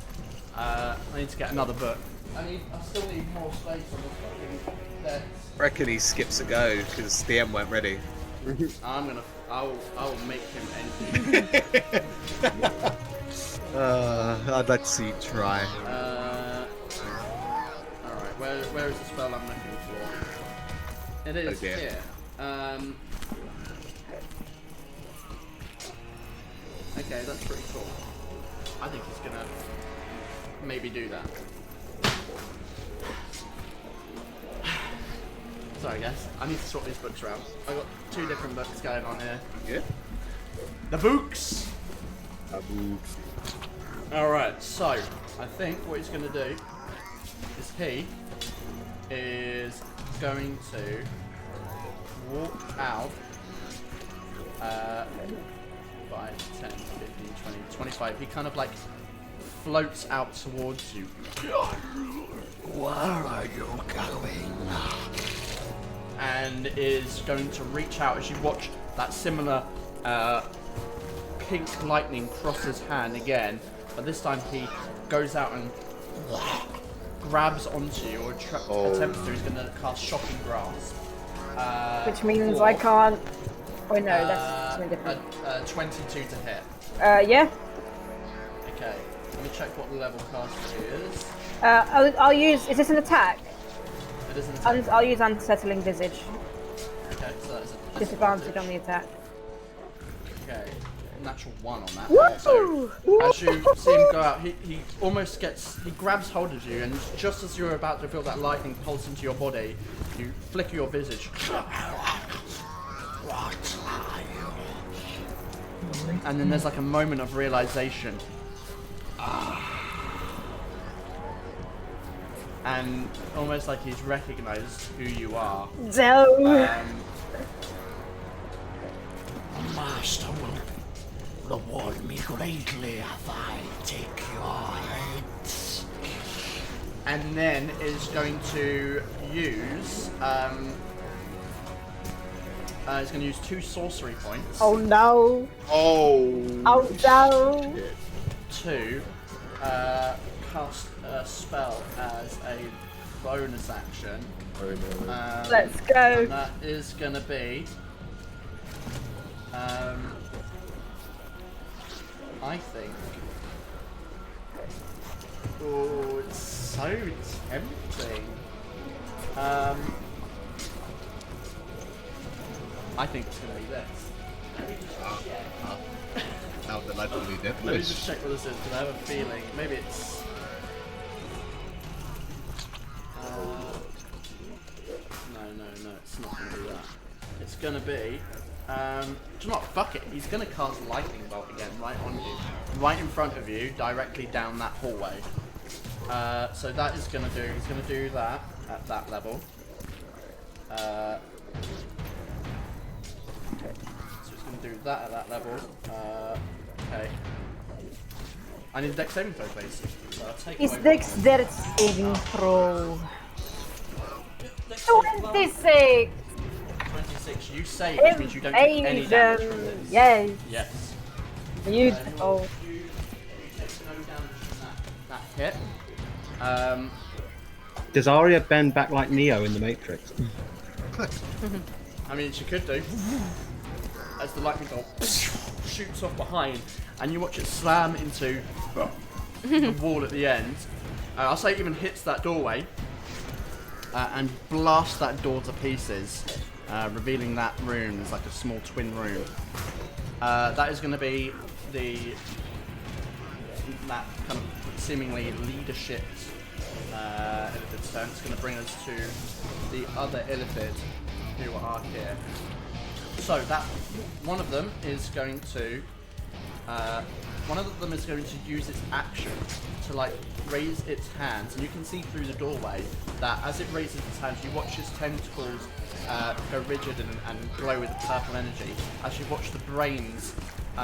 I need to get another book. I still need more space on this fucking desk. I reckon he skips a go because the M weren't ready. I'll make him end. I'd like to see you try. Alright, where is the spell I'm looking for? It is here. Okay, that's pretty cool. I think he's gonna maybe do that. Sorry guys, I need to swap these books around. I've got 2 different books going on here. Good. The books! Alright, so I think what he's gonna do is he is going to walk out 5, 10, 15, 20, 25. He kind of like floats out towards you. Where are you going? And is going to reach out as you watch that similar pink lightning cross his hand again, but this time he goes out and grabs onto you or attempts to. He's going to cast Shocking Grasp. Which means I can't. Oh no, that's something different. 22 to hit. Yeah. Okay, let me check what the level caster is. I'll use. Is this an attack? It is an attack. I'll use Unsettling Visage. Okay, so that's a Disadvantage on the attack. Okay, natural 1 on that. Woo! So as you see him go out, he almost he grabs hold of you, and just as you're about to feel that lightning pulse into your body, you flicker your visage. What are you? And then there's like a moment of realization. And almost like he's recognized who you are. No. Master will reward me greatly if I take your heads. And then is going to use he's going to use 2 sorcery points. Oh no. Oh. Oh no. To cast a spell as a bonus action. Let's go. And that is going to be I think. Oh, it's so tempting. I think it's going to be this. Now the legendary Let me just check what this is because I have a feeling maybe it's. No, it's not going to be that. It's going to be. Do you know what? Fuck it. He's going to cast Lightning Bolt again right on you. Right in front of you, directly down that hallway. So that is going to do. He's going to do that at that level. So he's going to do that at that level. Okay. I need a dex saving throw, please. So I'll take It's away dexterity saving throw. 26. 26. You save, which means you don't take any damage from this. Yes. Yes. Beautiful. You take no damage from that hit. Does Arya bend back like Neo in the Matrix? I mean, she could do. As the lightning bolt shoots off behind, and you watch it slam into the wall at the end. I'll say it even hits that doorway and blasts that door to pieces, revealing that room as like a small twin room. That is going to be that kind of seemingly leadership Illithid's turn. It's going to bring us to the other Illithid who are here. So that one of them is going to One of them is going to use its action to like raise its hands, and you can see through the doorway that as it raises its hands, you watch its tentacles go rigid and glow with purple energy. As you watch the brains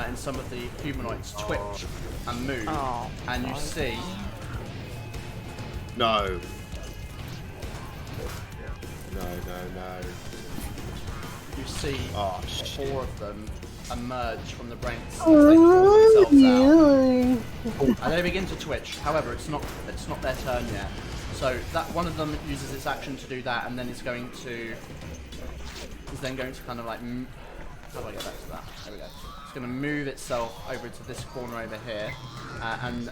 in some of the humanoids twitch and move, and you see. No. You see 4 of them emerge from the brains as they pull themselves out. And they begin to twitch. However, it's not their turn yet. So that one of them uses its action to do that, and then is then going to kind of like how do I get back to that? There we go. It's going to move itself over to this corner over here, and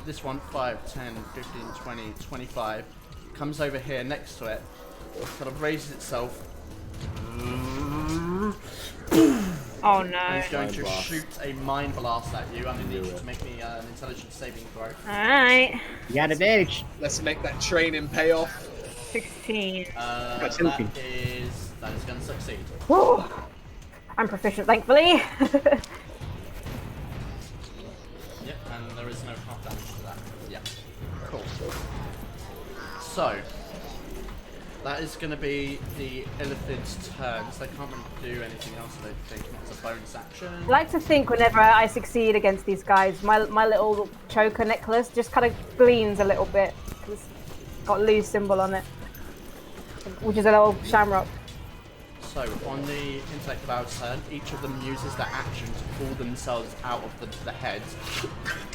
this one 5, 10, 15, 20, 25 comes over here next to it, kind of raises itself. Oh no. And it's going to shoot a mind blast at you. I'm going to need you to make me an intelligence saving throw. Alright. You got advantage. Let's make that training pay off. 16. That is going to succeed. Woo. I'm proficient, thankfully. Yep, and there is no half damage to that. Yep. Cool. So, that is going to be the Illithid's turn, so they can't really do anything else, I don't think. It's a bonus action. I like to think whenever I succeed against these guys, my little choker necklace just kind of gleams a little bit. It's got a loose symbol on it, which is a little shamrock. So, on the intellect of our turn, each of them uses their action to pull themselves out of the heads.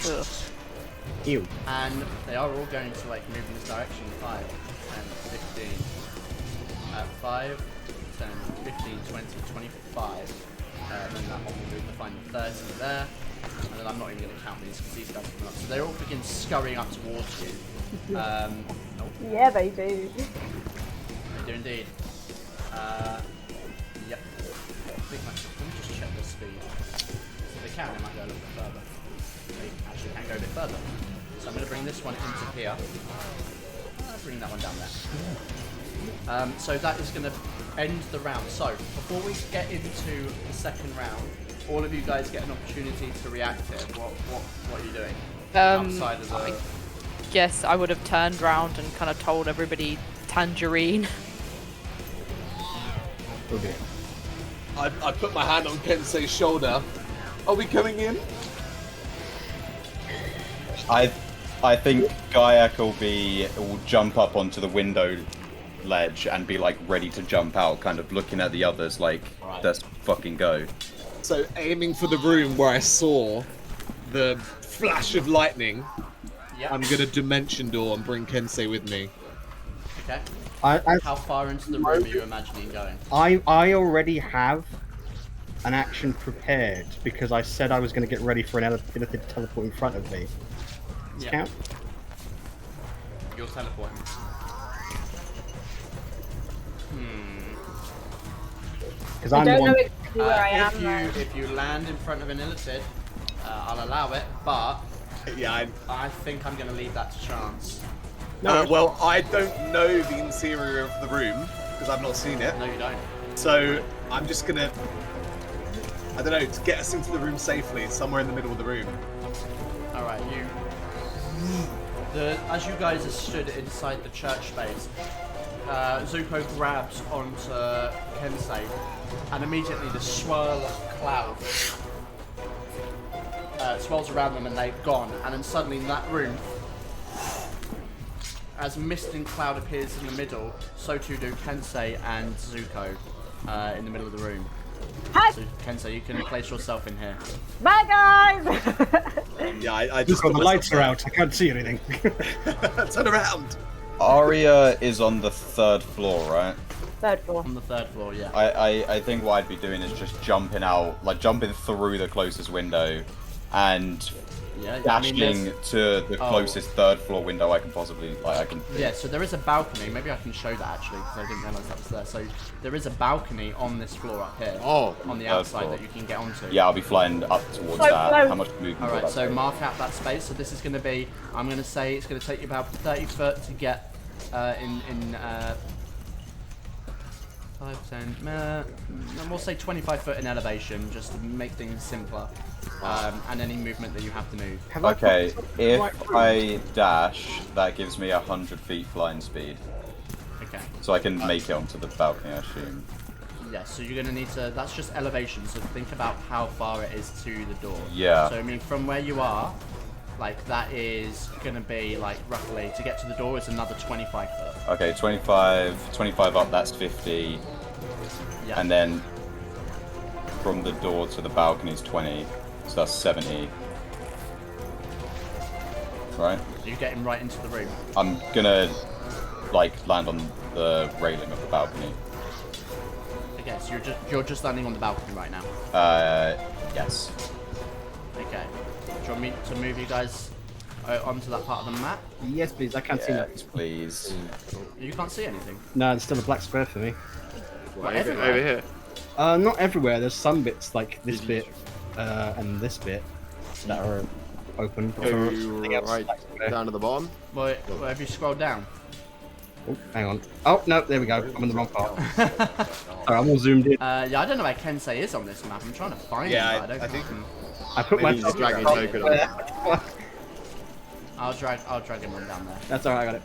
Ugh. Ew. And they are all going to like move in this direction. 5, 10, 15. 5, 10, 15, 20, 25. Then that one will move to find the 30 there. And then I'm not even going to count these because these guys are coming up. So they all begin scurrying up towards you. Yeah, they do. They do indeed. Yep. Let me just check their speed. If they can, they might go a little bit further. They actually can go a bit further. So I'm going to bring this one into here. Bring that one down there. So that is going to end the round. So before we get into the second round, all of you guys get an opportunity to react here. What are you doing? Outside of the... Yes, I would have turned round and kind of told everybody tangerine. Okay. I put my hand on Kensei's shoulder. Are we coming in? I think Gaiak will jump up onto the window ledge and be like ready to jump out, kind of looking at the others like, let's fucking go. So aiming for the room where I saw the flash of lightning, I'm gonna dimension door and bring Kensei with me. Okay. How far into the room are you imagining going? I already have an action prepared because I said I was going to get ready for an Illithid to teleport in front of me. Does it count? You're teleporting. Because I'm don't the know one. exactly where I am. If you land in front of an Illithid, I'll allow it, but yeah, I think I'm going to leave that to chance. Well, I don't know the interior of the room because I've not seen it. No, you don't. So I'm just gonna, I don't know, to get us into the room safely, somewhere in the middle of the room. All right, as you guys are stood inside the church space, Zuko grabs onto Kensei, and immediately the swirl of cloud swirls around them, and they're gone. And then suddenly in that room, as mist and cloud appears in the middle, so too do Kensei and Zuko in the middle of the room. Hi. So Kensei, you can place yourself in here. Bye, guys! Yeah, I just The lights are out. I can't see anything. Turn around. Aria is on the 3rd floor, right? 3rd floor. On the 3rd floor, yeah. I think what I'd be doing is just jumping out, like jumping through the closest window and dashing to the closest 3rd floor window I can possibly, Yeah, so there is a balcony. Maybe I can show that actually, because I didn't realise that was there. So there is a balcony on this floor up here. On the outside that you can get onto. Yeah, I'll be flying up towards that. How much movement? Alright, so mark out that space. So this is going to be, I'm going to say it's going to take you about 30 foot to get 5, 10, and we'll say 25 foot in elevation, just to make things simpler. And any movement that you have to move. Okay, if I dash, that gives me 100 feet flying speed. Okay. So I can make it onto the balcony, I assume. Yes, so you're going to need to... That's just elevation, so think about how far it is to the door. Yeah. So, I mean, from where you are, like, that is going to be, like, roughly... To get to the door is another 25 foot. Okay, 25 up, that's 50. Yeah. And then from the door to the balcony is 20. So that's 70. Right? You're getting right into the room. I'm gonna, like, land on the railing of the balcony. Okay, so you're just landing on the balcony right now. Yes. Okay. Do you want me to move you guys onto that part of the map? Yes, please. I can't see that. Yes, please. You can't see anything. No, there's still a black square for me. What, Over everywhere? here. Not everywhere. There's some bits like this bit and this bit that are open. Go Everything else, right black square. down to the bottom. Wait, have you scrolled down? Oh, hang on. Oh no, there we go. I'm in the wrong part. Sorry, I'm all zoomed in. Yeah, I don't know where Kensei is on this map. I'm trying to find him, but I think. I put Maybe my he's dragging token on. I'll drag him on down there. That's alright. I got it.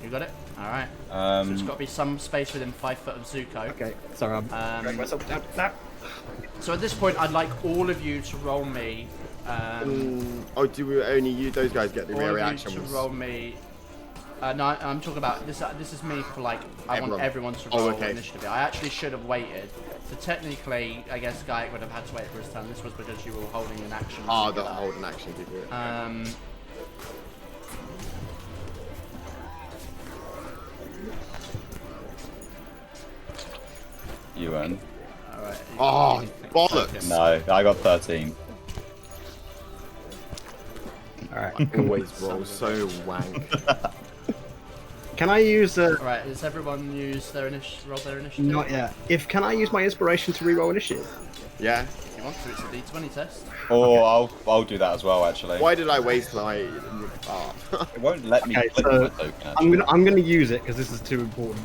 You got it? Alright. So it's got to be some space within 5 foot of Zuko. Okay. Sorry, I'm dragging myself down. So at this point, I'd like all of you to roll me. Oh, do we only you? Those guys get the All of you reaction to ones. roll me. No, I'm talking about this. This is me for like. I want everyone to Oh, roll okay. initiative. I actually should have waited. So technically, I guess Gaik would have had to wait for his turn. This was because you were holding an action. Oh, the hold an action to do it. You win. Alright. Oh, bollocks! No, I got 13. Alright. Always roll so wank. Can I use Alright, has everyone used their roll their initiative? Not yet. Can I use my inspiration to reroll initiative? Yeah. If you want to, it's a D20 test. Or I'll do that as well, actually. Why did I waste my? Oh. It won't let me Okay, click so my token, actually. I'm gonna use it because this is too important.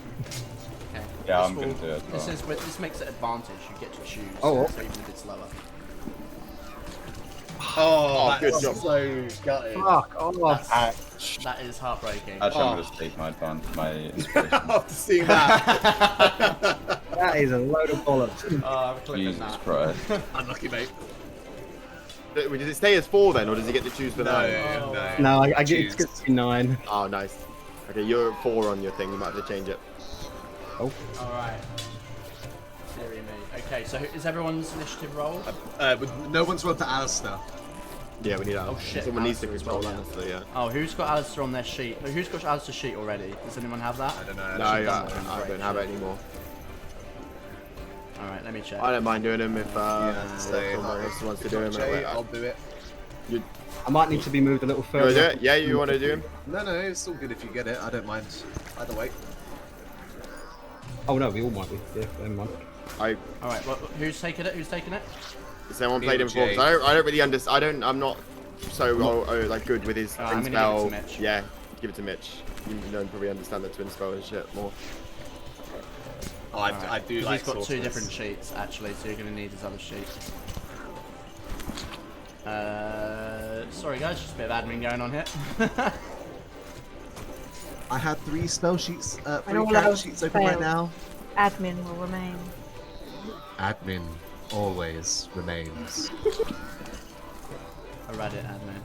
Okay. Yeah, This I'm gonna do it as well. This makes it advantage. You get to choose. Oh, So even if it's lower. Oh, good that's job. so gutted. Fuck off. That is heartbreaking. Actually, I'm gonna take my inspiration. After seeing that. That is a load of bollocks. I'm clicking Jesus that. Christ. Unlucky, mate. Does it stay as 4 then, or does he get to choose the 9? No, I get Choose. it to be 9. Oh, nice. Okay, you're at 4 on your thing. You might have to change it. Oh. Alright. Deary me. Okay, so is everyone's initiative roll? No one's rolled to Alistair. Yeah, we need Oh, shit, Someone needs to Alistair's control rolled, that. So yeah. Oh, who's got Alistair on their sheet? Who's got Alistair's sheet already? Does anyone have that? I don't know. No, I don't have it anymore. Alright, let me check. I don't mind doing them if so someone else wants to do them. Jay, I'll do it. I might need to be moved a little You want to do further. it? Yeah, you want to do him? No, it's all good if you get it. I don't mind. Either way. Oh no, we all might be. Yeah, never mind. Alright, well, who's taking it? Who's taking it? Has someone Me played him or before? Jay. 'Cause I don't really understand. I'm not so like good with his I'm twin gonna give it spell. to Mitch. Yeah, give it to Mitch. You don't probably understand the twin spell and shit more. Oh, I do He's like got two sorcerers. different sheets, actually, so you're going to need his other sheet. Sorry guys, just a bit of admin going on here. I have 3 spell sheets, 3 all character those sheets open right failed. now. Admin will remain. Admin always remains. I read it, admin.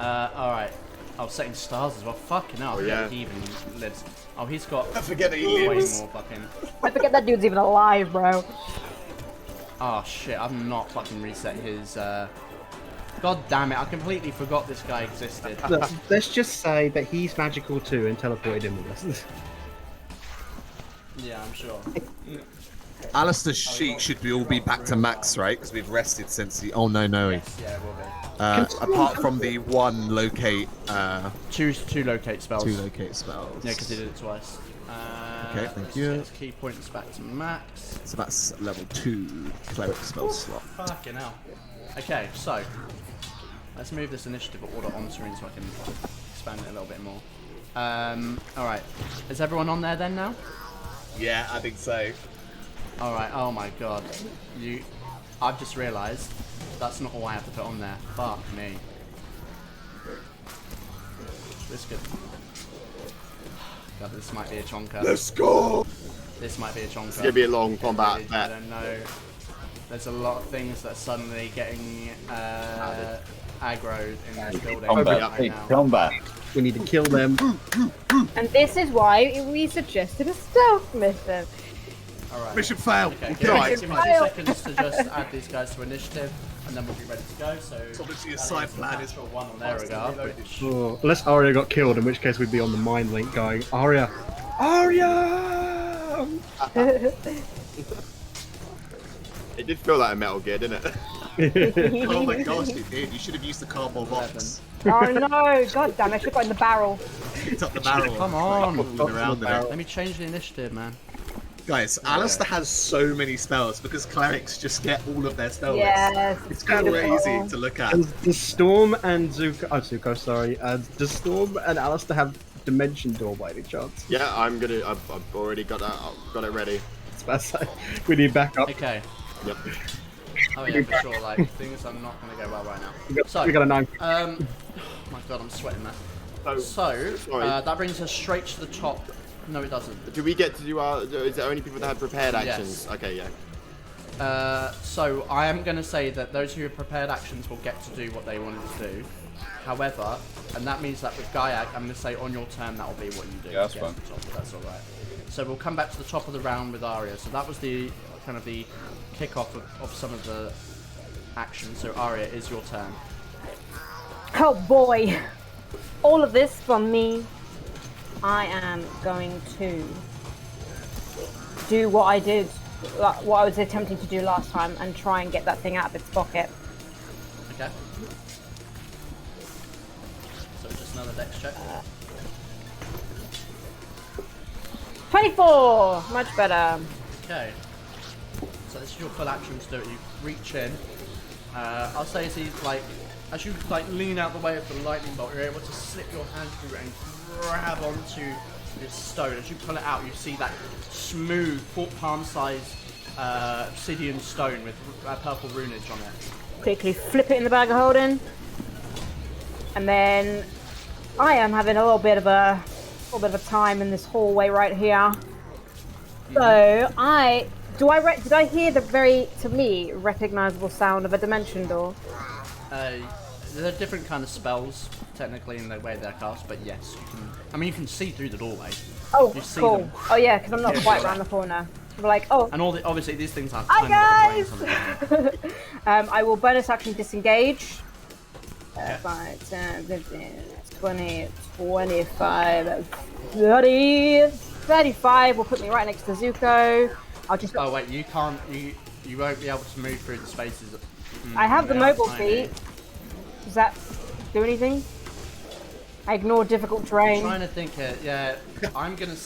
Alright. Oh, setting stars as well. Fucking hell, I forget yeah. he even lives. Oh, he's got I forget that he way lives. more fucking... I forget that dude's even alive, bro. Oh shit, I've not fucking reset his, God damn it, I completely forgot this guy existed. Look, let's just say that he's magical too and teleported in with us. Yeah, I'm sure. Alistair's sheet should all be back to max, right? Because we've rested since the. Oh no. Yes, yeah, it will be. Apart from the one locate, Two locate spells. 2 locate spells. Yeah, because he did it twice. Okay, thank let's you. get his key points back to max. So that's level 2 cleric spell slot. Fucking hell. Okay, so let's move this initiative order on screen so I can expand it a little bit more. Alright. Is everyone on there then now? Yeah, I think so. All right. Oh my god. I've just realised that's not all I have to put on there. Fuck me. This could. God, this might be a chonker. Let's go. This might be a chonker. It's gonna be a long combat. I don't know. There's a lot of things that are suddenly getting aggroed in this building right now. Combat. We need to kill them. And this is why we suggested a stealth mission. Alright. Mission failed. Okay, give me 2 seconds to just add these guys to initiative, and then we'll be ready to go. So obviously a side plan is one on their regard. Which... Oh, unless Arya got killed, in which case we'd be on the mind link going, Arya! Arya! It did feel like a Metal Gear, didn't it? Oh my gosh, it did. You should have used the cardboard box. Oh no, god damn it, I should have got in the barrel. Picked up the barrel. Come on! Around there. Let me change the initiative, man. Guys, Alistair has so many spells because clerics just get all of their spell Yes, lists. It's crazy to look at. Does Storm and Zuko, sorry. Does Storm and Alistair have Dimension Door by any chance? Yeah, I've already got that. I've got it ready. It's about to say, we need backup. Okay. Yep. Oh yeah, for sure. Like things are not going to go well right now. We got a 9. Oh my god, I'm sweating there. So that brings us straight to the top. No, it doesn't. Do we get to do our? Is there only people that have prepared actions? Yes. Okay, yeah. So I am going to say that those who have prepared actions will get to do what they wanted to do. However, and that means that with Gaiak, I'm going to say on your turn that will be what you do. Yeah, that's fine. That's all right. So we'll come back to the top of the round with Arya. So that was the kind of the kickoff of some of the actions. So Arya, is your turn. Oh boy, all of this from me. I am going to do what I did, what I was attempting to do last time, and try and get that thing out of its pocket. Okay. So just another dex check. 24, much better. Okay. So this is your full action to do it. You reach in. I'll say as you lean out the way of the lightning bolt, you're able to slip your hand through and grab onto this stone. As you pull it out, you see that smooth, palm-sized obsidian stone with purple runage on it. Quickly flip it in the bag of holding, and then I am having a little bit of a time in this hallway right here. So did I hear the very, to me, recognizable sound of a dimension door? There are different kind of spells, technically, in the way they're cast, but yes, you can see through the doorway. Oh, you see cool. them. Oh yeah, because I'm not quite around the corner. We're like, oh. And obviously these things are Hi guys! I will bonus action disengage. 5, 10, 15, 20, 25, 30, 35 will put me right next to Zuko. I'll just. Oh wait, you can't. You won't be able to move through the spaces. I have the mobile feat. Does that do anything? I ignore difficult terrain. I'm trying to think here. Yeah, I'm gonna.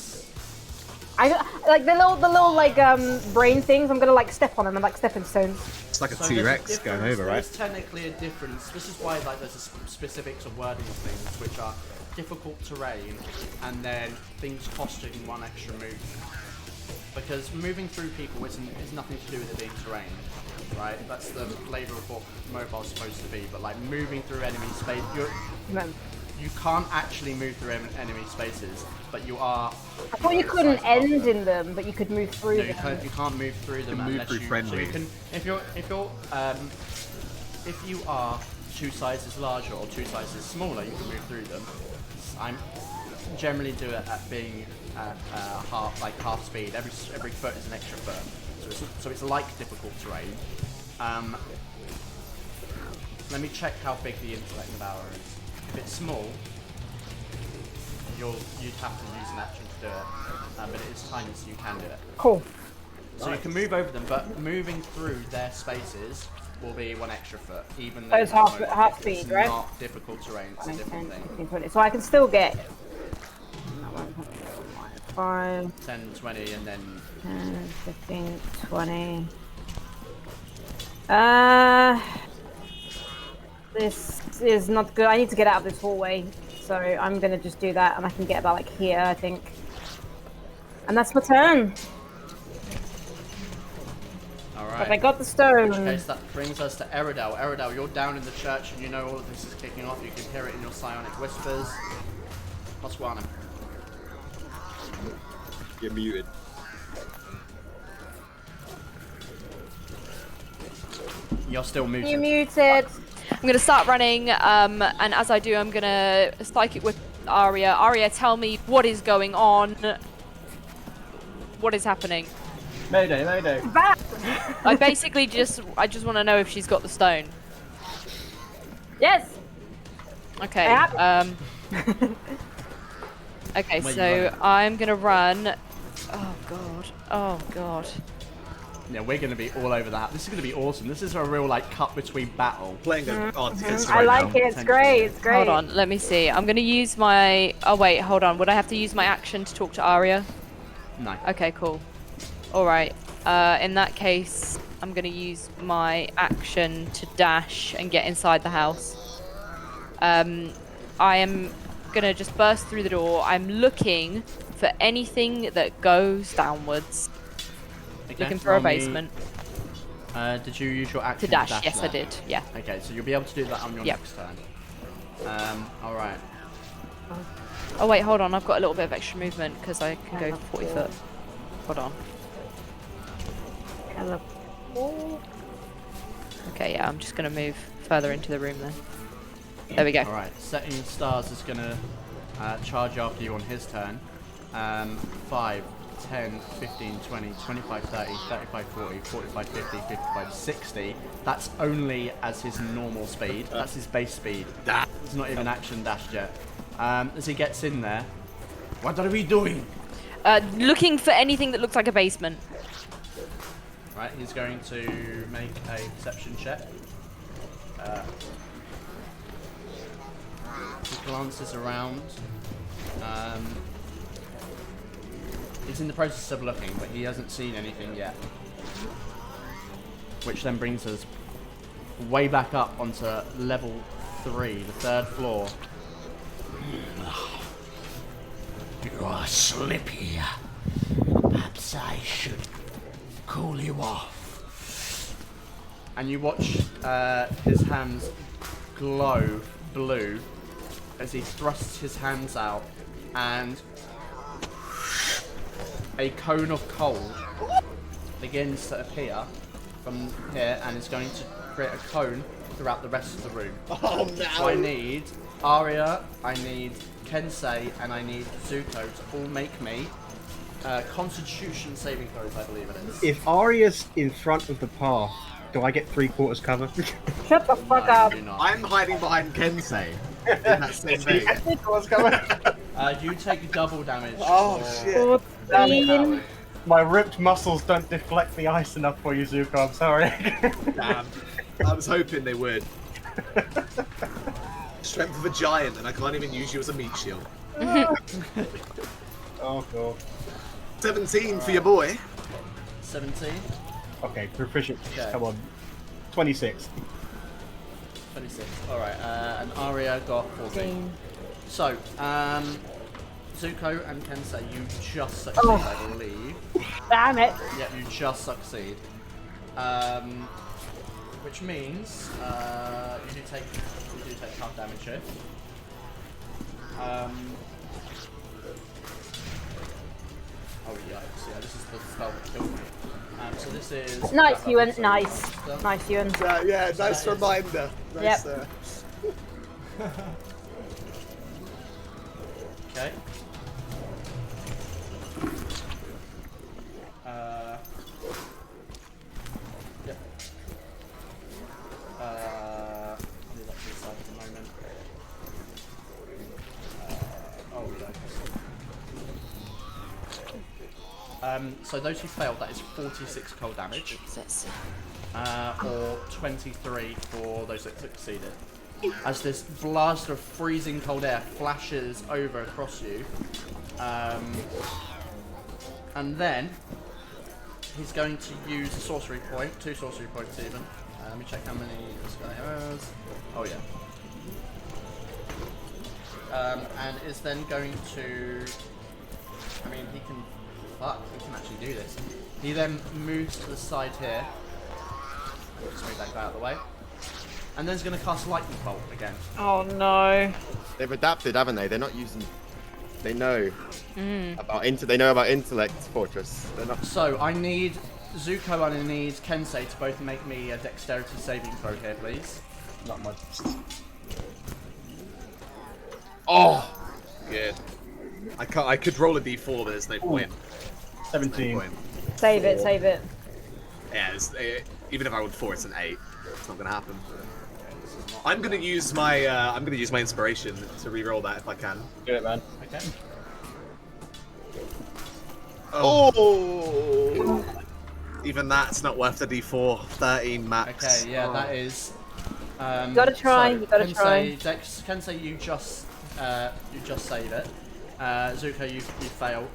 I like the little brain things. I'm gonna step on them and stepping stones. It's like a T-Rex going over, right? There's technically a difference. This is why there's specifics of wording of things which are difficult terrain, and then things costing 1 extra move. Because moving through people is nothing to do with it being terrain, right? That's the flavour of what mobile's supposed to be. But moving through enemy space, you can't actually move through enemy spaces, but you are. I thought you couldn't end in them, but you could move through them. You can't move through them move unless through friendly. So if you are 2 sizes larger or 2 sizes smaller, you can move through them. I generally do it at being at half speed. Every foot is an extra foot, so it's like difficult terrain. Let me check how big the intellect devourer is. If it's small, you'd have to use an action to do it, but it is tiny, so you can do it. Cool. So you can move over them, but moving through their spaces will be 1 extra foot, even though it's half speed, it's right? not difficult terrain. It's a different 10, thing. 15, 20. So I can still get 5, 10, 20, and then 10, 15, 20. This is not good. I need to get out of this hallway, so I'm gonna just do that, and I can get about here, I think. And that's my turn. Alright. But I got the stone. In which case, that brings us to Eridel. Eridel, you're down in the church and you know all of this is kicking off. You can hear it in your psionic whispers. What's going on? You're muted. You're still muted. You're muted. I'm gonna start running, and as I do, I'm gonna psychic whip Aria. Aria, tell me what is going on. What is happening? Mayday, mayday. I basically just want to know if she's got the stone. Yes. Okay. I Okay, Where you so running? I'm gonna run. Oh god. Oh god. Yeah, we're going to be all over that. This is going to be awesome. This is a real, like, cut between battle. Playing an artist I right like now. it. It's great. It's great. Hold on, let me see. I'm gonna use my. Oh wait, hold on. Would I have to use my action to talk to Aria? No. Okay, cool. All right. In that case, I'm gonna use my action to dash and get inside the house. I am gonna just burst through the door. I'm looking for anything that goes downwards. Okay, Looking for a roll me- basement Did you use your action to dash. Yes, I there? did. Yeah. Okay, so you'll be able to do that on your Yep. next turn. Alright. Oh wait, hold on. I've got a little bit of extra movement because I can go 40 foot. Hold on. Okay, yeah. I'm just gonna move further into the room then. There we go. Alright, Setting Stars is going to charge after you on his turn. 5, 10, 15, 20, 25, 30, 35, 40, 45, 50, 55, 60. That's only as his normal speed. That's his base speed. It's not even action dashed yet. As he gets in there, what are we doing? Looking for anything that looks like a basement. Right, he's going to make a perception check. He glances around. He's in the process of looking, but he hasn't seen anything yet. Which then brings us way back up onto level 3, the 3rd floor. You are slippy. Perhaps I should cool you off. And you watch his hands glow blue as he thrusts his hands out, and a cone of cold begins to appear from here and is going to create a cone throughout the rest of the room. Oh no! So I need Aria, I need Kensei, and I need Zuko to all make me Constitution saving throws, I believe it is. If Arya's in front of the path, do I get 3/4 cover? Shut the fuck No, up. you do not. I'm hiding behind Kensei in that same vein. You take double damage. Oh for- shit! 14. My ripped muscles don't deflect the ice enough for you, Zuko. I'm sorry. Damn. I was hoping they would. Strength of a giant, and I can't even use you as a meat shield. Oh god. 17 for your boy. 17, Okay, proficient. Okay. Come on. 26. 26. Alright, and Aria got 14. So, Zuko and Kensei, you just succeed, I believe. Damn it. Yep, you just succeed. Which means you do take half damage here. Oh yikes! Yeah, this is the spell that killed me. So this is Nice, that Ewan. level, so Nice. it's done. Nice, Ewan. Yeah, So nice that is- reminder. Nice, Yep. Okay. Yep. I'll leave that to the side for the moment. Oh, so those who failed, that is 46 cold damage, or 23 for those that succeeded. As this blast of freezing cold air flashes over across you, and then he's going to use a sorcery point, 2 sorcery points even. Let me check how many this guy has. Oh yeah. And is then going to, I mean, he can fuck, we can actually do this. He then moves to the side here. Just move that guy out of the way. And then he's going to cast Lightning Bolt again. Oh no. They've adapted, haven't they? They're not using. They know about They know about Intellect Fortress. They're not. So I need Zuko and I need Kensei to both make me a dexterity saving throw here, please. Not much. Oh, good. I could roll a d4, but there's no point. 17. No point. Save it, save it. Yeah, even if I rolled 4, it's an 8. It's not gonna happen. I'm gonna use my inspiration to re-roll that if I can. Get it, man. Okay. Oh! Even that's not worth the d4. 13 max. Okay, yeah, that is. You gotta try. So, You gotta Kensei, try. Kensei, you just save it. Zuko, you fail.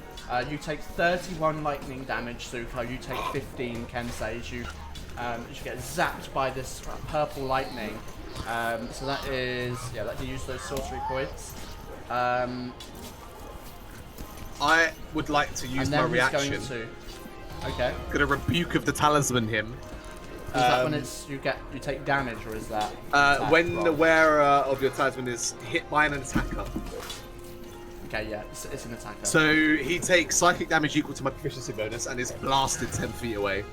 You take 31 lightning damage, Zuko. You take 15, Kensei. You get zapped by this purple lightning. So that is, yeah, that you use those sorcery points. I would like to use my reaction. Going to, okay. Gonna rebuke of the talisman him. Is that when you take damage, or is that when the wearer of your talisman is hit by an attacker? Okay, yeah, it's an attacker. So he takes psychic damage equal to my proficiency bonus and is blasted 10 feet away.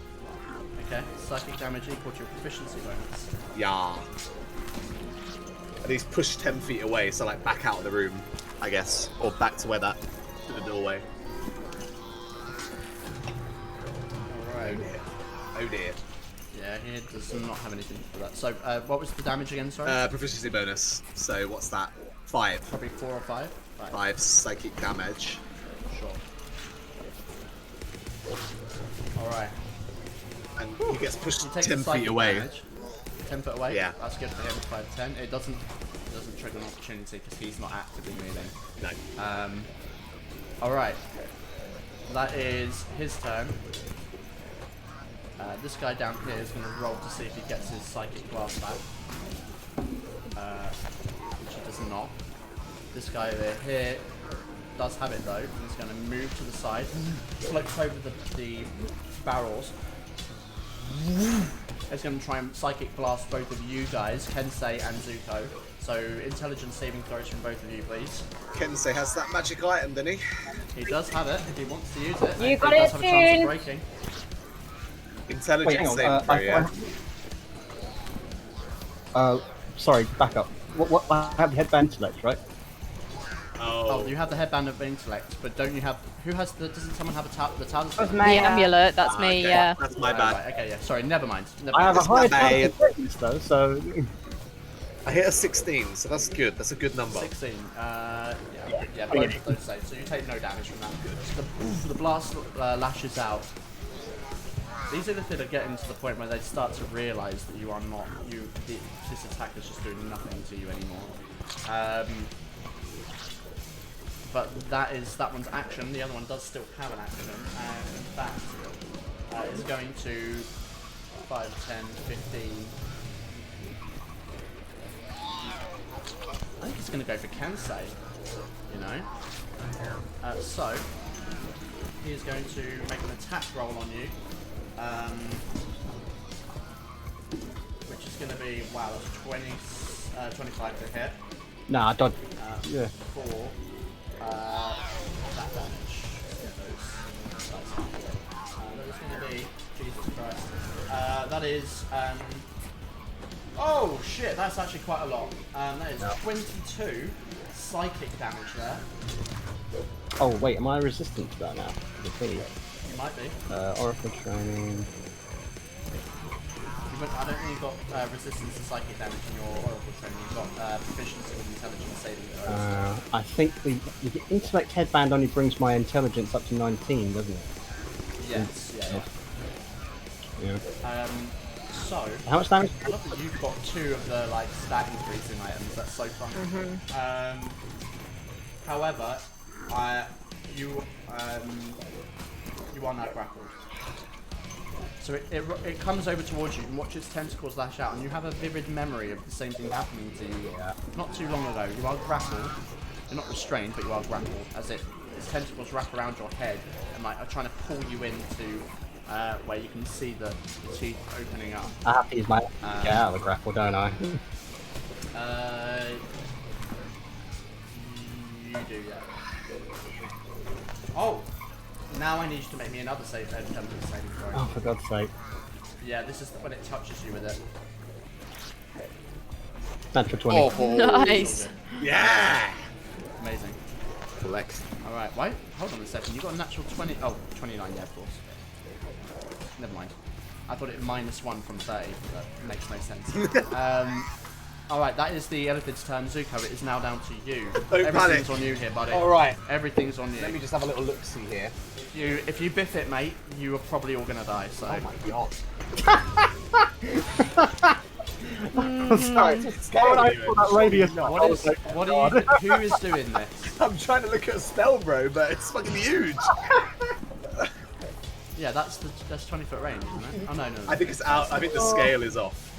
Okay, psychic damage equal to your proficiency bonus. Yeah. And he's pushed 10 feet away, so like back out of the room, I guess, or back to the doorway. Alright. Oh dear. Yeah, he does not have anything for that. So, what was the damage again, sorry? Proficiency bonus. So what's that? 5. Probably 4 or 5? 5 psychic damage. Sure. Alright. And he gets pushed He takes 10 psychic feet away. damage. 10 foot away? Yeah. That's good for him, 5, 10. It doesn't trigger an opportunity because he's not actively moving. No. Alright. That is his turn. This guy down here is going to roll to see if he gets his psychic blast back. Which he does not. This guy over here does have it though, and he's going to move to the side, floats over the barrels. He's going to try and psychic blast both of you guys, Kensei and Zuko. So intelligence saving throws from both of you, please. Kensei has that magic item, doesn't he? He does have it if he wants to use it. You got he it does have a chance soon. of breaking. Intelligence saving throw, yeah. Sorry, back up. What? I have the headband intellect, right? Oh, you have the headband of intellect, but don't you have? Who has the? Doesn't someone have the talisman? With my, The amulet, that's me, okay. yeah. That's my bad. Right, okay, yeah. Sorry, never mind. I have a It's high my chance of breaking this though, so. I hit a 16, so that's good. That's a good number. 16. Yeah, both of those saves. So you take no damage from that. So the blast lashes out. These are the things that get into the point where they start to realise that you are not this attack is just doing nothing to you anymore. But that one's action. The other one does still have an action, and that is going to 5, 10, 15. I think he's going to go for Kensei, you know. So he is going to make an attack roll on you, which is going to be that's 25 to hit. Nah, I dodged. Yeah. For that damage. That is going to be Jesus Christ. That is. Oh shit, that's actually quite a lot. That is 22 psychic damage there. Oh wait, am I resistant to that now? You might be. Oracle training. I don't think you've got resistance to psychic damage in your Oracle training. You've got proficiency with intelligence saving throws. I think the intellect headband only brings my intelligence up to 19, doesn't it? Yes, yeah. So, how much damage? I love that you've got 2 of the stat increasing items. That's so fun. However, you are now grappled. So it comes over towards you and watch its tentacles lash out, and you have a vivid memory of the same thing happening to you not too long ago. You are grappled. You're not restrained, but you are grappled as it its tentacles wrap around your head and like are trying to pull you into where you can see the teeth opening up. I have to use my get out of the grapple, don't I? You do, yeah. Oh! Now I need you to make me another save saving throw. Oh, for God's sake. Yeah, this is when it touches you with it. Natural 20. Oh, Nice. Yeah! Amazing. Flex. Alright, wait, hold on a second. You got a natural 20. Oh, 29, yeah, of course. Never mind. I thought it -1 from 30, but it makes no sense. Alright, that is the elephant's turn. Zuko, it is now down to you. Everything's on you here, buddy. Alright. Everything's on you. Let me just have a little look-see here. If you biff it, mate, you are probably all gonna die, so... Oh my god. Sorry. Scared me, that radius. Who is doing this? I'm trying to look at a spell, bro, but it's fucking huge. Yeah, that's 20-foot range, isn't it? Oh, no. I think it's out. I think the scale is off.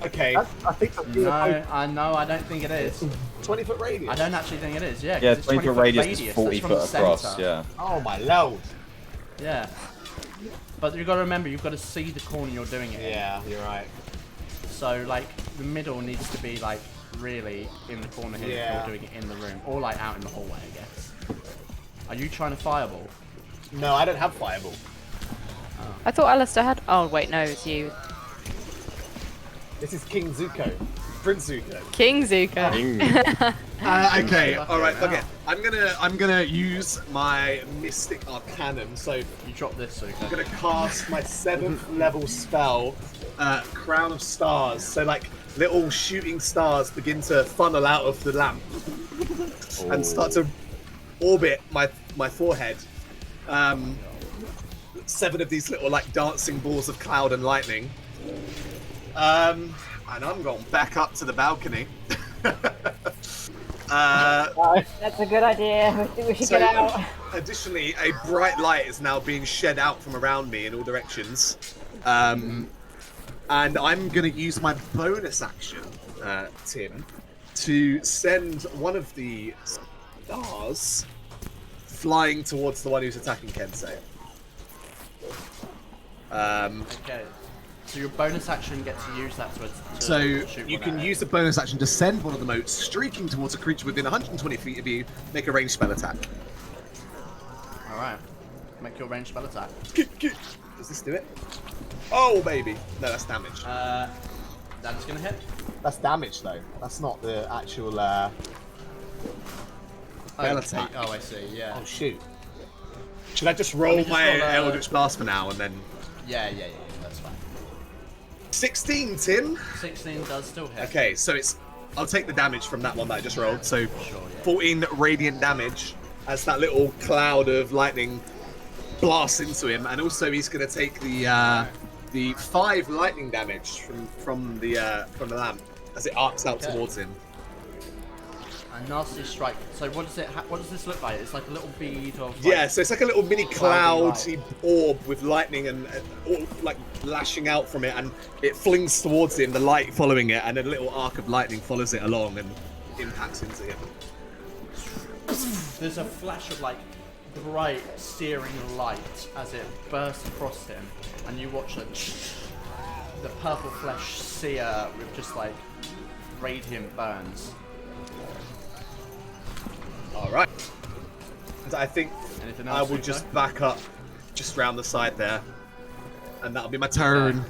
Okay. I think that's No, I don't think it is. 20-foot radius. I don't actually think it is, yeah. Yeah, 'cause 20 foot radius is 40 that's from foot the across, centre. yeah. Oh my lord. Yeah. But you've got to remember, you've got to see the corner you're doing it in. Yeah, you're right. So, like, the middle needs to be, like, really in the corner here if you're doing it in the room. Or, like, out in the hallway, I guess. Are you trying to fireball? No, I don't have fireball. I thought Alistair had. Oh wait, no, it's you. This is King Zuko. Prince Zuko. King Zuko. Okay, alright, okay. I'm gonna use my Mystic Arcanum, so You drop this, Zuko. I'm gonna cast my 7th level spell, Crown of Stars. So like little shooting stars begin to funnel out of the lamp and start to orbit my forehead. 7 of these little like dancing balls of cloud and lightning. And I'm going back up to the balcony. That's a good idea. I think we should get out. Additionally, a bright light is now being shed out from around me in all directions. And I'm going to use my bonus action, Tim, to send one of the stars flying towards the one who's attacking Kensei. Okay. So your bonus action gets to use that to So shoot you one can at use the bonus action to send one of the motes streaking towards a creature within 120 feet of you, make a ranged spell attack. Alright. Make your ranged spell attack. Does this do it? Oh, baby. No, that's damage. That's gonna hit. That's damage, though. That's not the actual spell attack. Oh, I see, yeah. Oh, shoot. Should I just roll my Eldritch Blast for now and then... Yeah, that's fine. 16, Tim? 16 does still hit. Okay, so it's... I'll take the damage from that one that I just rolled. So, Sure, yeah. 14 radiant damage as that little cloud of lightning blasts into him. And also he's going to take the 5 lightning damage from the lamp as it arcs out towards him. A nasty strike. So what does this look like? It's like a little bead of... Like, Yeah, so it's like a little mini cloudy orb with lightning and all, like lashing out from it, and it flings towards him, the light following it, and a little arc of lightning follows it along and impacts into him. There's a flash of like bright, searing light as it bursts across him, and you watch the purple flesh sear with just like radiant burns. Alright. And I think Anything I else, will Zuko? just back up just round the side there. And that'll be my turn.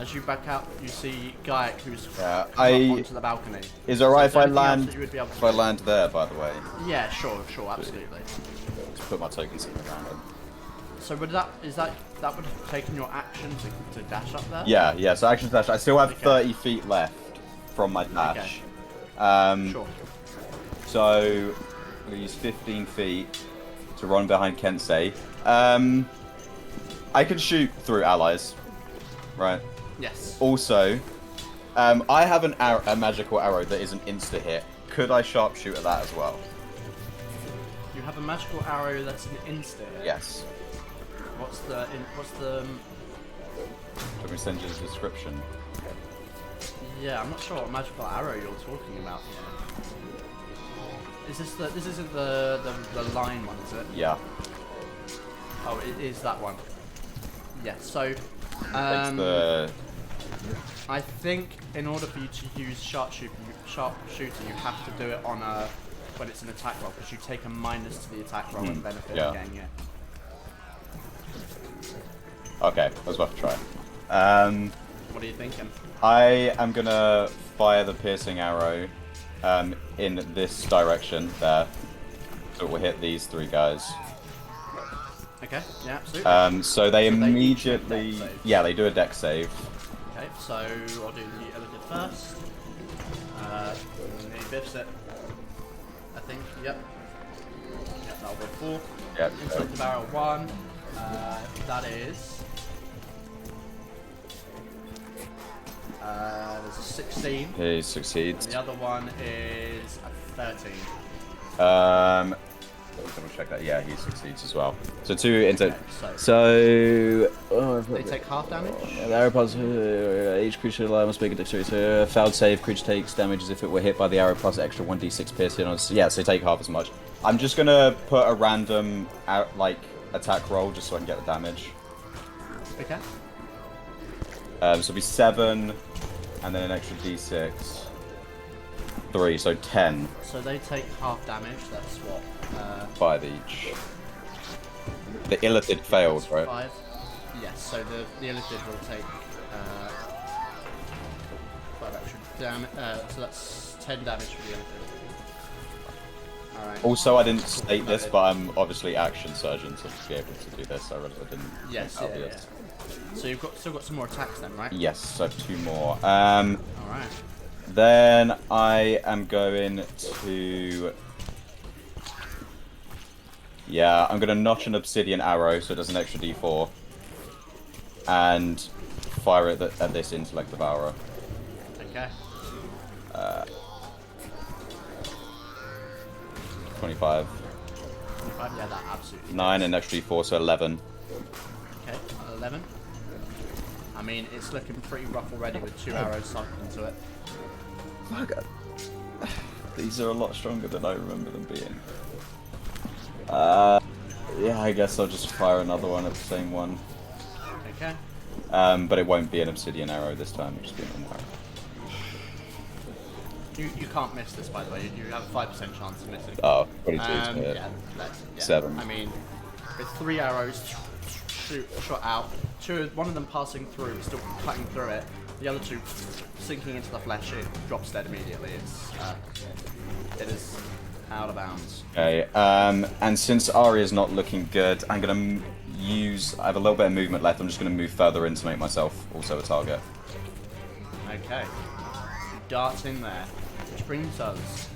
As you back out, you see Gayak, who's Yeah, come up onto the balcony. Is it alright if I anything else land? that you would be able to If I do? land there, by the way, Yeah, sure, absolutely. just put my tokens in around it. So would that would have taken your action to dash up there? Yeah. So action dash. I still have Okay. 30 feet left from my dash. Sure. So I'm gonna use 15 feet to run behind Kensei. I can shoot through allies, right? Yes. Also, I have a magical arrow that is an insta hit. Could I sharpshoot at that as well? You have a magical arrow that's an insta hit. Yes. What's the Let me send you the description. Yeah, I'm not sure what magical arrow you're talking about here. Is this the? This isn't the line one, is it? Yeah. Oh, it is that one. Yeah. So, It's the... I think in order for you to use sharpshooter, you have to do it on a when it's an attack roll, because you take a minus to the attack roll and benefit of getting it. Okay, I was about to try. What are you thinking? I am gonna fire the piercing arrow in this direction there. So it will hit these 3 guys. Okay, yeah, absolutely. So they immediately... Yeah, they do a dex save. Okay, so I'll do the Elodid first. He biffs it. I think, yep. Yep, that'll be 4. Yep. Inside the barrel 1. That is... there's a 16. He succeeds. And the other one is a 13. Double check that. Yeah, he succeeds as well. So 2 into... Okay, they take half damage? The arrow plus each creature alive must make a dexterity. So a failed save, creature takes damage as if it were hit by the arrow plus extra 1d6 piercing. Yeah, so take half as much. I'm just gonna put a random attack roll just so I can get the damage. Okay. So it'll be 7, and then an extra d6. 3, so 10. So they take half damage. That's what. 5 each. The illithid failed, right? 5. Yes. So the illithid will take 5 extra damage. So that's 10 damage for the illithid. All right. Also, I didn't state this, but I'm obviously action surgeon, so to be able to do this, I didn't. Yes. Yeah. So you've still got some more attacks then, right? Yes, so 2 more. All right. Then I am going to... Yeah, I'm going to notch an obsidian arrow, so it does an extra d4. And fire it at this intellect devourer. Okay. 25. 25, yeah, that absolutely. 9 and extra d4, so 11. Okay, 11. I mean, it's looking pretty rough already with 2 arrows sunk into it. Fuck. These are a lot stronger than I remember them being. Yeah, I guess I'll just fire another one at the same one. Okay. But it won't be an obsidian arrow this time, it'll just be a normal arrow. You can't miss this, by the way. You have a 5% chance of missing. Oh, 22 to hit. Yeah. 7. I mean, with 3 arrows shot out, one of them passing through, still cutting through it. The other 2 sinking into the flesh. It drops dead immediately. It is out of bounds. Okay. And since Aria's not looking good, I'm gonna use. I have a little bit of movement left. I'm just gonna move further in to make myself also a target. Okay. Dart in there, which brings us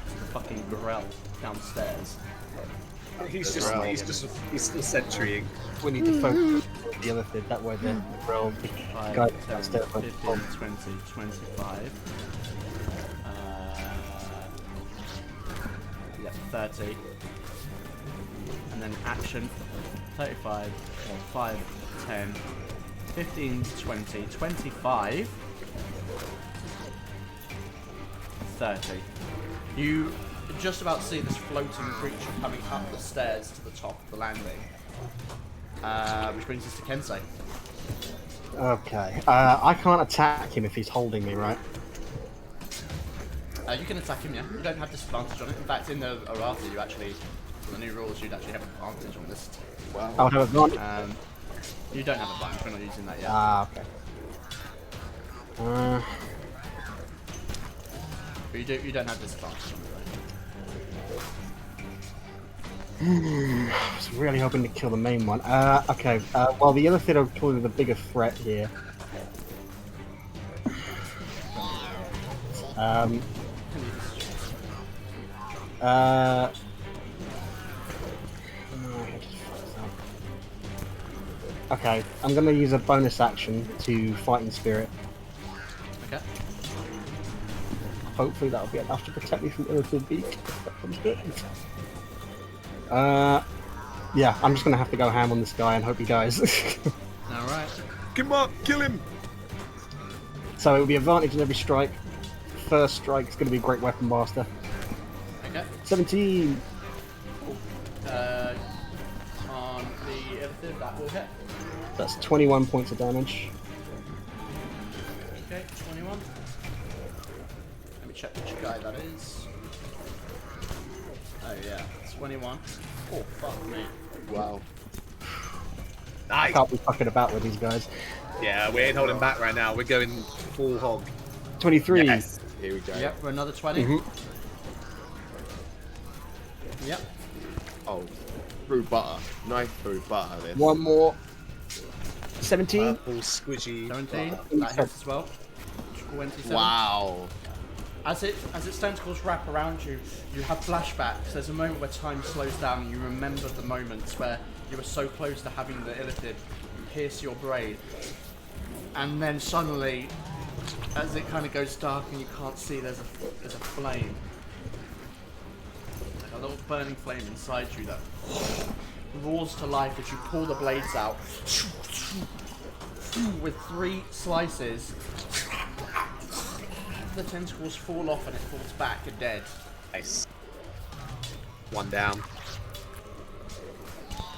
to the fucking Grell downstairs. He's still sentrying. We need to focus on the other thing, that way the realm 5, guy 10, downstairs. 15, 20, 25. Yeah, 30. And then action 35, 5, 10, 15, 20, 25. 30. You just about see this floating creature coming up the stairs to the top of the landing. Which brings us to Kensei. Okay. I can't attack him if he's holding me, right? You can attack him, yeah. You don't have disadvantage on it. In fact, in the Arata, you actually, for the new rules, you'd actually have advantage on this. Wow. I would have advantage? You don't have advantage. We're not using that yet. Ah, okay. But you don't have disadvantage on it. I was really hoping to kill the main one. Okay. Well, the other thing are probably the bigger threat here. Okay, I'm going to use a bonus action to Fighting Spirit. Okay. Hopefully that'll be enough to protect me from Illithid Beak. Yeah, I'm just going to have to go ham on this guy and hope he dies. Alright. Come on, kill him! So it will be advantage in every strike. First strike is going to be Great Weapon Master. Okay. 17. On the illithid, that will hit. That's 21 points of damage. Okay, 21. Let me check which guy that is. Oh yeah, 21. Oh fuck me. Wow. Nice. Can't be fucking about with these guys. Yeah, we ain't holding back right now. We're going full hog. 23. Yes. Here we go. Yep, for another 20. Mm-hmm. Yep. Oh, through butter. Knife through butter. This. One more. 17. Purple squidgy. 17. That hits as well. 27. Wow. As its tentacles wrap around you, you have flashbacks. There's a moment where time slows down and you remember the moments where you were so close to having the illithid pierce your brain. And then suddenly, as it kind of goes dark and you can't see, there's a flame. Like a little burning flame inside you that roars to life as you pull the blades out. With 3 slices, the tentacles fall off and it falls back dead. Nice. One down.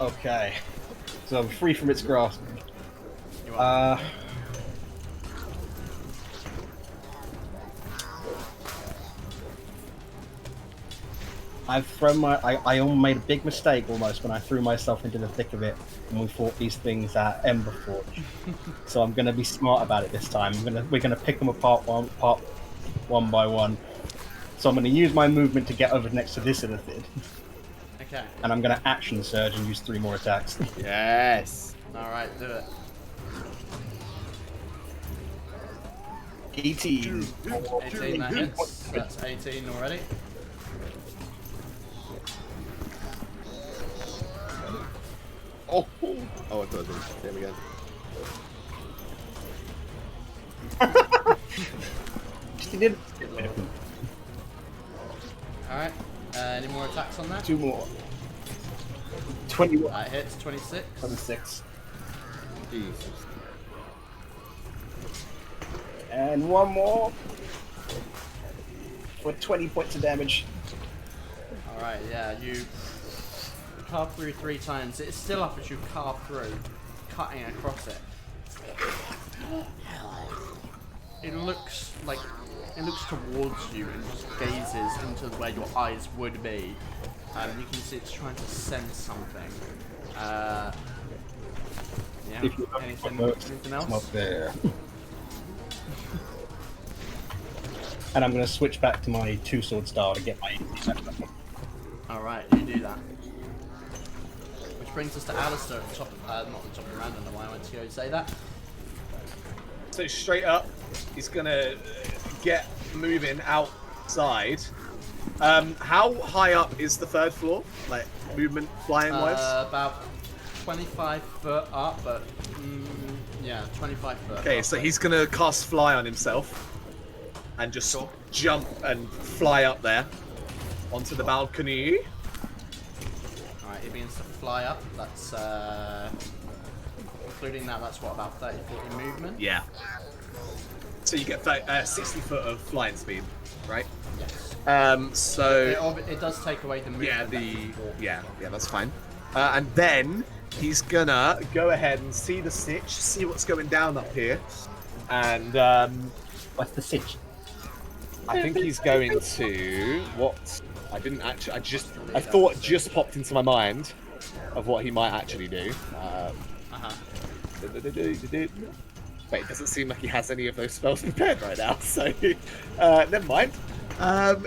Okay. So I'm free from its grasp. You are. I've thrown I almost made a big mistake almost when I threw myself into the thick of it when we fought these things at Emberforge. So I'm going to be smart about it this time. We're going to pick them apart one by one. So I'm going to use my movement to get over next to this illithid. Okay. And I'm going to action surge and use 3 more attacks. Yes. Alright, do it. 18. 18, that hits. That's 18 already. Oh, I thought it was same again. She did. Alright, any more attacks on that? 2 more. 21. That hits, 26. 26. Jesus. And 1 more. For 20 points of damage. Alright, yeah, you carve through 3 times. It's still up as you carve through, cutting across it. It looks towards you and just gazes into where your eyes would be. You can see it's trying to sense something. Yeah. Anything else? Not there. And I'm going to switch back to my 2-sword style to get my. Alright, you do that. Which brings us to Alistair at the top of, not the top of the round, I don't know why I went to go say that. So straight up, he's gonna get moving outside. How high up is the 3rd floor? Like movement, flying wise? About 25 foot up, but yeah, 25 foot. Okay, up, so he's gonna cast fly on himself and just jump and fly up there onto the balcony. Alright, he begins to fly up. That's including that's what, about 30 foot in movement? Yeah. So you get 60 foot of flying speed, right? Yes. So it does take away the movement. Yeah, that's fine. And then he's gonna go ahead and see the sitch, see what's going down up here, and What's the sitch? I think he's going to what? I didn't actually. I thought it just popped into my mind of what he might actually do. But it doesn't seem like he has any of those spells prepared right now, so never mind.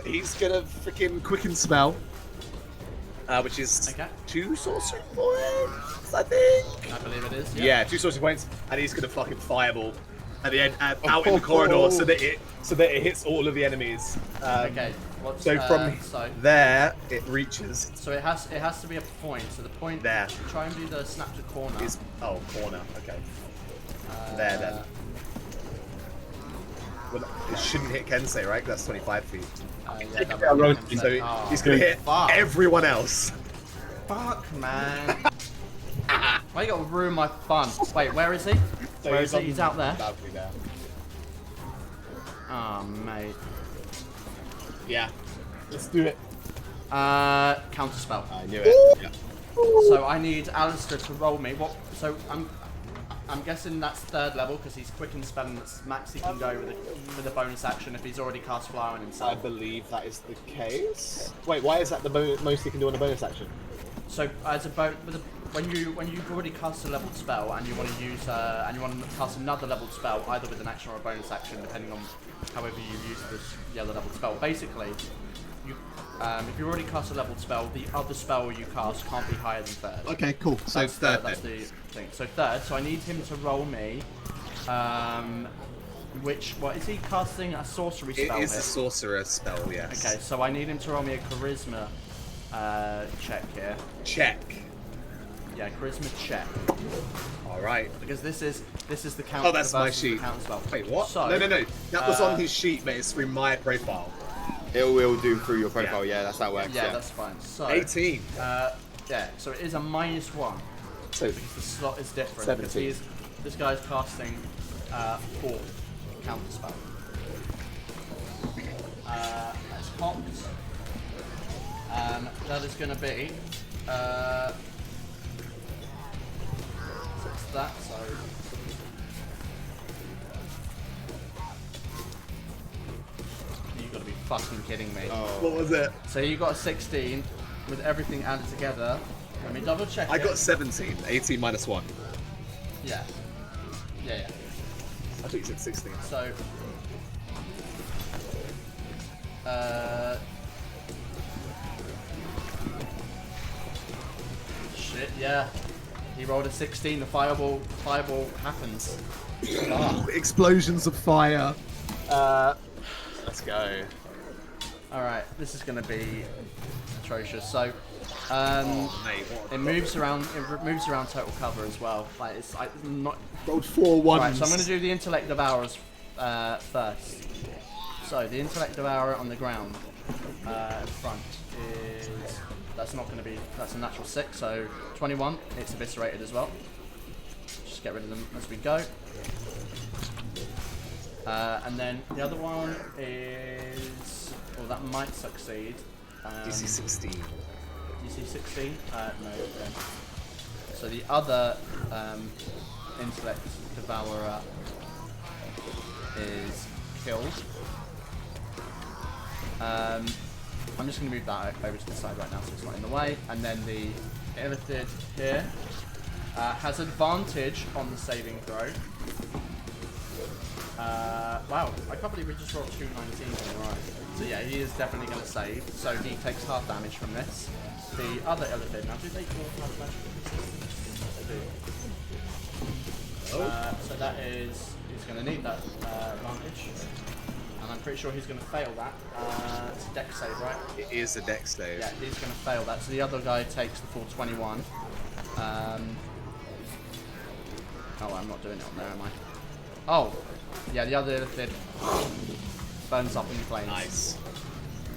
He's gonna freaking quicken spell, which is 2 sorcery points, I think. I believe it is. Yeah, 2 sorcery points, and he's gonna fucking fireball at the end, out in the corridor, so that it hits all of the enemies. Okay. So from there, it reaches. So it has to be a point. So the point there. Try and do the snap to corner. Corner. Okay. There then. Well, it shouldn't hit Kensei, right? That's 25 feet. So he's gonna hit everyone else. Fuck, man. Why you gotta ruin my fun? Wait, where is he? So where is he? He's out there. Balcony there. Oh, mate. Yeah. Let's do it. Counterspell. I knew it. Yeah. So I need Alistair to roll me. What? So I'm guessing that's 3rd level because he's quick and spelling. That's max he can go with a bonus action if he's already cast Fly on himself. I believe that is the case. Wait, why is that the most you can do on a bonus action? So as a when you've already cast a leveled spell and you want to use and you want to cast another leveled spell either with an action or a bonus action depending on however you use this yellow leveled spell. Basically, you if you already cast a leveled spell, the other spell you cast can't be higher than 3rd. Okay, cool. So That's 3rd. That's the thing. So 3rd. So I need him to roll me. What is he casting? A sorcery spell? It is a sorcerer spell, yes. Okay, so I need him to roll me a charisma check here. Check. Yeah, charisma check. All right. Because this is the counter. Oh, that's my sheet. Wait, what? So, no. That was on his sheet, but it's through my profile. It will do through your profile. Yeah, that's how it works. Yeah, that's fine. So 18. Yeah, so it is a -1. So because the slot is different. 17. Because this guy's casting 4 counter spell. That's cocked. That is going to be. So it's that. So. You've got to be fucking kidding me. Oh. What was it? So you got a 16 with everything added together. Let me double check. I got 17. 18 minus 1. Yeah. Yeah. I think you said 16. So. Shit. Yeah. He rolled a 16. The fireball happens. Explosions of fire. Let's go. All right. This is gonna be atrocious. So. Mate, it moves around. It moves around total cover as well. Like it's not. Rolled 4 ones. Right, so I'm going to do the intellect devourers first. So the intellect devourer on the ground in front is that's not going to be that's a natural 6. So 21. It's eviscerated as well. Just get rid of them as we go. And then the other one is well that might succeed. DC 16. DC 16? No. Okay. So the other intellect devourer is killed. I'm just going to move that over to the side right now so it's not in the way. And then the illithid here has advantage on the saving throw. Wow, I can't believe we just rolled 2 19s. Right. So yeah, he is definitely going to save. So he takes half damage from this. The other illithid, now do they all have magical resistance? They do. So that is, he's going to need that advantage. And I'm pretty sure he's going to fail that. It's a dex save, right? It is a dex save. Yeah, he's going to fail that. So the other guy takes the full 21. Oh, I'm not doing it on there, am I? Oh, yeah, the other illithid burns up in flames. Nice.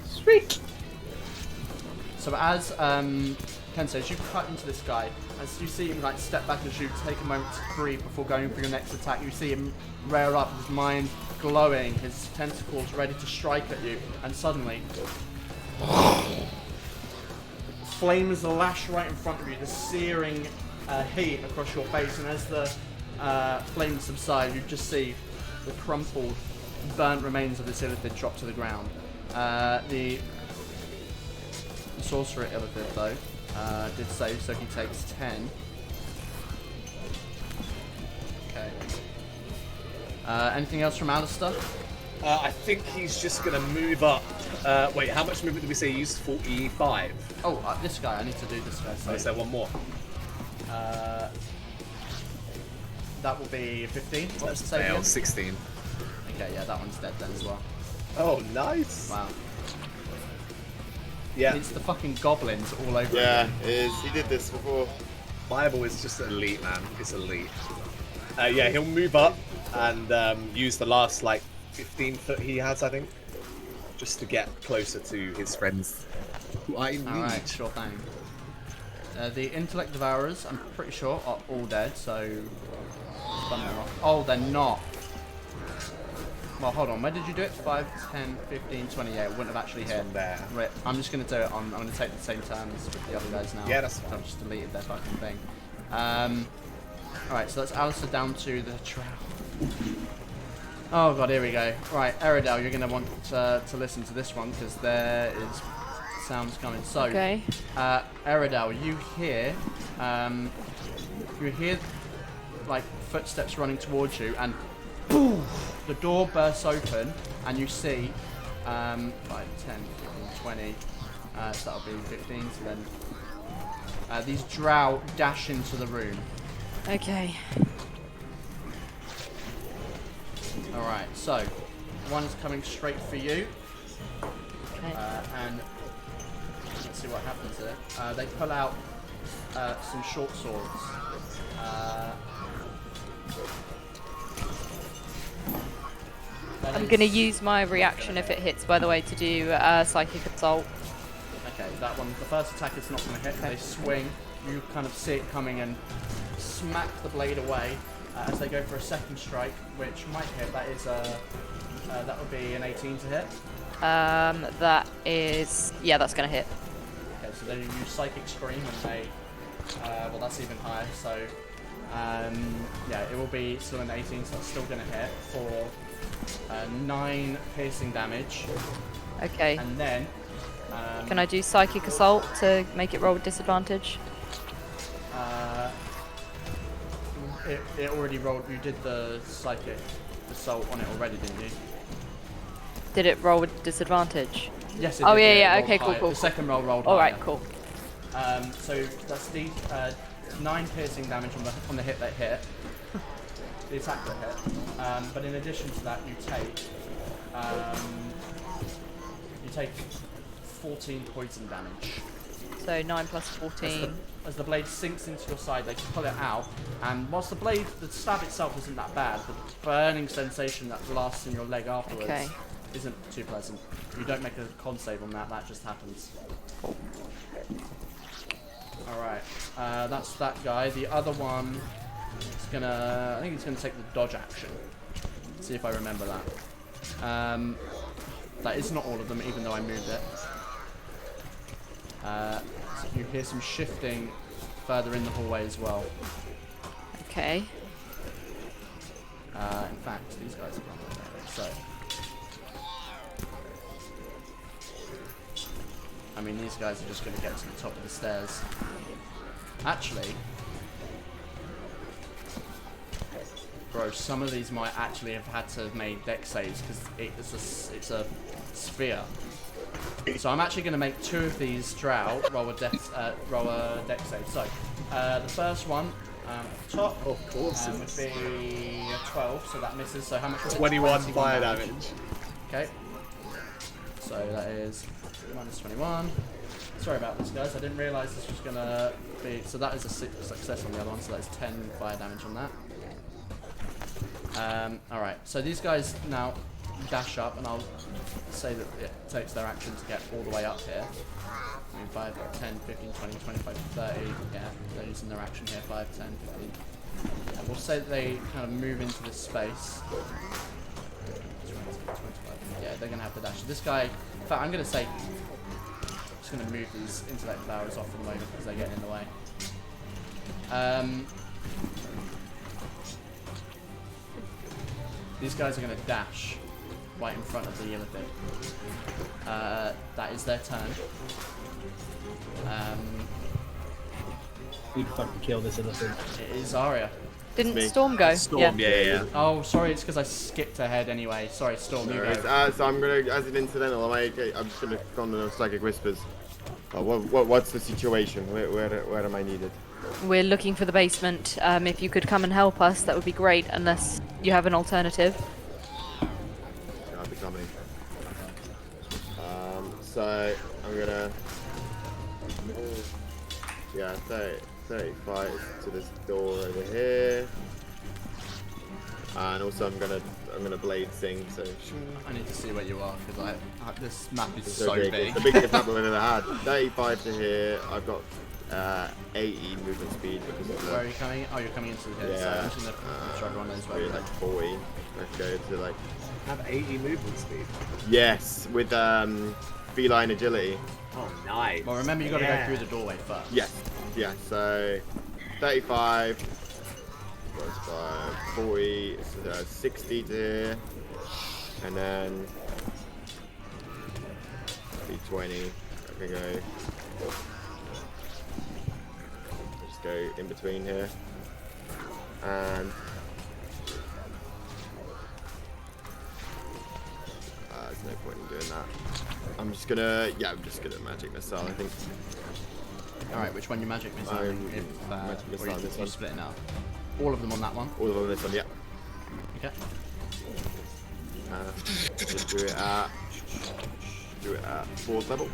Sweet! So as Ken says, you cut into this guy. As you see him like step back as you take a moment to breathe before going for your next attack, you see him rear up, his mind glowing, his tentacles ready to strike at you, and suddenly flames lash right in front of you, the searing heat across your face, and as the flames subside, you just see the crumpled, burnt remains of this illithid drop to the ground. The sorcerer illithid though did save, so he takes 10. Okay. Anything else from Alistair? I think he's just going to move up. Wait, how much movement did we say he used? 45? Oh, this guy. I need to do this guy. Oh, is there one more? That will be 15. What's That's the save again? 16. Okay, yeah, that one's dead then as well. Oh, nice. Wow. Yeah. It's the fucking goblins all over Yeah, again. it is. He did this before. Bible is just elite, man. It's elite. Yeah, he'll move up and use the last, 15 foot he has, I think, just to get closer to his friends who I need. Alright, sure thing. The intellect devourers, I'm pretty sure, are all dead, so... Oh, they're not. Well, hold on. Where did you do it? 5, 10, 15, 20. Yeah, it wouldn't have actually hit. There. Right. I'm just going to do it on. I'm going to take the same turns with the other guys now. Yeah, that's fine. I've just deleted their fucking thing. Alright, so that's Alistair down to the trout. Oh god, here we go. Right, Eridel, you're going to want to listen to this one because there is sounds coming. So, Okay. Eridel, you hear like footsteps running towards you, and boom, the door bursts open, and you see 5, 10, 15, 20. So that'll be 15. So then these drow dash into the room. Okay. All right, so one's coming straight for you, Okay. and let's see what happens here. They pull out some short swords. I'm gonna use my reaction if it hits, by the way, to do psychic assault. Okay, that one, the first attack is not going to hit. Okay. They swing. You kind of see it coming and smack the blade away as they go for a second strike, which might hit. That is that would be an 18 to hit. That is, yeah, that's gonna hit. Okay, so then you use Psychic Scream and they, well, that's even higher. So, yeah, it will be still an 18, so that's still going to hit for 9 piercing damage. Okay. And then, Can I do psychic assault to make it roll with disadvantage? it already rolled. You did the Psychic Assault on it already, didn't you? Did it roll with disadvantage? Yes, it Oh, did. yeah, It yeah, rolled okay, cool, higher. cool, The second roll rolled All higher. right, cool. So that's the 9 piercing damage on the hit that hit, the attack that hit. But in addition to that, you take 14 poison damage. So 9 plus 14. As the blade sinks into your side, they pull it out, and whilst the stab itself isn't that bad, the burning sensation that lasts in your leg afterwards Okay. isn't too pleasant. You don't make a con save on that, that just happens. Alright, that's that guy. The other one is gonna, I think he's gonna take the dodge action. Let's see if I remember that. That is not all of them, even though I moved it. So you hear some shifting further in the hallway as well. Okay. In fact, these guys are running there, so. I mean, these guys are just going to get to the top of the stairs. Actually, bro, some of these might actually have had to have made dex saves because it's a sphere. So I'm actually going to make 2 of these drow roll a dex save. So the first one at the top, Of course. would be a 12, so that misses. So how much was it? 21 21 fire damage. Okay. So that is minus 21. Sorry about this, guys. I didn't realise this was going to be... So that is a success on the other one, so that is 10 fire damage on that. Alright, so these guys now dash up, and I'll say that it takes their action to get all the way up here. I mean, 5, 10, 15, 20, 25, 30. Yeah, they're using their action here. 5, 10, 15. And we'll say that they kind of move into this space. 20, 25. Yeah, they're going to have to dash. This guy, in fact, I'm going to say, I'm just going to move these intellect flowers off for the moment because they're getting in the way. These guys are going to dash right in front of the Illithid. That is their turn. We'd fucking kill this Illithid. It is Aria. Didn't Storm go? Storm, yeah. Oh, sorry, it's because I skipped ahead anyway. Sorry, Storm, you go. So I'm gonna, as an incidental, I'm just gonna go on the Psychic Whispers. What's the situation? Where am I needed? We're looking for the basement. If you could come and help us, that would be great, unless you have an alternative. I'll be coming. So I'm gonna move, 35 to this door over here, and also I'm gonna blade sing. So I need to see where you are because this map is it's so big. It's the biggest map I've ever had. 35 to here. I've got 80 movement speed because of Where are you coming? Oh, you're coming into the pit. So I'm just gonna try everyone knows where probably you're like 40. Let's go to like. Have 80 movement speed. Yes, with feline agility. Oh, nice. Well, remember you got to go through the doorway first. Yes. Yeah. So 35. 40. So 60 to here, and then 20. I can go. Just go in between here, and there's no point in doing that. I'm just gonna magic missile. I think. All right, which one you magic missile? Magic missile or this you one. split it up. All of them on that one. All of them on this one, yeah. Okay. Just do it at 4th level.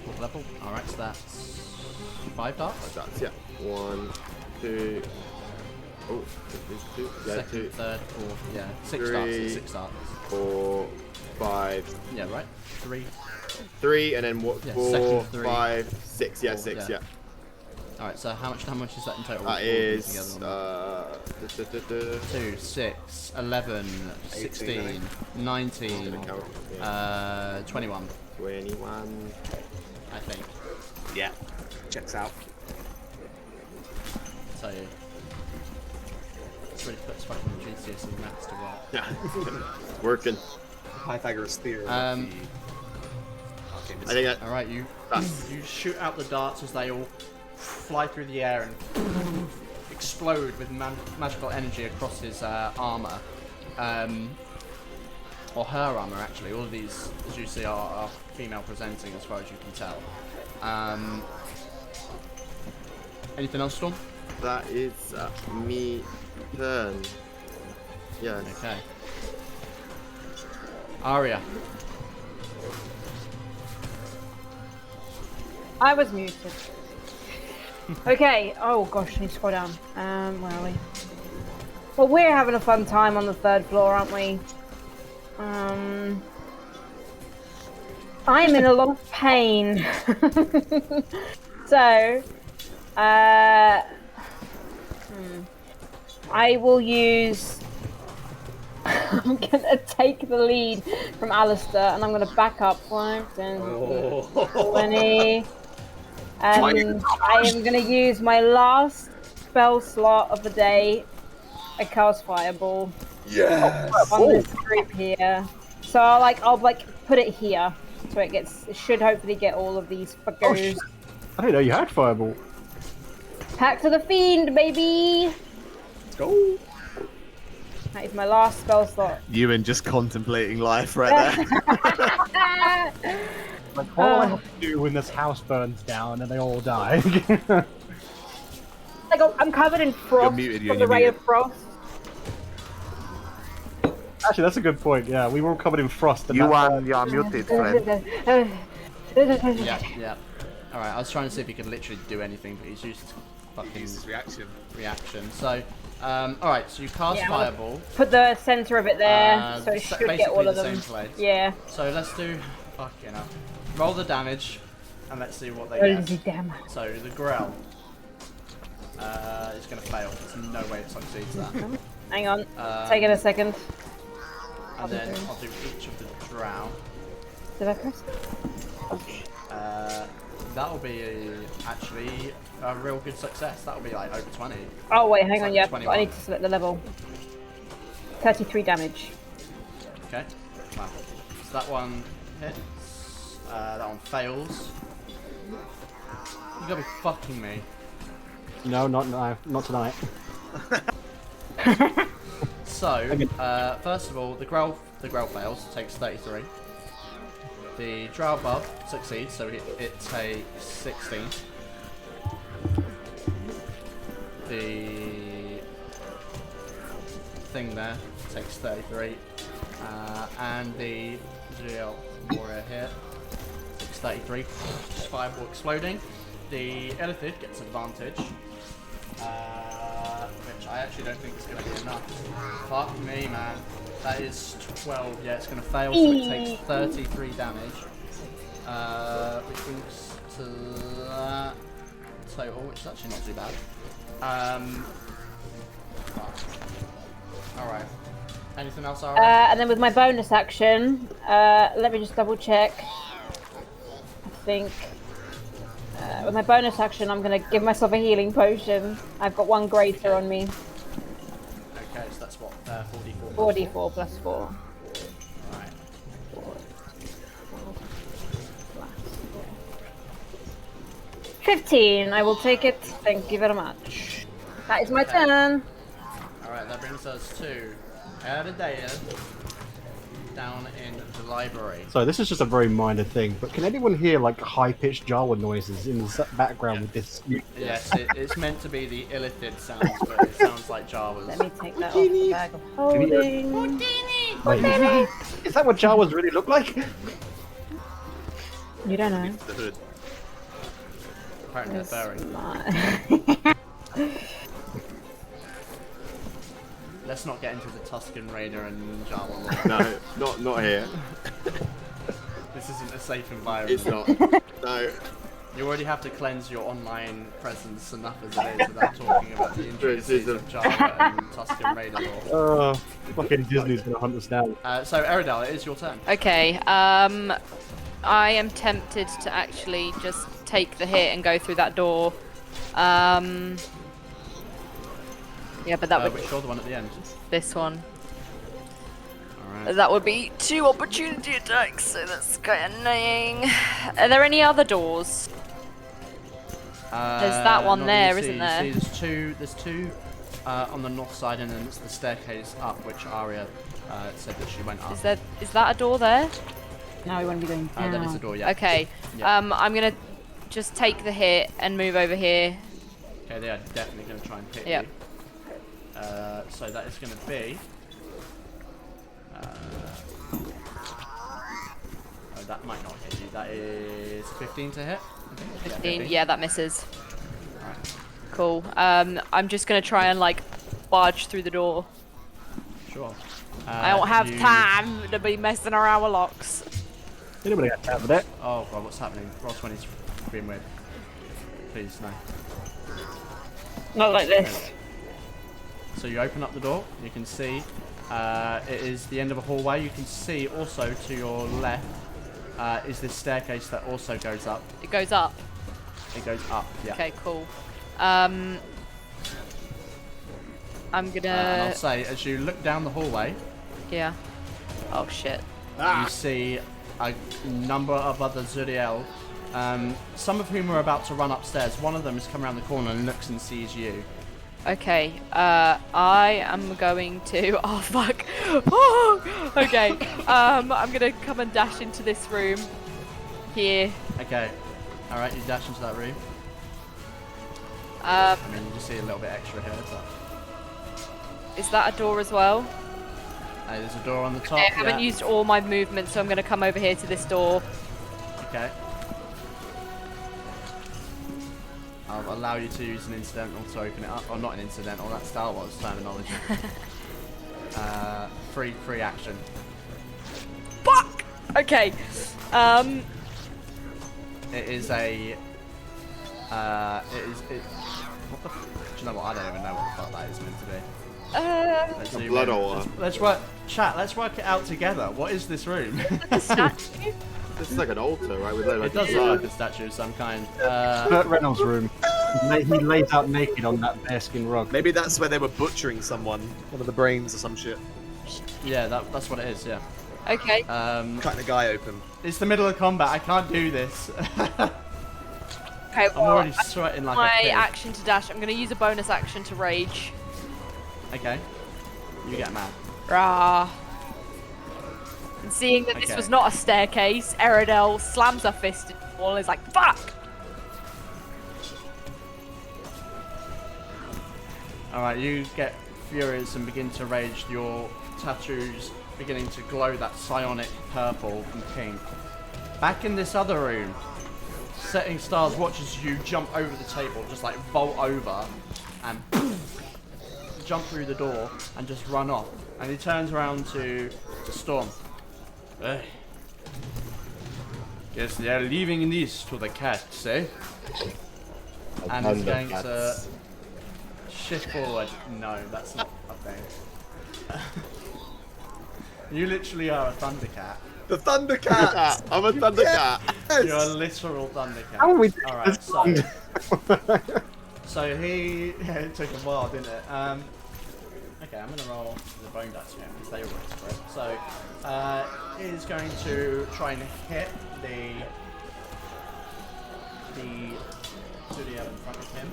4th level. All right, so that's 5 darts. 5 darts, yeah. 1, 2. Oh, there's 2. Yeah, Second, 2. third, fourth. Yeah, 6 3, darts. 6 darts. 4, 5. Yeah, right. 3, and then what? Yeah, 4, second, 3, 5, 6. Yeah, 4, 6. yeah. Yeah. All right. So how much damage is that in total? That is 2, 6, 11, 16, 19, 21. 21. I think. Yeah. Checks out. So it's really puts fucking GCSE maths to work. Yeah. Working. Pythagoras theorem. I think that. All right, you shoot out the darts as they all fly through the air and explode with magical energy across his armor, or her armor actually. All of these, as you see, are female presenting as far as you can tell. Anything else, Storm? That is me turn. Yes. Okay. Aria. I was muted. Okay. Oh gosh, I need to scroll down. Where are we? Well, we're having a fun time on the 3rd floor, aren't we? I'm in a lot of pain. So, I will use. I'm gonna take the lead from Alistair, and I'm gonna back up 5, 10, 20. And I am going to use my last spell slot of the day. I cast Fireball. Yes. On this group here. So I'll put it here, so it should hopefully get all of these fuckers. I didn't know you had Fireball. Pack to the Fiend, baby. Let's go. That is my last spell slot. Ewan just contemplating life right there. Like, what will I have to do when this house burns down and they all die? Like, I'm covered in frost from the ray of frost. Actually, that's a good point. Yeah, we were all covered in frost. You are muted, friend. Yeah. All right. I was trying to see if he could literally do anything, but he's used fucking reaction. So, all right. So you cast Fireball. Put the center of it there, so it should get all of them. Same place. Yeah. So let's do. Fucking hell. Roll the damage, and let's see what they get. So the Grell is going to fail. There's no way it succeeds that. Hang on, take it a second. And then I'll do each of the Drow. Did I press? That'll be actually a real good success. That'll be like over 20. Oh wait, hang on, yeah. 21. I need to select the level. 33 damage. Okay. Wow. So that one hits. That one fails. You gotta be fucking me. No, not tonight. So, first of all, the Grell fails, takes 33. The Drow above succeeds, so it takes 16. The thing there takes 33. And the GL warrior here takes 33. Just fireball exploding. The Illithid gets advantage. Which I actually don't think is going to be enough. Fuck me, man. That is 12. Yeah, it's going to fail, so it takes 33 damage. Which brings to that. total, which is actually not too bad. Alright. Anything else, Ara? And then with my bonus action, let me just double check. I think with my bonus action, I'm going to give myself a healing potion. I've got 1 greater on me. Okay, so that's what? 44? 44 plus 4. Alright. 15. I will take it. Thank you very much. That is my turn. Alright, that brings us to Val'Aeria down in the library. So this is just a very minor thing, but can anyone hear like high-pitched Jawa noises in the background with this? Yes, it's meant to be the illithid sounds, but it sounds like Jawas. Let me take that off the bag of holding. Wait, is that what Jawas really look like? You don't know. The hood. Apparently they're furry. Let's not get into the Tuscan Raider and Jawa. No, not here. This isn't a safe environment. It's not. No. You already have to cleanse your online presence enough as it is without talking about the intricacies of Jawa and Tuscan Raider lore. Fucking Disney's gonna hunt us down. So Eridel, it is your turn. Okay, I am tempted to actually just take the hit and go through that door. Yeah, but that would which door? The one at the end? This one. Alright. That would be 2 opportunity attacks, so that's kind of annoying. Are there any other doors? There's that one there, isn't there? See, there's two on the north side, and then it's the staircase up, which Arya said that she went up. Is that a door there? No, we want to be going down. That is a door, yeah. Okay. Yeah. I'm gonna just take the hit and move over here. Okay, they are definitely going to try and hit Yep. you. So that is going to be... oh, that might not hit you. That is 15 to hit. 15. Yeah, that misses. Cool. I'm just gonna try and like barge through the door. Sure. I don't have time to be messing around with locks. Anybody got time for that? Oh god, what's happening? Roll 20's being weird. Please, no. Not like this. So you open up the door, you can see it is the end of a hallway. You can see also to your left is this staircase that also goes up. It goes up. It goes up, yeah. Okay, cool. I'm gonna... and I'll say, as you look down the hallway... Yeah. Oh shit. You see a number of other Zuriel, some of whom are about to run upstairs. One of them has come around the corner and looks and sees you. Okay, I am going to... Oh, fuck. Oh, okay, I'm gonna come and dash into this room. Here. Okay. Alright, you dash into that room. I mean, you just see a little bit extra here, but... Is that a door as well? There's a door on the top, I haven't used all my movement, so I'm gonna come over here to this door. Okay. I'll allow you to use an incidental to open it up. Or not an incidental, that's Star Wars terminology. Free action. Fuck! Okay. It is a... what the do you know what? I don't even know what the fuck that is meant to be. Let's zoom blood in. altar. Let's work... Chat, let's work it out together. What is this room? A statue? This is like an altar, right? With It does look like a statue of some kind. Burt Reynolds' room. He lays out naked on that bearskin rug. Maybe that's where they were butchering someone. One of the brains or some shit. Yeah, that's what it is, yeah. Okay. Cutting a guy open. It's the middle of combat, I can't do this. Okay, I'm already sweating like a my pig. action to dash. I'm going to use a bonus action to rage. Okay. You get mad. Rah. And seeing that this Okay. was not a staircase, Eridel slams her fist in the wall and is like, fuck! Alright, you get furious and begin to rage. Your tattoos beginning to glow that psionic purple and pink. Back in this other room, Setting Stars watches you jump over the table, just like vault over and jump through the door and just run off. And he turns around to Storm. Hey. Guess they're leaving this to the cats, eh? and he's going to shift forward. No, that's not a thing. You literally are a Thundercat. The Thundercat! I'm a Thundercat. Yes! You're a literal Thundercat. How are we Alright, so he... Yeah, it took a while, didn't it? Okay, I'm going to roll the bone dice here because they were for it. So, he's going to try and hit the studio in front of him.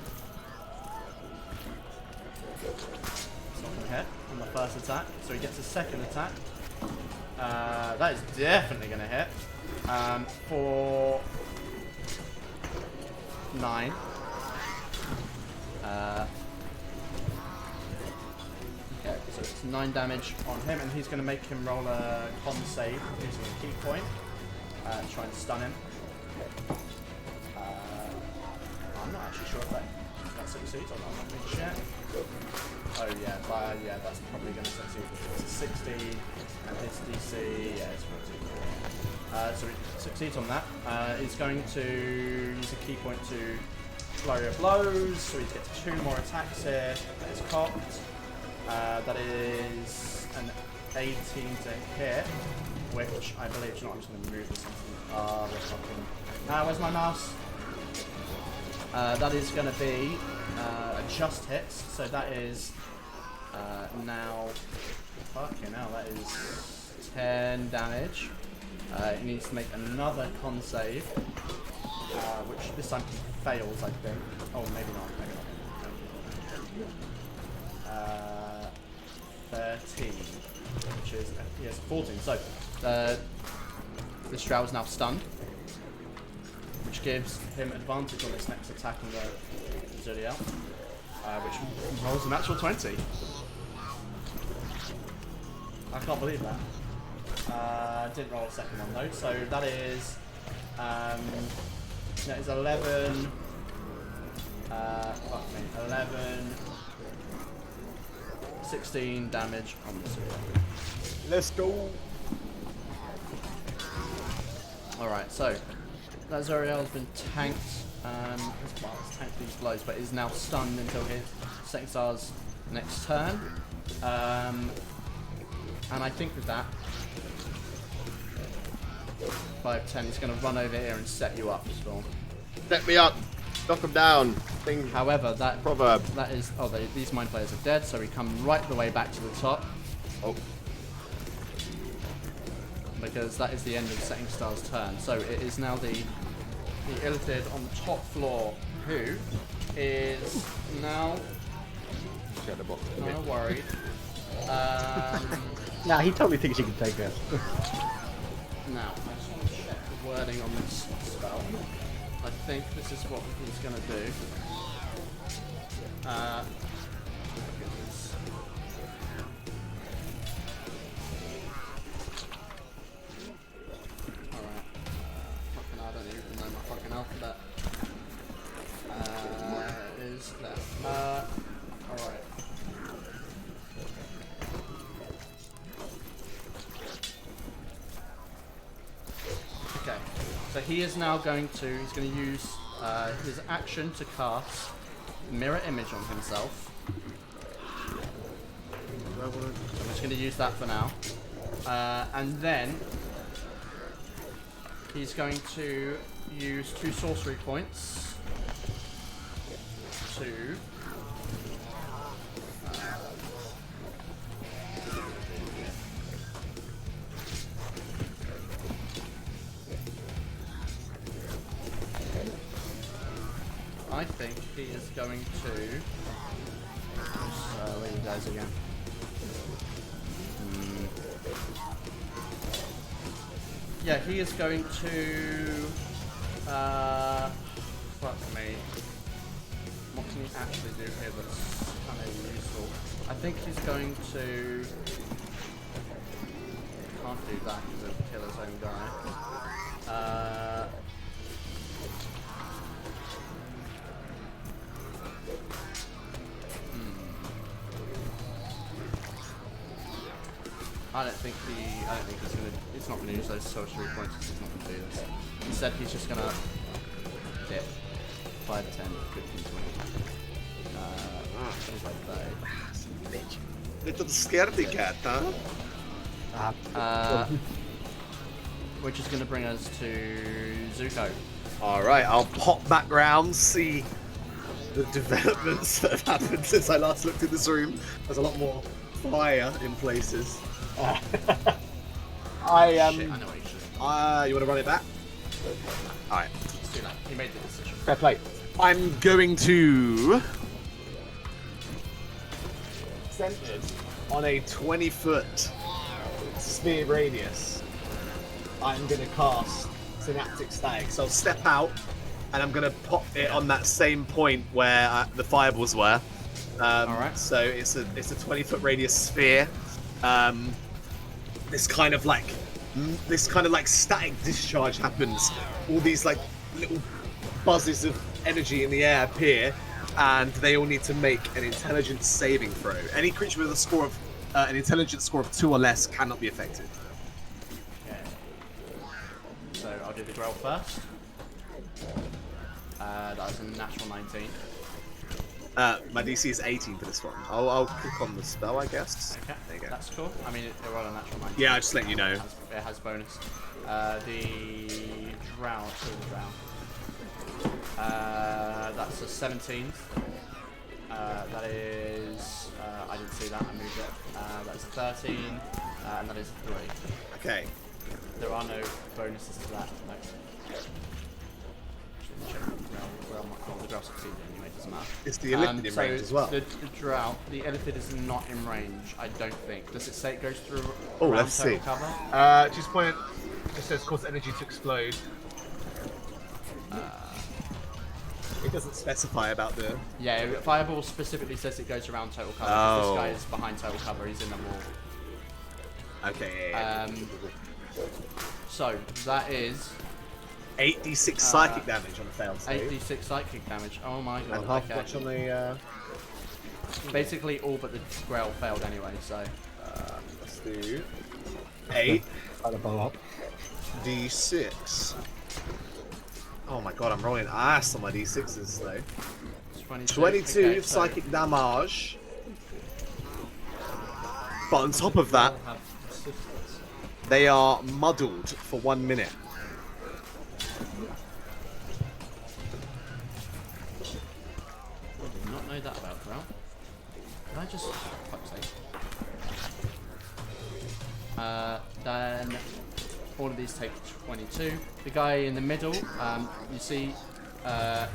It's not going to hit on the first attack, so he gets a second attack. That is definitely going to hit. For 9. Okay, so it's 9 damage on him, and he's going to make him roll a con save using a key point. Try and stun him. I'm not actually sure if that succeeds or not. Let me check. Oh yeah, that's probably going to succeed. It's a 60, and his DC, yeah, it's 14. So he succeeds on that. He's going to use a key point to flurry of blows, so he gets 2 more attacks here. That is cocked. That is an 18 to hit, which I believe, you know, I'm just going to move this something. Where's my mouse? That is going to be a just hits, so that is now, fucking hell, that is 10 damage. He needs to make another con save, which this time he fails, I think. Oh, maybe not. 13, which is, yes, 14. So, the Stroud is now stunned, which gives him advantage on his next attack on the Zodiac, which rolls a natural 20. I can't believe that. Didn't roll a second one though, so that is 11. 16 damage on the Zodiac. Let's go. Alright, so that Zoriel has been tanked. It's tanked these blows, but is now stunned until his second star's next turn. And I think with that, 5-10, he's going to run over here and set you up, Storm. Set me up. Knock him down. Thing. However, that proverb. That is. Oh, these mind players are dead, so we come right the way back to the top. Oh. Because that is the end of Setting Star's turn. So it is now the Illithid on the top floor, who is now worried. Nah, he totally thinks he can take us. Now, I just want to check the wording on this spell. I think this is what he's going to do. Alright. Fucking, I don't even know my fucking alphabet. Is that? Alright. Okay, so he is now going to, he's going to use his action to cast Mirror Image on himself. I'm just going to use that for now. And then he's going to use 2 sorcery points to I think he is going to where are you guys again? Yeah, he is going to fuck me. What can he actually do here that's kind of useful? I think he's going to can't do that because it'll kill his own guy. I don't think he's not gonna use those sorcery points because he's not gonna do this. Instead he's just gonna dip. 5, 10, 15, 20. 25, 30. Little scaredy cat, huh? Which is going to bring us to Zuko. Alright, I'll pop back round, see the developments that have happened since I last looked in this room. There's a lot more fire in places. I am. Shit, I know what you should. You want to run it back? Alright. Let's do that. He made the decision. Fair play. I'm going to. Centered on a 20-foot sphere radius, I'm going to cast Synaptic Stag. So I'll step out, and I'm going to pop it on that same point where the fireballs were. Alright. So it's a 20-foot radius sphere. This kind of like static discharge happens. All these like little buzzes of energy in the air appear, and they all need to make an intelligence saving throw. Any creature with a score of an intelligence score of 2 or less cannot be affected. Okay. So I'll do the Grell first. That was a natural 19. My DC is 18 for this one. I'll click on the spell, I guess. Okay, There you go. that's cool. I mean, it rolled a natural 19. Yeah, I'll just let you know. It has bonus. The Drow, that's a 17. That is, I didn't see that, I moved it. That is a 13, and that is a 3. Okay. There are no bonuses to that. No. The Drow succeeded anyway, doesn't matter. Is the Illithid in range as well? The Drow, the Illithid is not in range, I don't think. Does it say it goes through Oh, around let's total see. cover? Just point. It says cause energy to explode. It doesn't specify about the. Yeah, Fireball specifically says it goes around total cover. Oh. This guy is behind total cover, he's in the wall. Okay. Yeah. So, that is 8d6 psychic damage on a failed save. 8d6 psychic damage. Oh my god. And half okay. much on the. Basically, all but the Grail failed anyway, so. Let's do 8 Try to bow up. d6. Oh my god, I'm rolling ass on my d6s though. 22 okay, so psychic damage. But on top of that, I'll have assistance. they are muddled for 1 minute. I did not know that about Grail. Can I just... fuck's sake. Then all of these take 22. The guy in the middle, you see,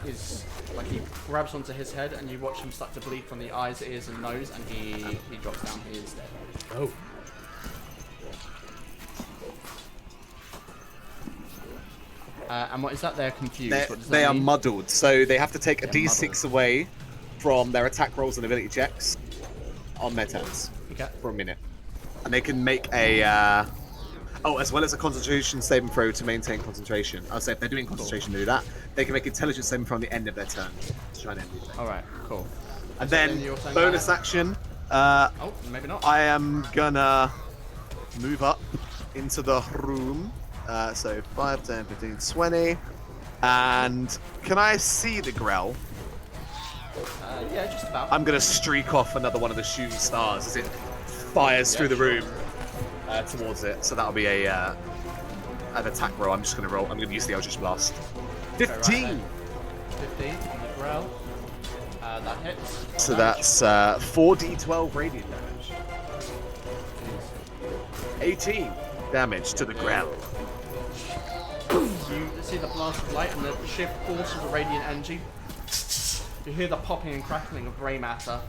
is like he grabs onto his head, and you watch him start to bleed from the eyes, ears, and nose, and he drops down. He is dead. Oh. And what is that? They're confused. They're, What does they that are mean? muddled, so they have to take a They're d6 away from their attack rolls and ability checks on their turns Okay. for a minute. And they can make a. As well as a concentration saving throw to maintain concentration. I'll say if they're doing concentration, do that. They can make intelligence saving throw on the end of their turn to try and end the effect. All right. Cool. And So then your turn, bonus Gaia? action. Oh, maybe not. I am gonna move up into the room. So 5, 10, 15, 20. And can I see the Grell? Yeah, just about. I'm gonna streak off another one of the shooting stars as it fires through the room towards it. So that'll be an attack roll. I'm just gonna roll. I'm gonna use the Eldritch Blast. 15. Right, 15 on the Grell. That hits. So Damage. that's 4d12 radiant damage. 18 damage to the Grell. You see the blast of light and the sheer force of the radiant energy. You hear the popping and crackling of grey matter.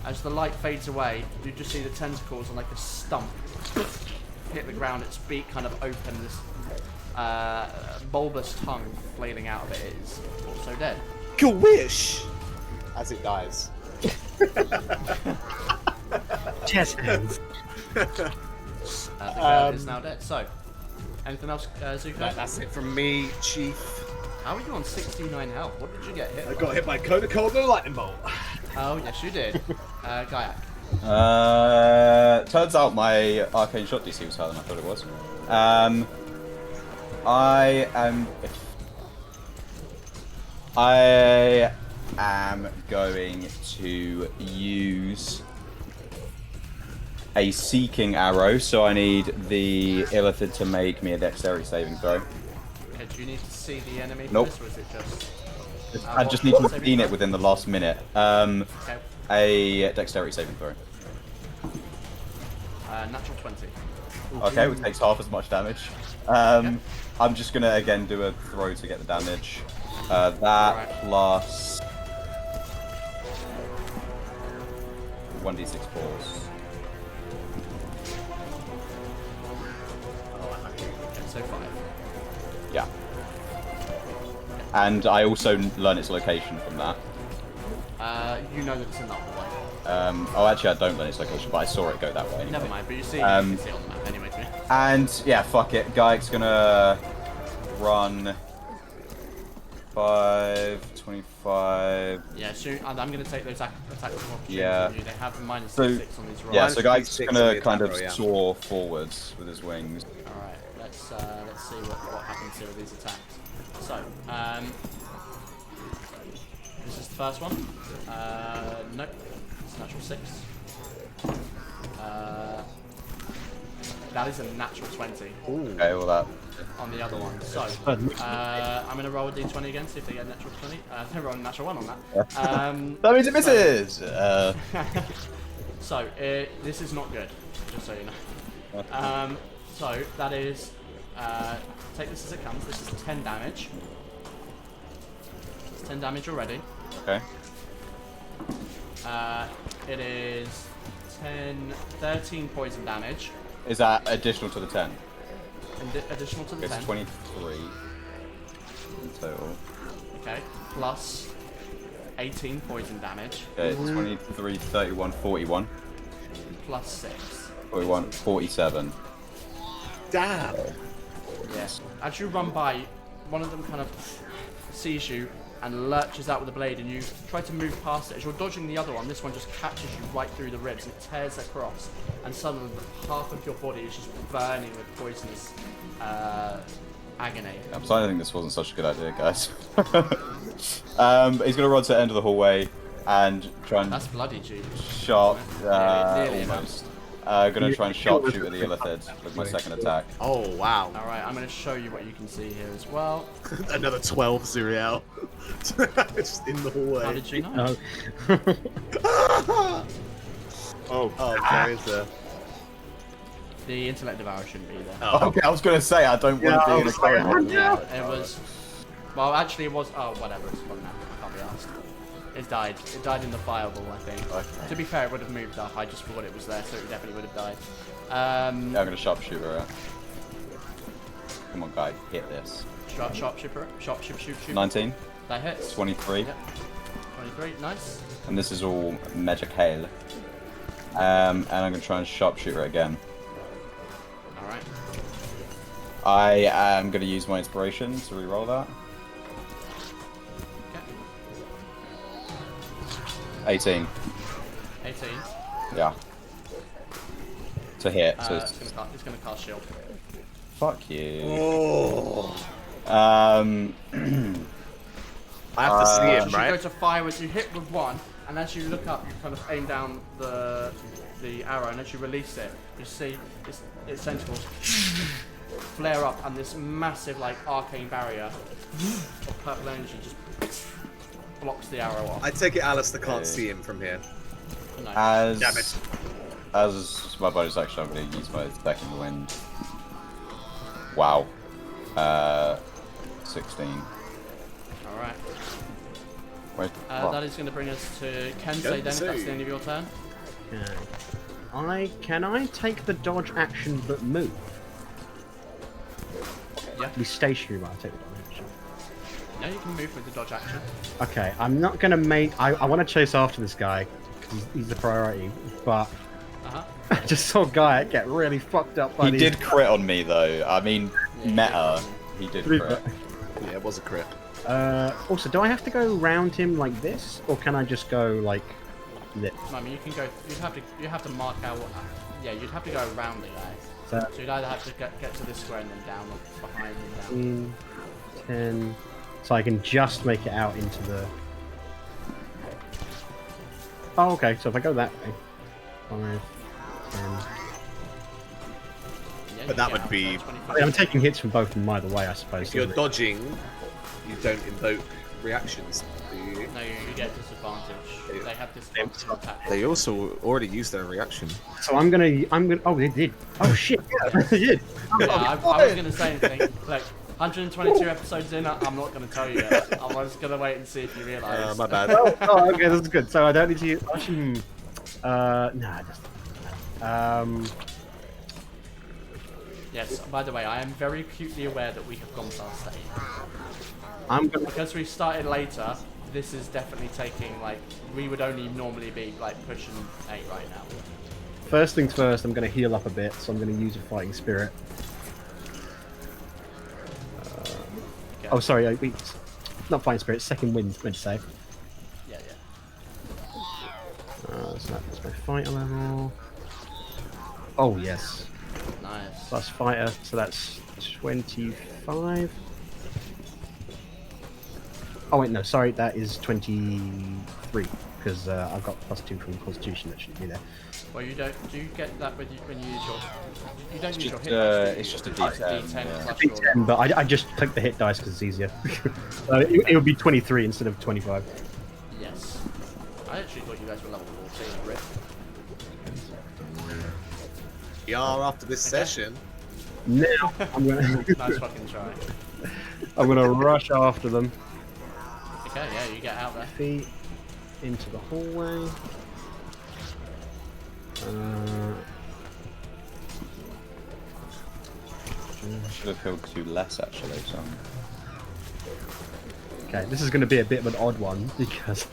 As the light fades away, you just see the tentacles on like a stump hit the ground. Its beak kind of open. This bulbous tongue flailing out of it is also dead. Wish as it dies. Chess hands. The girl is now dead. So, anything else, Zuko? That's it from me, Chief. How are you on 69 health? What did you get hit? I got hit by Coca-Cola lightning bolt. Oh, yes, you did. Gaiac. Turns out my arcane shot DC was higher than I thought it was. I am. I am going to use a seeking arrow, so I need the Illithid to make me a dexterity saving throw. Okay, do you need to see the enemy for Nope. this, or is it just... I just need to have seen it within the last minute. Okay. A dexterity saving throw. Natural 20. Okay, which takes half as much damage. I'm just gonna again do a throw to get the damage. That plus 1d6 force. So 5. Yeah. And I also learn its location from that. You know that it's in that way. Oh, actually, I don't learn its location, but I saw it go that way. Anyway. Never mind, but you can see it on the map anyway. And yeah, fuck it. Guy's gonna run 5, 25. Yeah, shoot. And I'm gonna take those attacks of opportunity. Yeah. They have -6 So, on these rolls. yeah, so Guy's gonna kind of yeah. soar forwards with his wings. All right, let's see what happens here with these attacks. So, this is the first one. Nope, it's a natural 6. That is a natural 20. Okay, well that. On the other one. So, I'm gonna roll a d20 again, see if they get a natural 20. They roll a natural 1 on that. That means it misses. So, this is not good, just so you know. So that is, take this as it comes. This is 10 damage. It's 10 damage already. Okay. It is 13 poison damage. Is that additional to the 10? Additional to the 10. It's 23 in total. Okay, plus 18 poison damage. Okay, 23, 31, 41. Plus 6. 41, 47. Damn. Yes. As you run by, one of them kind of sees you and lurches out with a blade, and you try to move past it. As you're dodging the other one, this one just catches you right through the ribs and it tears across, and suddenly half of your body is just burning with poisonous agony. I'm starting to think this wasn't such a good idea, guys. He's gonna run to the end of the hallway and try and That's bloody cheap. sharp, Nearly almost. Gonna try and sharpshoot at the Illithid with my second attack. Oh, wow. Alright, I'm going to show you what you can see here as well. Another 12 Zuriel. Just in the hallway. How did you know? There is a... The intellect devourer shouldn't be there. Oh, okay, I was gonna say I don't want to be in a corridor. Yeah, it was... Well, actually it was... Oh, whatever, it's gone now. I can't be asked. It died. It died in the fireball, I think. Okay. To be fair, it would have moved up. I just thought it was there, so it definitely would have died. Yeah, I'm gonna sharpshoot her out. Come on, guy, hit this. Shoot. 19. That hits. 23. Yep. 23, nice. And this is all magic hail. And I'm gonna try and sharpshoot her again. Alright. I am gonna use my inspiration to re-roll that. 18. 18. Yeah. To hit. So It's gonna cast shield. fuck you. Oh. I have to see him, As you right? go to fire, as you hit with one, and as you look up, you kind of aim down the arrow, and as you release it, you see its tentacles flare up, and this massive, like, arcane barrier of purple energy just blocks the arrow off. I take it Alistair can't see him from here. No. Damn it. As my bonus action, I'm going to use my second wind. Wow. 16. Alright. Wait, That is going to bring us to Kensei then, if that's the end of your turn. Okay. Can I take the dodge action but move? Yeah. Be stationary while I take the dodge action. Yeah, you can move with the dodge action. Okay, I'm not gonna make. I want to chase after this guy because he's the priority. But I just saw Guy get really fucked up. By he did crit on me though. I mean, meta. He did crit. Yeah, it was a crit. Also, do I have to go round him like this, or can I just go like this? I mean, you can go. You have to mark out. Yeah, you'd have to go around the guy. So you'd either have to get to this square and then down, or behind and down. 10, So I can just make it out into the... Oh, okay, so if I go that way... 5, 10... Yeah, But that would be... I'm taking hits from both of them either way, I suppose. If you're dodging, you don't invoke reactions, do you? No, you get disadvantage. They have disadvantage attack. They also already used their reaction. So I'm gonna. Oh, they did. Oh shit! Yeah, they did. Yeah, I was gonna say anything. Like 122 episodes in, I'm not gonna tell you yet. I was gonna wait and see if you realise. My bad. Oh, okay, that's good. So I don't need to use. Nah, just. Yes. By the way, I am very acutely aware that we have gone past 8. I'm gonna. Because we started later, this is definitely taking like we would only normally be like pushing 8 right now. First things first, I'm gonna heal up a bit, so I'm gonna use a fighting spirit. Okay. Oh, sorry, not fighting spirit. Second wind, meant to say. Yeah, yeah. So that's my fighter level. Oh yes. Nice. Plus fighter, so that's 25. Oh wait, no, sorry, that is 23 because I've got +2 from Constitution. That shouldn't be there. Well, you don't. Do you get that when you use your? You don't use your hit It's dice. just a do you? D10. D10 Yeah. plus your. D10, but I just click the hit dice because it's easier. It would be 23 instead of 25. Yes. I actually thought you guys were level 14, Rick. We are after this session. Now I'm gonna Nice fucking try. I'm gonna rush after them. Okay, yeah, you get out there. Feet into the hallway. Should have killed 2 less actually. So. Okay, this is going to be a bit of an odd one because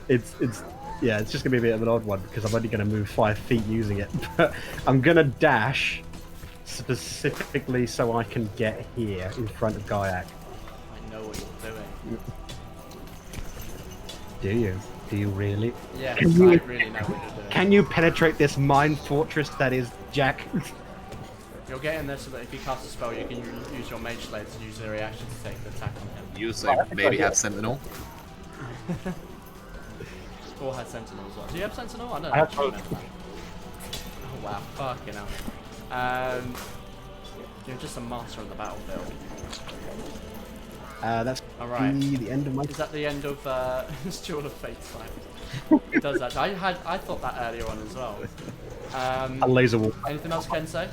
it's just going to be a bit of an odd one because I'm only going to move 5 feet using it. But I'm going to dash specifically so I can get here in front of Gaiac. I know what you're doing. Do you? Do you really? Yes, Can you- I really know what you're doing. Can you penetrate this mind fortress that is Jack? You're getting there so that if you cast a spell, you can use your mage blade to use the reaction to take the attack on him. You also maybe have Sentinel. Or has Sentinel as well. Do you have Sentinel? I don't I have actually both. remember that. Oh wow, fucking hell. You're just a master on the battlefield. That's Alright. the end of my... Is that the end of Duel of Fate time? It does that. I thought that earlier on as well. A laser wall. Anything else Ken say?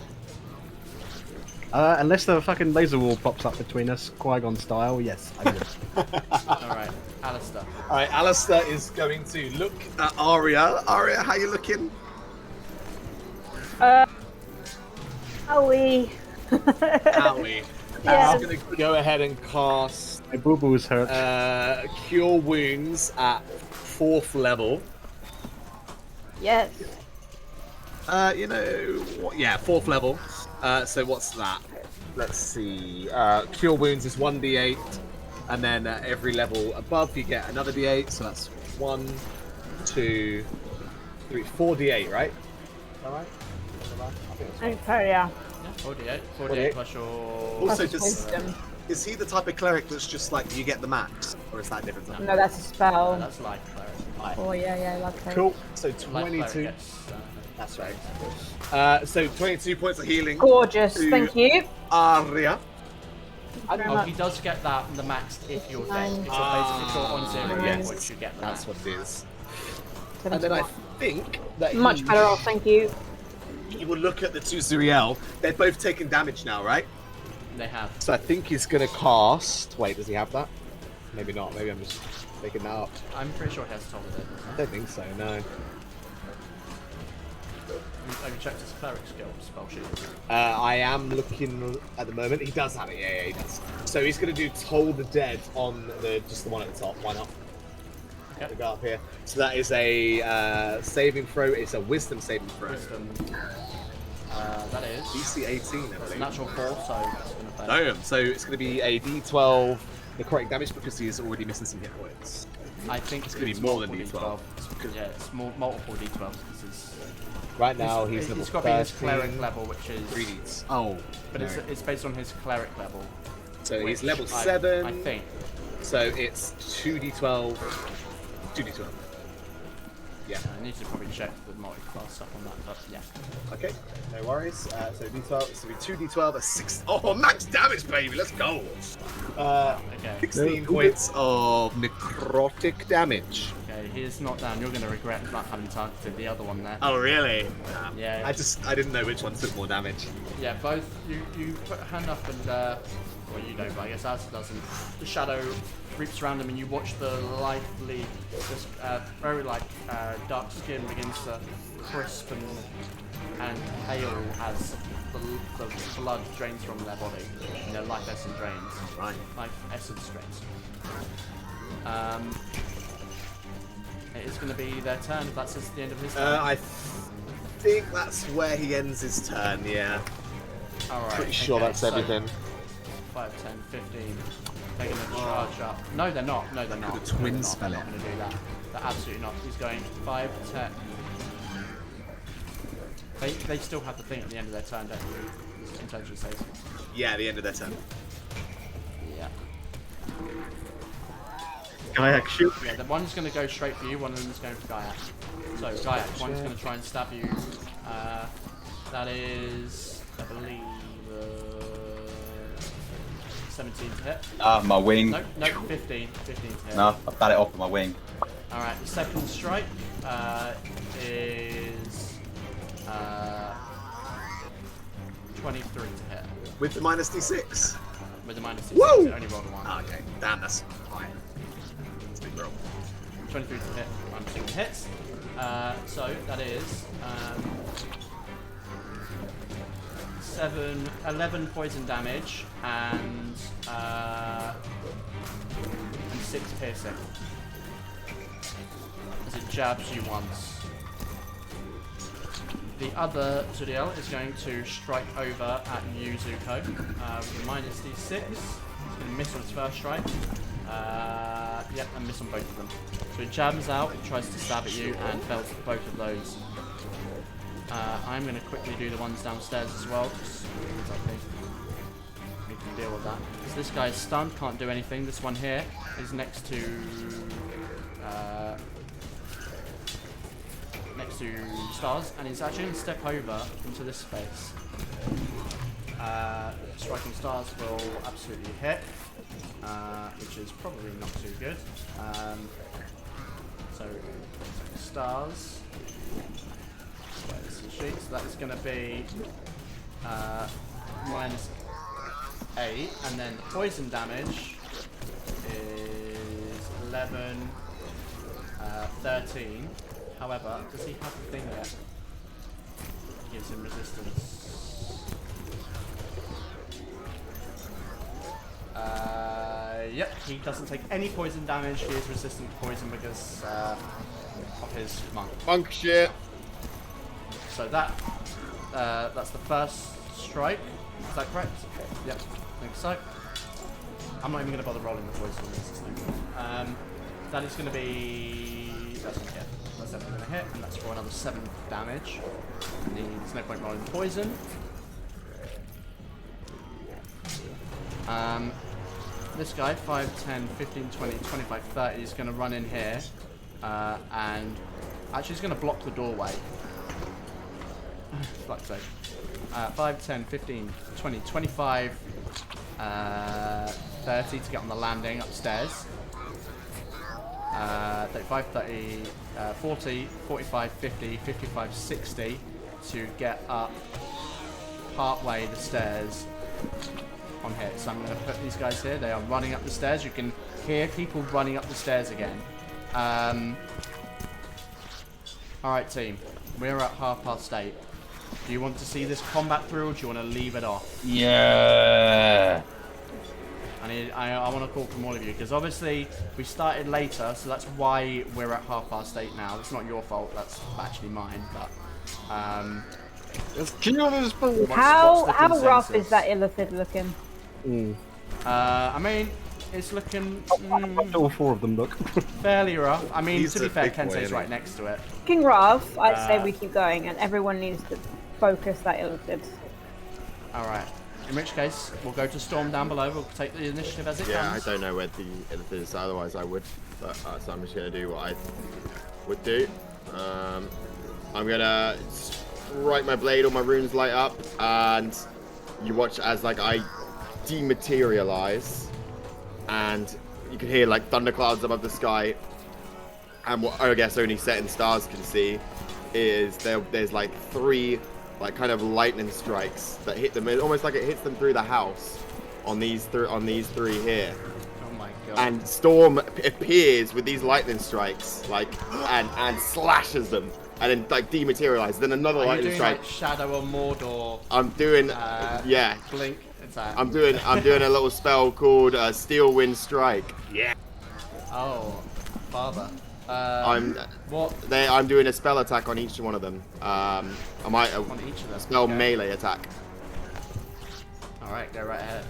Unless the fucking laser wall pops up between us, Qui-Gon style, yes, I will. Alright, Alistair. Alright, Alistair is going to look at Aria. Aria, how you looking? Owie. Owie. Yes. I'm going to go ahead and cast My boo-boo's hurt. Cure Wounds at 4th level. Yes. You know what? Yeah, 4th level. So what's that? Let's see. Cure Wounds is 1d8, and then every level above you get another d8. So that's 1, 2, 3, 4d8, right? Is that right? Okay, yeah. Yeah, 48. 48 plus your... Also, Plus wisdom. is he the type of cleric that's just like you get the max, or is that different? No, that's a spell. That's life cleric. Oh yeah, like that. Cool. So Life cleric 22. gets, That's right. So 22 points of healing. Gorgeous, to thank you. Aria. Very Oh, much. he does get that, the max, if you're dead. If you're Ah, basically short on 0, yes. which you get the That's max. what it is. And then I think that Much better off, thank you. he will look at the 2 Zuriel. They're both taking damage now, right? They have. So I think he's going to cast... Wait, does he have that? Maybe not. Maybe I'm just making that up. I'm pretty sure he has told it. I don't think so, no. Have you checked his cleric spell sheet? I am looking at the moment. He does have it. Yeah, he does. So he's going to do Toll the Dead on just the one at the top. Why not? Okay. To go up here. So that is a saving throw. It's a wisdom saving throw. Wisdom. That is. DC 18, I It's a believe. natural 4, so it's going to fail. Damn. So it's going to be a D12 necrotic damage because he is already missing some hit points. I think It's gonna be it's more than multiple D12. It's because, yeah, it's multiple D12s. This is. Right now he's level It's got to be his 13. cleric level, which is. 3Ds. Oh. But it's based on his cleric level. So he's which level I 7. think. So it's 2d12. 2d12. Yeah. I need to probably check the multi-class stuff on that, but yeah. Okay, no worries. So d12, so we 2d12 at 6. Oh, max damage, baby! Let's go. Okay. 16 points of necrotic damage. Okay, he's not down. You're going to regret not having targeted the other one there. Oh, really? Yeah. I didn't know which one took more damage. Yeah, both. You put a hand up and, well, you don't, but I guess Az doesn't. The shadow creeps around him, and you watch the lively, this very dark skin begins to crisp and pale as the blood drains from their body. You know, life essence drains. Right. Life essence drains. It is going to be their turn. If that's the end of his turn. I think that's where he ends his turn. Yeah. All right. Pretty sure that's everything. 5, 10, 15. They're going to charge up. No, they're not. No, they're not. The twin spell. They're not going to do that. They're absolutely not. He's going 5, 10. They still have the thing at the end of their turn, don't you? Intelligence saves. Yeah, the end of their turn. Yeah. Kayak shoot. Yeah, the one's going to go straight for you, one of them is going for Gaiac. So, Gaiac, one's going to try and stab you. That is, I believe, 17 to hit. My wing. No, 15. 15 to hit. No, I've got it off with my wing. Alright, the second strike is 23 to hit. With the minus d6? With the minus d6, Whoa! it only rolled a 1. Oh, okay, damn, that's fine. That's a big roll. 23 to hit, minus 2 hits. So that is 11 poison damage and 6 piercing. As it jabs you once. The other Zudiel is going to strike over at you, Zuko, with a minus d6. He's going to miss on his first strike. Yep, and miss on both of them. So it jabs out, it tries to stab at you, and fails at both of those. I'm going to quickly do the ones downstairs as well, just because I think we can deal with that. So this guy's stunned, can't do anything. This one here is next to Stars, and he's actually going to step over into this space. Striking Stars will absolutely hit, which is probably not too good. So Stars. There's the sheet. So that is going to be minus 8, and then the poison damage is 11, 13. However, does he have the thing yet? Gives him resistance. Yep, he doesn't take any poison damage. He is resistant to poison because of his monk. Monk shit. So that's the first strike. Is that correct? Yep, I think so. I'm not even going to bother rolling the poison on this. That is going to be... That's going to hit. That's definitely going to hit, and that's for another 7 damage. There's no point rolling the poison. This guy, 5, 10, 15, 20, 25, 30, is going to run in here, and actually he's going to block the doorway. Fuck's sake. 5, 10, 15, 20, 25, 30 to get on the landing upstairs. 35, 30, 40, 45, 50, 55, 60 to get up partway the stairs on here. So I'm going to put these guys here. They are running up the stairs. You can hear people running up the stairs again. Alright team, we're at 8:30. Do you want to see this combat through, or do you want to leave it off? Yeah. I want to call from all of you, because obviously we started later, so that's why we're at 8:30 now. It's not your fault, that's actually mine, but let's kill this fool. How rough is that illithid looking? I mean, it's looking all 4 of them look fairly rough. I mean, He's to be a fair, big boy, Kensei's isn't he? right next to it. Looking rough, I'd say we keep going, and everyone needs to focus that illithid. Alright. In which case, we'll go to Storm down below. We'll take the initiative as it Yeah, comes. I don't know where the elephant is, otherwise I would. But so I'm just gonna do what I would do. I'm gonna strike my blade, all my runes light up, and you watch as like I dematerialize, and you can hear like thunderclouds above the sky. And what I guess only setting stars can see is there's like 3 like kind of lightning strikes that hit them, almost like it hits them through the house on these 3 here. Oh my god. And Storm appears with these lightning strikes, like, and slashes them, and then like dematerializes. Then another Are you lightning doing, strike. like, Shadow or Mordor? I'm doing, yeah. Blink attack. I'm doing a little spell called Steel Wind Strike. Yeah. Oh, father. I'm doing a spell attack on each one of them. I might On each of them. spell Okay. melee attack. All right, go right ahead.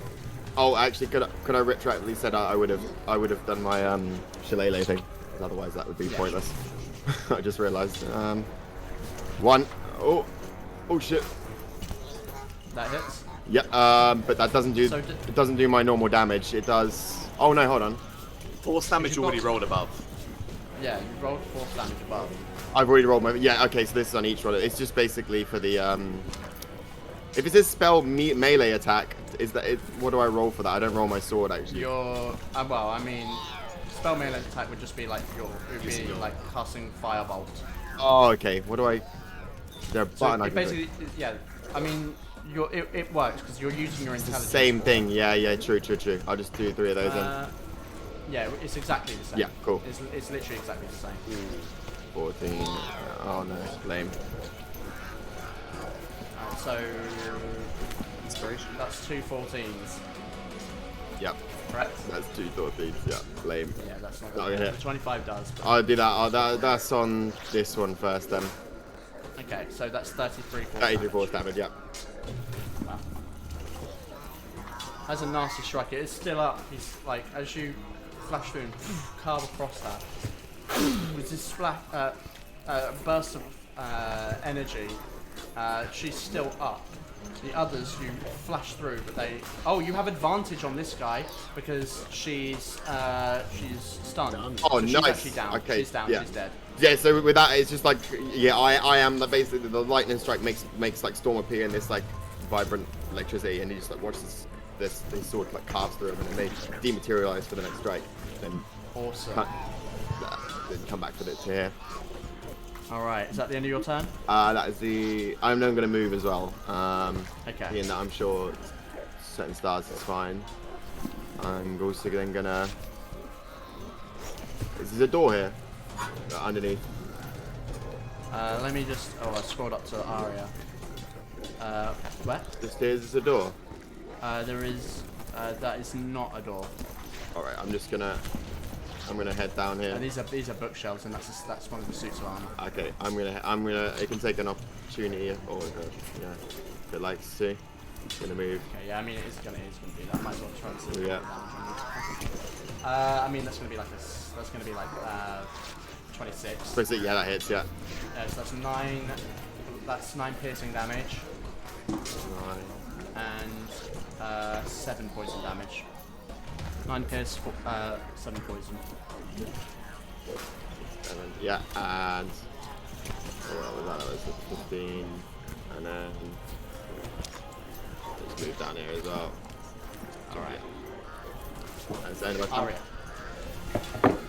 Oh, actually, could I retroactively said I would have done my shillelagh thing, 'cause otherwise that would be pointless. I just realised. 1. Oh shit. That hits. Yeah. But that doesn't do. So it doesn't do my normal damage. It does. Oh no, hold on. Force damage You've already got- rolled above. Yeah, you rolled force damage above. I've already rolled my. Yeah. Okay. So this is on each one. It's just basically for the If it says spell melee attack, is that it? What do I roll for that? I don't roll my sword actually. Your well, I mean, spell melee attack would just be like like casting firebolt. Oh, okay. What do I? Is there a So button I it can basically, yeah. I mean, it works because you're using your It's the intelligence. same for- thing. Yeah. True. I'll just do 3 of those Yeah, it's exactly the same. Yeah, cool. It's literally exactly the same. then. 14. Oh no, lame. So Inspiration. that's 2 14s, Yep. correct? That's 2 torpedoes. Yeah, lame. Yeah, that's not Oh, good. yeah. The 25 does. But... I'll do that. That's on this one first then. Okay, so that's 33 force 33 damage. force damage. Yep. Wow. That's a nasty strike. It is still up. He's like, as you flash through and carve across that, with this burst of energy, she's still up. The others you flash through, but they. Oh, you have advantage on this guy because she's stunned. Oh, So she's nice. actually down. Okay, She's down. yeah. She's dead. Yeah. So with that, it's just like I am basically the lightning strike makes like Storm appear in this like vibrant electricity, and you just like watch this sword like carves through them, and then they dematerialize for the next strike. Then Awesome. then come back for it to here. All right. Is that the end of your turn? That is the. I'm then going to move as well. Okay. Being that I'm sure certain stars is fine. I'm also then gonna. Is there a door here? Underneath. Let me just. Oh, I scrolled up to Aria. Where? Just here, is a door. There is. That is not a door. All right, I'm gonna head down here. These are bookshelves, and that's one of the suits of armor. Okay, I'm gonna. It can take an opportunity, or yeah, if it likes to. It's gonna move. Okay, yeah, I mean it is gonna be that. Might as well try and see. Yeah. I mean that's gonna be like 26. Press it. Yeah, that hits. Yeah. So that's 9. That's 9 piercing damage 9. and 7 poison damage. 9 pierce, 7 poison. 7. Yeah, and what was that? That was 15, and then let's move down here as well. All right. That's the end of my turn. Aria.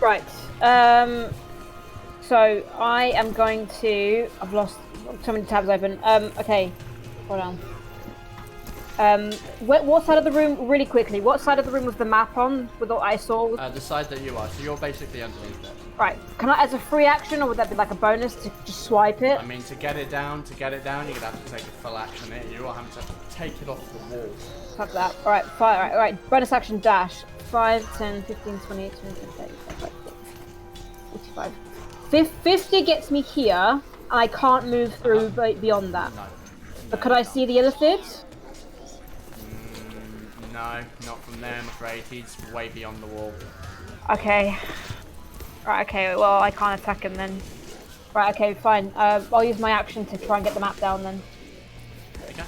Right. So I am going to. I've lost so many tabs open. Okay. Hold on. What side of the room? Really quickly. What side of the room was the map on? With what I saw. The side that you are, so you're basically underneath it. Right. Can I, as a free action, or would that be like a bonus to just swipe it? I mean, to get it down, you're gonna have to take a full action. You're having to take it off the wall. Fuck that. All right. Fine. All right. Bonus action dash. 5, 10, 15, 20, 25, 30, 35, 45. 50 gets me here, and I can't move through beyond that. No. But could I see the elephant? No, not from there, I'm afraid. He's way beyond the wall. Okay. Right, okay, well, I can't attack him then. Right, okay, fine. I'll use my action to try and get the map down then. There you go.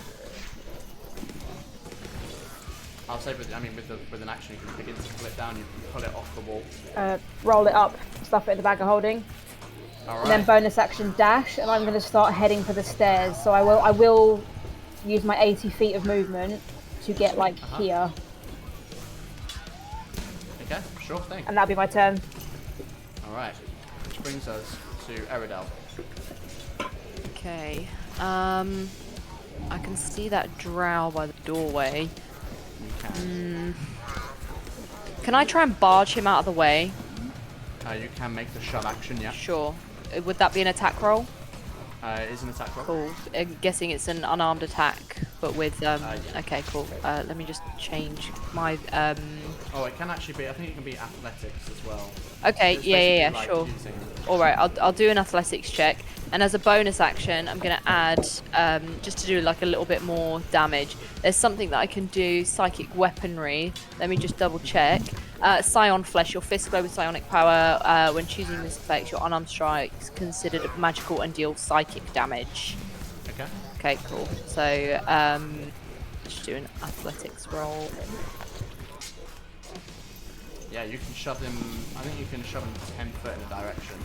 I'll say with an action you can begin to pull it down. You can pull it off the wall. Roll it up, stuff it in the bag of holding. All right. And then bonus action dash, and I'm going to start heading for the stairs. So I will use my 80 feet of movement to get like here. Okay, sure thing. And that'll be my turn. All right, which brings us to Eridel. Okay. I can see that drow by the doorway. You can. Can I try and barge him out of the way? You can make the shove action, yeah. Sure. Would that be an attack roll? It is an attack roll. Cool. I'm guessing it's an unarmed attack, but with yeah. Okay, cool. Let me just change my Oh, it can actually be. I think it can be athletics as well. Okay, It's yeah, basically like sure. using- All right, I'll do an athletics check, and as a bonus action, I'm gonna add just to do like a little bit more damage. There's something that I can do, psychic weaponry. Let me just double check. Scion flesh. Your fists glow with psionic power. When choosing this effect, your unarmed strikes considered magical and deal psychic damage. Okay. Okay, cool. So just do an athletics roll. Yeah, you can shove him. I think you can shove him 10 foot in a direction.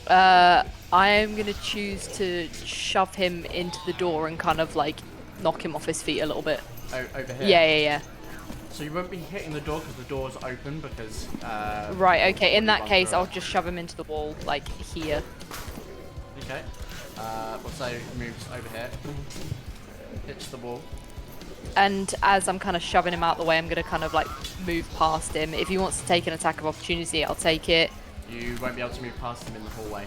I am gonna choose to shove him into the door and kind of like knock him off his feet a little bit. Over here. Yeah. So you won't be hitting the door because the door's open because. Right. Okay. In that run case, through I'll it. just shove him into the wall, like here. Okay. We'll say moves over here. Hits the wall. And as I'm kind of shoving him out the way, I'm gonna kind of like move past him. If he wants to take an attack of opportunity, I'll take it. You won't be able to move past him in the hallway.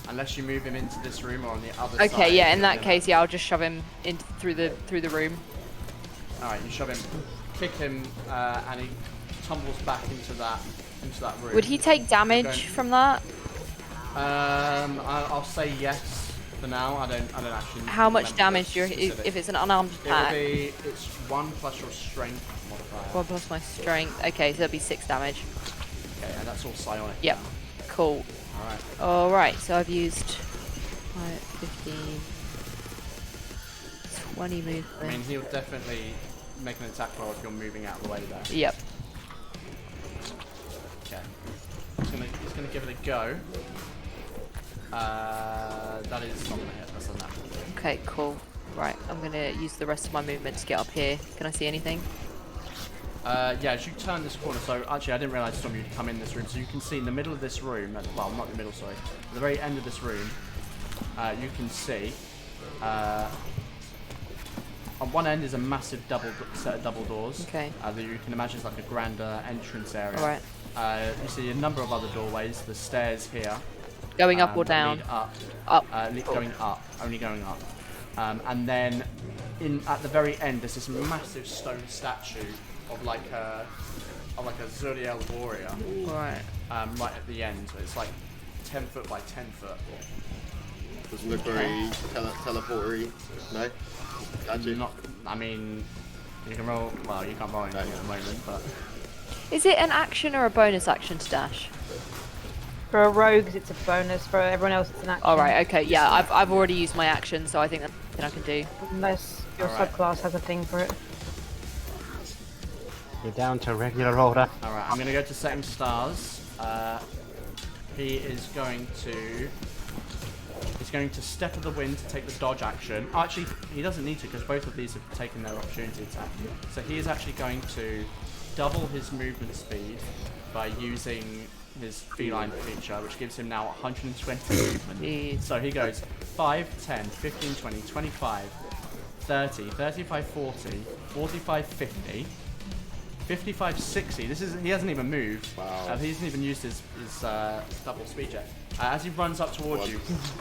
Unless you move him into this room or on the other side. Okay. Yeah. In that case, yeah, I'll just shove him in through the room. Alright, you shove him, kick him, and he tumbles back into that room. Would he take damage from that? I'll say yes for now. I don't actually. How much remember damage the do you, specifics. if it's an unarmed attack? It's 1 plus your strength modifier. 1 plus my strength. Okay, so that'll be 6 damage. Okay, and that's all psionic. Yep. now. Cool. Alright. Alright, so I've used 15, 20 movement. I mean, he'll definitely make an attack roll if you're moving out of the way there. Yep. Okay. He's gonna give it a go. That is not gonna hit. That's a natural. Okay, cool. Right, I'm gonna use the rest of my movement to get up here. Can I see anything? Yeah, as you turn this corner, so actually I didn't realise Tom you'd come in this room, so you can see in the middle of this room, well not the middle, sorry, at the very end of this room, you can see, on one end is a massive set of double doors, Okay. that you can imagine is like a grander entrance area. Alright. You see a number of other doorways, the stairs here. Going up or that down? lead up. Up. Going up, only going up. And then at the very end there's this massive stone statue of like a Zuriel warrior. Right. Right at the end. So it's like 10 foot by 10 foot. Doesn't look very teleportery. No? Statue? Not, I mean, you can roll, well you can't roll anything at the moment, but... Is it an action or a bonus action to dash? For a rogues, it's a bonus. For everyone else, it's an action. Alright, okay, yeah, I've already used my action, so I think that's something I can do. Unless your Alright. subclass has a thing for it. You're down to regular order. Alright, I'm gonna go to setting stars. He is going to... He's going to step of the wind to take the dodge action. Actually, he doesn't need to because both of these have taken their opportunity attack. So he is actually going to double his movement speed by using his feline feature, which gives him now 120 movement. Jeez. So he goes 5, 10, 15, 20, 25, 30, 35, 40, 45, 50, 55, 60. He hasn't even moved. Wow. He hasn't even used his double speed yet. As he runs up towards you,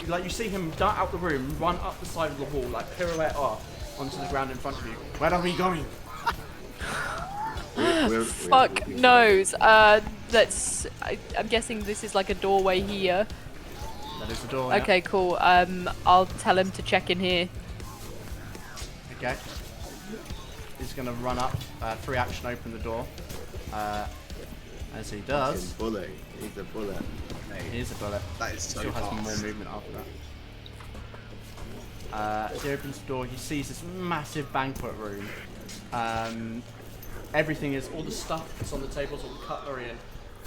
like you see him dart out the room, run up the side of the wall, like pirouette off onto the ground in front of you. Where are we going? Fuck knows. I'm guessing this is like a doorway here. That is the door. yeah. Okay, cool. I'll tell him to check in here. Okay. He's gonna run up, 3 action, open the door. As he does, Fucking bullet. He's a bullet. he is a bullet. That is so Still has fast. more movement after that. As he opens the door, he sees this massive banquet room Everything is, all the stuff that's on the tables, all the cutlery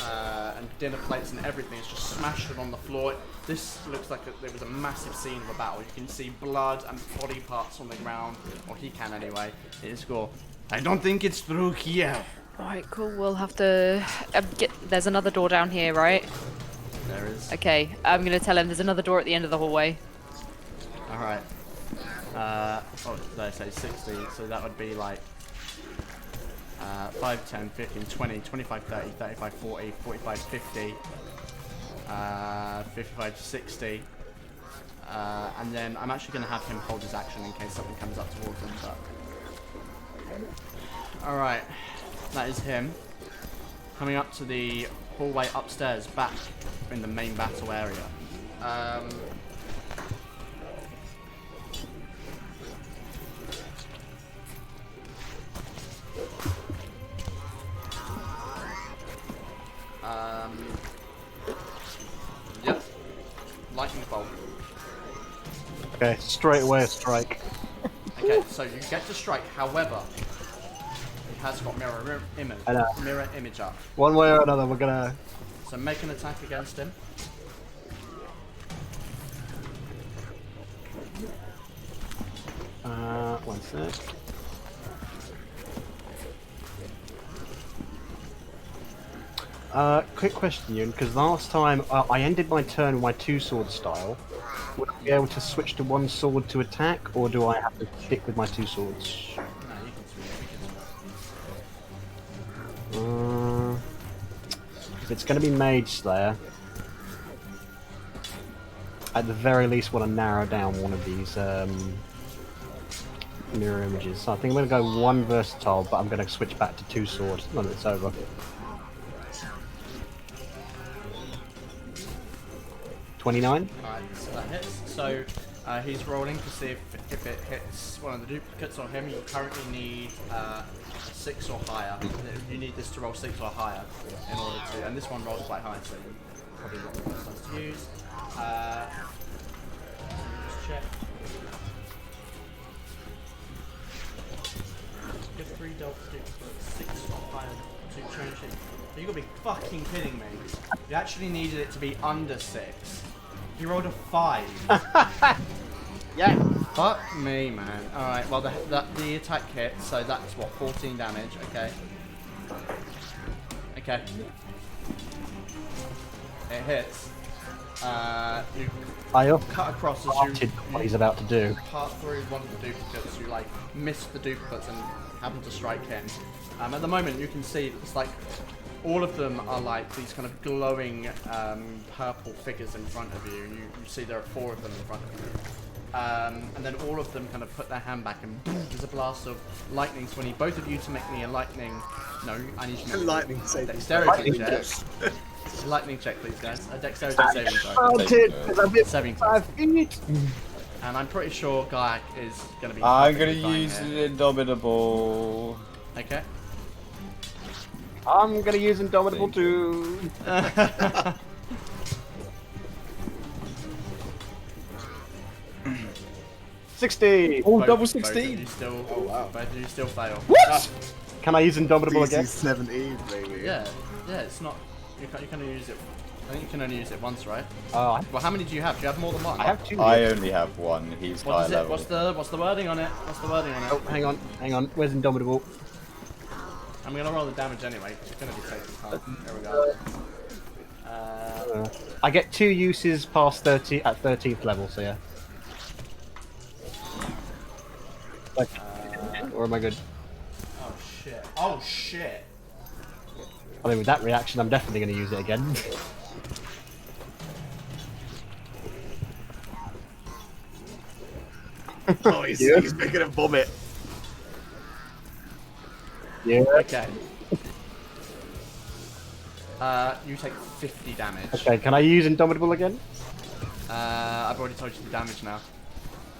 and dinner plates and everything is just smashed on the floor. This looks like there was a massive scene of a battle. You can see blood and body parts on the ground, or he can anyway. It is cool. I don't think it's through here. Alright, cool. We'll have to there's another door down here, right? There is. Okay, I'm gonna tell him there's another door at the end of the hallway. Alright. Did I say 60? So that would be like 5, 10, 15, 20, 25, 30, 35, 40, 45, 50, 55, 60. And then I'm actually going to have him hold his action in case something comes up towards him. Alright, that is him. Coming up to the hallway upstairs, back in the main battle area. Yep. Lightning bolt. Okay, straight away a strike. Okay, so you get to strike, however, he has got mirror image up. One way or another, we're gonna... So make an attack against him. One sec. Quick question, Ewan, because last time I ended my turn with my two-sword style. Would I be able to switch to one sword to attack, or do I have to stick with my two swords? No, you can switch. If it's going to be Mage Slayer, at the very least want to narrow down one of these mirror images. So I think I'm going to go one versatile, but I'm going to switch back to two swords when it's over. Alright, so that hits. So he's rolling to see if it hits one of the duplicates on him. You currently need 6 or higher. You need this to roll 6 or higher in order to, and this one rolls quite high, so you probably not the best ones to use. Just check. Get 3 duplicates, 6 or higher to change it. You gotta be fucking kidding me. You actually needed it to be under 6. You rolled a 5. Yeah. Fuck me, man. Alright, well, the attack hit, so that's what, 14 damage, okay. Okay. It hits. You cut across as you what he's about to do. part through one of the duplicates, you like miss the duplicates and happen to strike him. At the moment, you can see it's like all of them are like these kind of glowing purple figures in front of you. You see there are 4 of them in front of you. And then all of them kind of put their hand back and boom, there's a blast of lightning. So I need both of you to make me a lightning... No, I need you to make lightning saving dexterity check. Lightning check, please, guys. A dexterity saving throw. Saving throw. 5 feet. And I'm pretty sure Gaiac is going to be... I'm going to use Indomitable. Okay. I'm gonna use Indomitable too. 60. Oh, double Both 16. of you still, both of you still fail. What? Can I use Indomitable again? 17, baby. Yeah, it's not... You can only use it... I think you can only use it once, right? Oh, Well, how many do you have? Do you have more than one? I have 2. I only have 1. He's What high is it? level. What's the wording on it? What's the wording on it? Oh, hang on. Where's Indomitable? I'm gonna roll the damage anyway, because it's gonna be taking time. Here we go. I get 2 uses past 30 at 13th level, so yeah. Like, or am I good? Oh shit. Oh shit. I mean, with that reaction, I'm definitely going to use it again. Oh, he's making a vomit. Yeah. Okay. You take 50 damage. Okay, can I use Indomitable again? I've already told you the damage now.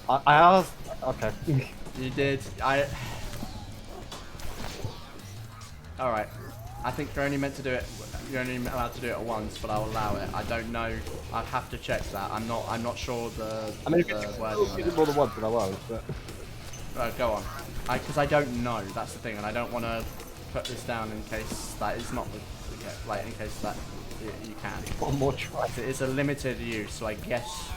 I asked. Okay. You did. Alright. I think you're only meant to do it. You're only allowed to do it at once, but I'll allow it. I don't know. I'd have to check that. I'm not sure the. I mean, if the it's wording on use it. it more than once, then I won't. But... Go on. Because I don't know. That's the thing, and I don't want to put this down in case that is not the like in case that you can. One more try. It is a limited use, so I guess.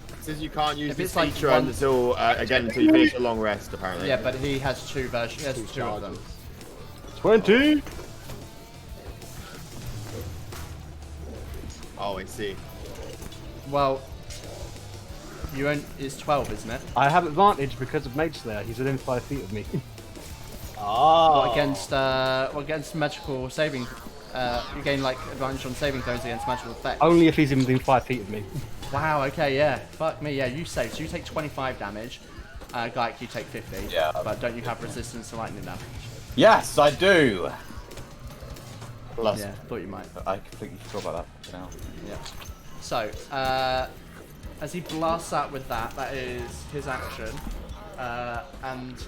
It says you can't use If this it's like feature one- until you finish a long rest, apparently. Yeah, but he has two versions. He has two of them. 20. Oh, I see. Well, it's 12, isn't it? I have advantage because of Mage Slayer. He's within 5 feet of me. Oh. Against magical saving, you gain like advantage on saving throws against magical effects. Only if he's within 5 feet of me. Wow. Okay. Yeah. Fuck me. Yeah. You save. So you take 25 damage. Gaik, you take 50. Yeah. But don't you have resistance to lightning damage? Yes, I do. Plus, Yeah. Thought you might. I completely forgot about that. Now. Yeah. So, as he blasts out with that, that is his action. And do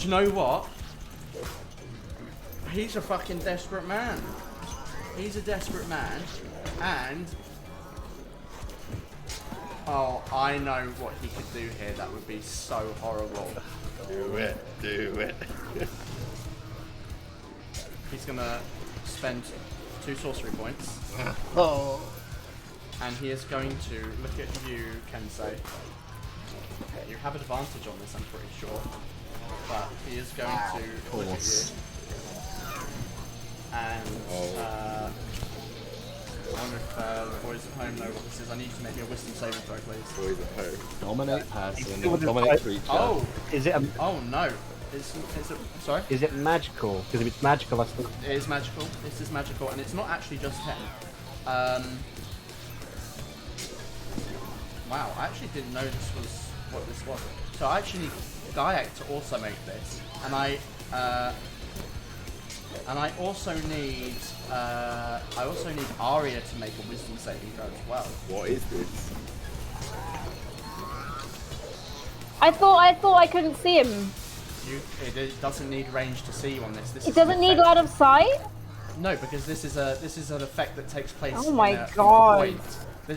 you know what? He's a fucking desperate man. He's a desperate man, and oh, I know what he could do here. That would be so horrible. Do it. Do it. He's gonna spend 2 sorcery points. Oh. And he is going to look at you, Kensei. You have advantage on this, I'm pretty sure. But he is going to look at you. And I wonder if the boys at home know what this is. I need you to make me a wisdom saving throw, please. Boys at home. Dominate person, Still dominate creature. Oh! Is it Oh no! Sorry? Is it magical? Because if it's magical, that's the... It is magical. This is magical, and it's not actually just him. Wow, I actually didn't know this was what this was. So I actually need Gayak to also make this, and I also need Aria to make a wisdom saving throw as well. What is this? I thought I couldn't see him. It doesn't need range to see you on this. It doesn't need line of sight? No, because this is an effect that takes place. Oh my in a God. void.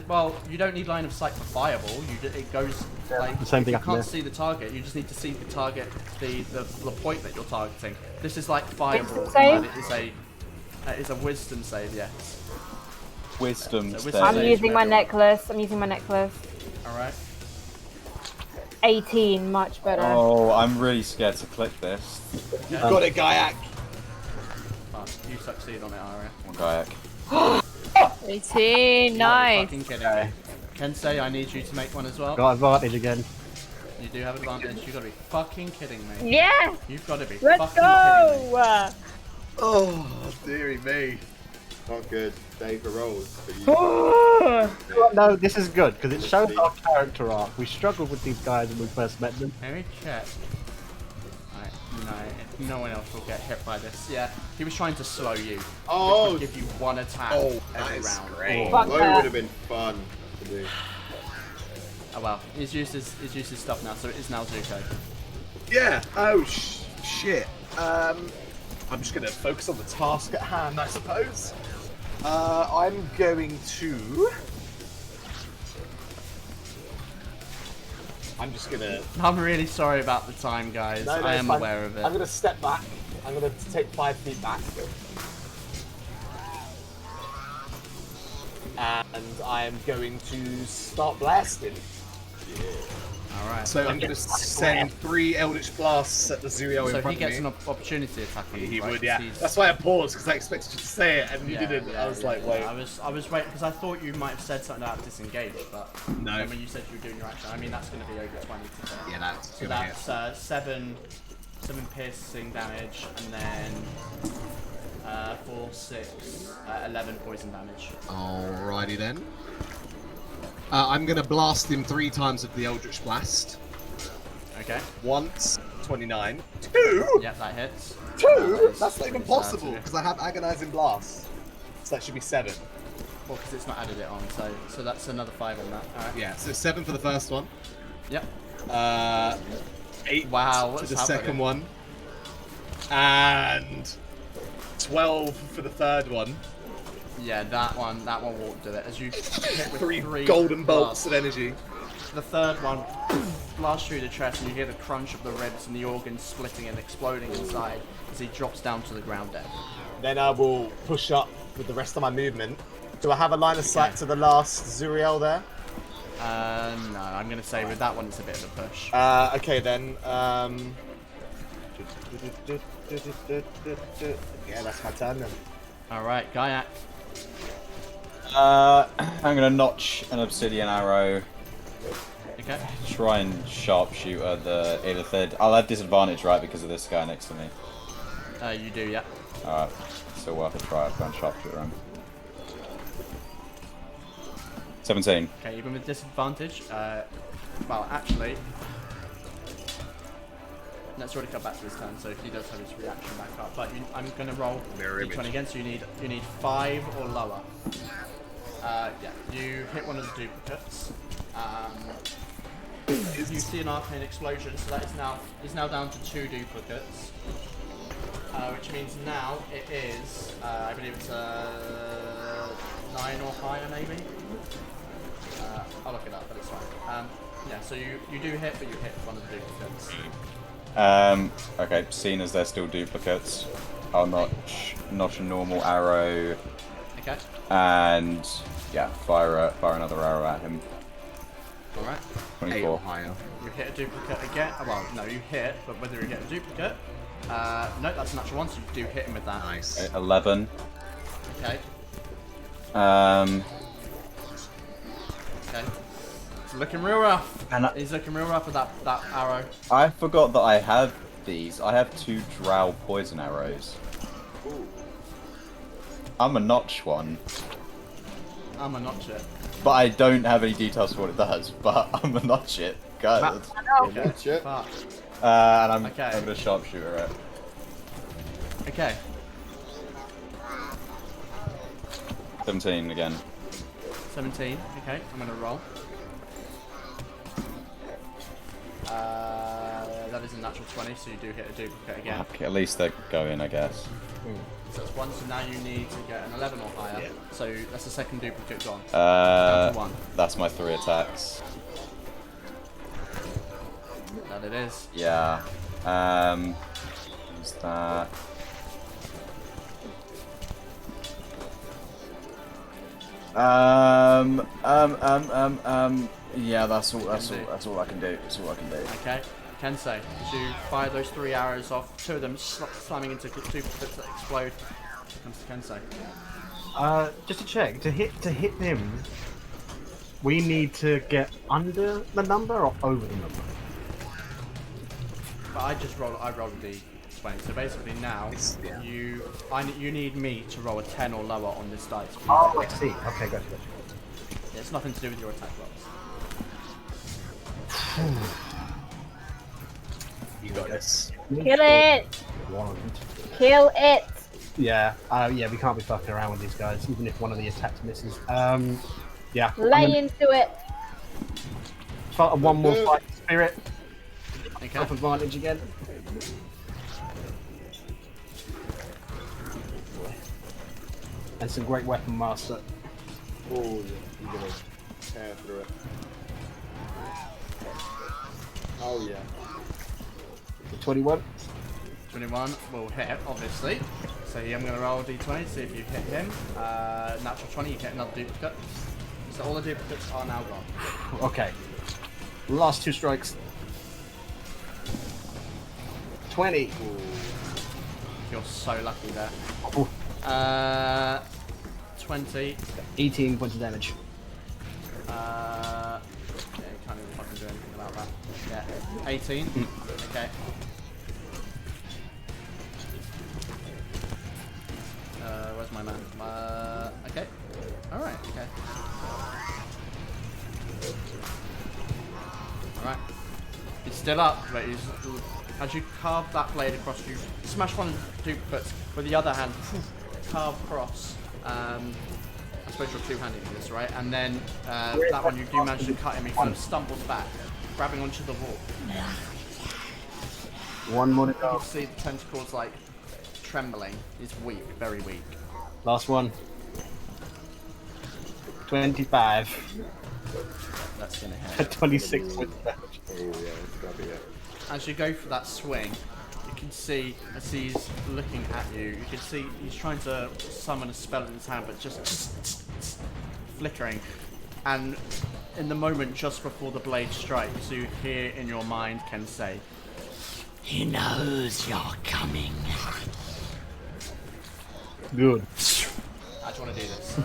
Well, you don't need line of sight for fireball. It goes like the same thing you up can't there. see the target. You just need to see the target, the point that you're targeting. This is like fireball, Wisdom save? but it is a wisdom save. Yes. Wisdom So save. wisdom I'm save using from my everyone. necklace. I'm using my necklace. All right. 18, much better. Oh, I'm really scared to click this. You've got it, Gayak. Oh, you succeed on it, Aria. Oh, Gayak. 18, You're nice. fucking kidding me. Kensei, I need you to make one as well. Got advantage again. You do have advantage. You've got to be fucking kidding me. Yeah! You've got to be Let's fucking kidding me. go! Oh, dearie me. Not good. Day for rolls. But you... No, this is good, because it shows our character arc. We struggled with these guys when we first met them. Let me check. Right, no one else will get hit by this. Yeah, he was trying to slow you. Oh! Which would give you one attack Oh, that every is round. great. Fuck That that. would have been fun to do. Oh well, he's used his stuff now, so it is now Zuko. Yeah. Oh, shit. I'm just going to focus on the task at hand, I suppose. I'm going to... I'm just going to... I'm really sorry about the time, guys. No, I it's am fine. aware of it. I'm going to step back. I'm going to take 5 feet back. And I'm going to start blasting. All right. So I'm going to send 3 Eldritch Blasts at the Zuio So in front he gets of an me. opportunity attack on you. He right? would, yeah. He's- That's why I paused, because I expected you to say it, and you didn't. I was like, wait. I was waiting because I thought you might have said something about disengage, but No. then when you said you were doing your action, I mean that's going to be over 20 to hit. Yeah, that's So gonna that's 7 piercing damage, and then 4, 6, 11 poison damage. Alrighty then. I'm going to blast him 3 times with the Eldritch Blast. Okay. Once, 29. 2? Yep, that hits. 2? That's not even pretty possible, sad, because I have Agonizing Blast. So that should be 7. Well, because it's not added it on, so that's another 5 on that. Alright. Yeah, so 7 for the first one. Yep. 8 Wow, to what's the happening? second one. And 12 for the third one. Yeah, that one won't do it. As you hit with 3 3 golden bolts blasts. of energy. The third one blasts through the chest, and you hear the crunch of the ribs and the organs splitting and exploding inside as he drops down to the ground dead. Then I will push up with the rest of my movement. Do I have a line of sight to the last Zuriel there? No, I'm going to say with that one it's a bit of a push. Okay then. Yeah, that's my turn then. Alright, Gaiac. I'm gonna notch an obsidian arrow. Okay. Try and sharpshoot at the illithid. I'll have disadvantage, right, because of this guy next to me. You do, yeah. Alright, still worth a try. I'll try and sharpshoot him. 17. Okay, even with disadvantage, well, actually, let's already come back to his turn, so he does have his reaction back up. But I'm going to roll d20 again, so you need 5 or lower. Yeah, you hit one of the duplicates. You see an arcane explosion, so that is now down to 2 duplicates. Which means now it is, I believe it's 9 or higher, maybe. I'll look it up, but it's fine. Yeah, so you do hit, but you hit one of the duplicates. Okay, seeing as they're still duplicates, I'll notch a normal arrow. Okay. And yeah, fire another arrow at him. Alright. 24. Higher. You hit a duplicate again. Well, no, you hit, but whether you get a duplicate, no, that's a natural one, so you do hit him with that. Nice. 11. Okay. Okay. It's looking real rough. And he's looking real rough with that arrow. I forgot that I have these. I have 2 drow poison arrows. Ooh. I'm a notch one. I'm a notch it. But I don't have any details for what it does, but I'm a notch it. God. Okay. Notch it. Fuck. And I'm Okay. gonna sharpshooter it. Okay. 17 again. 17. Okay, I'm gonna roll. That is a natural 20, so you do hit a duplicate again. Okay, at least they're going, I guess. So that's 1, so now you need to get an 11 or higher. Yeah. So that's the second duplicate gone. Down to 1. That's my 3 attacks. That it is. Yeah. Who's that? Yeah, that's all I can do. That's all I can do. Okay. Kensei, as you fire those 3 arrows off, 2 of them slamming into duplicates that explode. Here comes to Kensei. Just to check, to hit them, we need to get under the number or over the number? But I rolled a d20, so basically now you need me to roll a 10 or lower on this dice. Oh, I see. Okay, gotcha. Yeah, it's nothing to do with your attack rolls. You got this. Kill it! Kill it! Yeah, yeah, we can't be fucking around with these guys, even if one of the attacks misses. Yeah. Lay into it! One more fight spirit. Okay. Off advantage again. And some great weapon master. Oh, yeah. You're gonna tear through it. Oh, yeah. 21. 21 will hit, obviously. So I'm going to roll a d20, see if you hit him. Natural 20, you get another duplicate. So all the duplicates are now gone. Okay. Last 2 strikes. 20. You're so lucky there. Ooh. 20. 18 points of damage. Yeah, you can't even fucking do anything about that. Yeah, 18. Okay. Where's my man? Okay. Alright, okay. Alright. He's still up, but as you carve that blade across, you smash one of the duplicates with the other hand, carve across. I suppose you're two-handed in this, right? And then that one you do manage to cut him, he kind of stumbles back, grabbing onto the wall. One more to You go. can see the tentacles like trembling. He's weak, very weak. Last one. 25. That's gonna hit. 26 points of damage. Oh yeah, that's gotta be it. As you go for that swing, you can see as he's looking at you, you can see he's trying to summon a spell in his hand, but just flickering. And in the moment just before the blade strikes, you hear in your mind Ken say, He knows you're coming. Good. I just want to do this.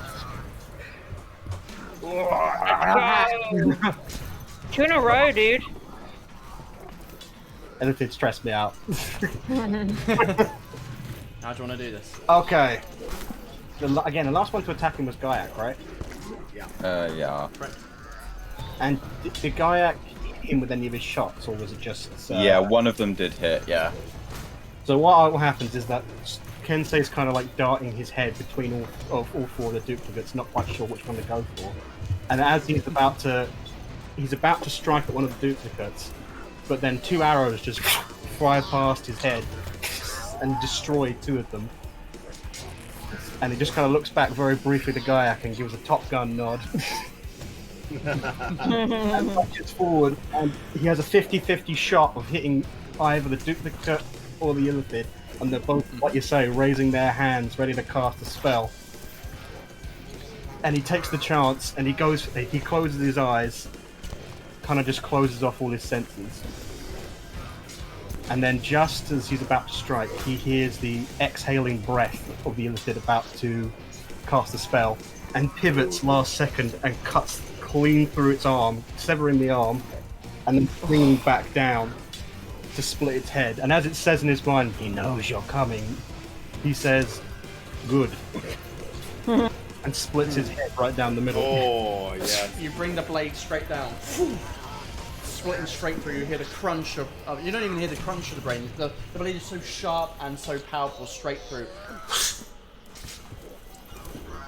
2 in a row, dude. Anything stressed me out. How do you want to do this? Okay. Again, the last one to attack him was Gaiac, right? Yeah. And did Gaiac hit him with any of his shots, or was it just... Yeah, one of them did hit, yeah. So what happens is that Kensei's kind of like darting his head between all 4 of the duplicates, not quite sure which one to go for. And as he's about to strike at one of the duplicates, but then 2 arrows just fly past his head and destroy 2 of them. And he just kind of looks back very briefly to Gaiac and gives a Top Gun nod. And punches forward, and he has a 50-50 shot of hitting either the duplicate or the illithid, and they're both, like you say, raising their hands, ready to cast a spell. And he takes the chance, and he closes his eyes, kind of just closes off all his senses. And then just as he's about to strike, he hears the exhaling breath of the illithid about to cast a spell, and pivots last second and cuts clean through its arm, severing the arm, and then bringing back down to split its head. And as it says in his mind, he knows you're coming, he says, good. And splits his head right down the middle. Oh, yeah. You bring the blade straight down. Splitting straight through, you hear the crunch of you don't even hear the crunch of the brain. The blade is so sharp and so powerful, straight through.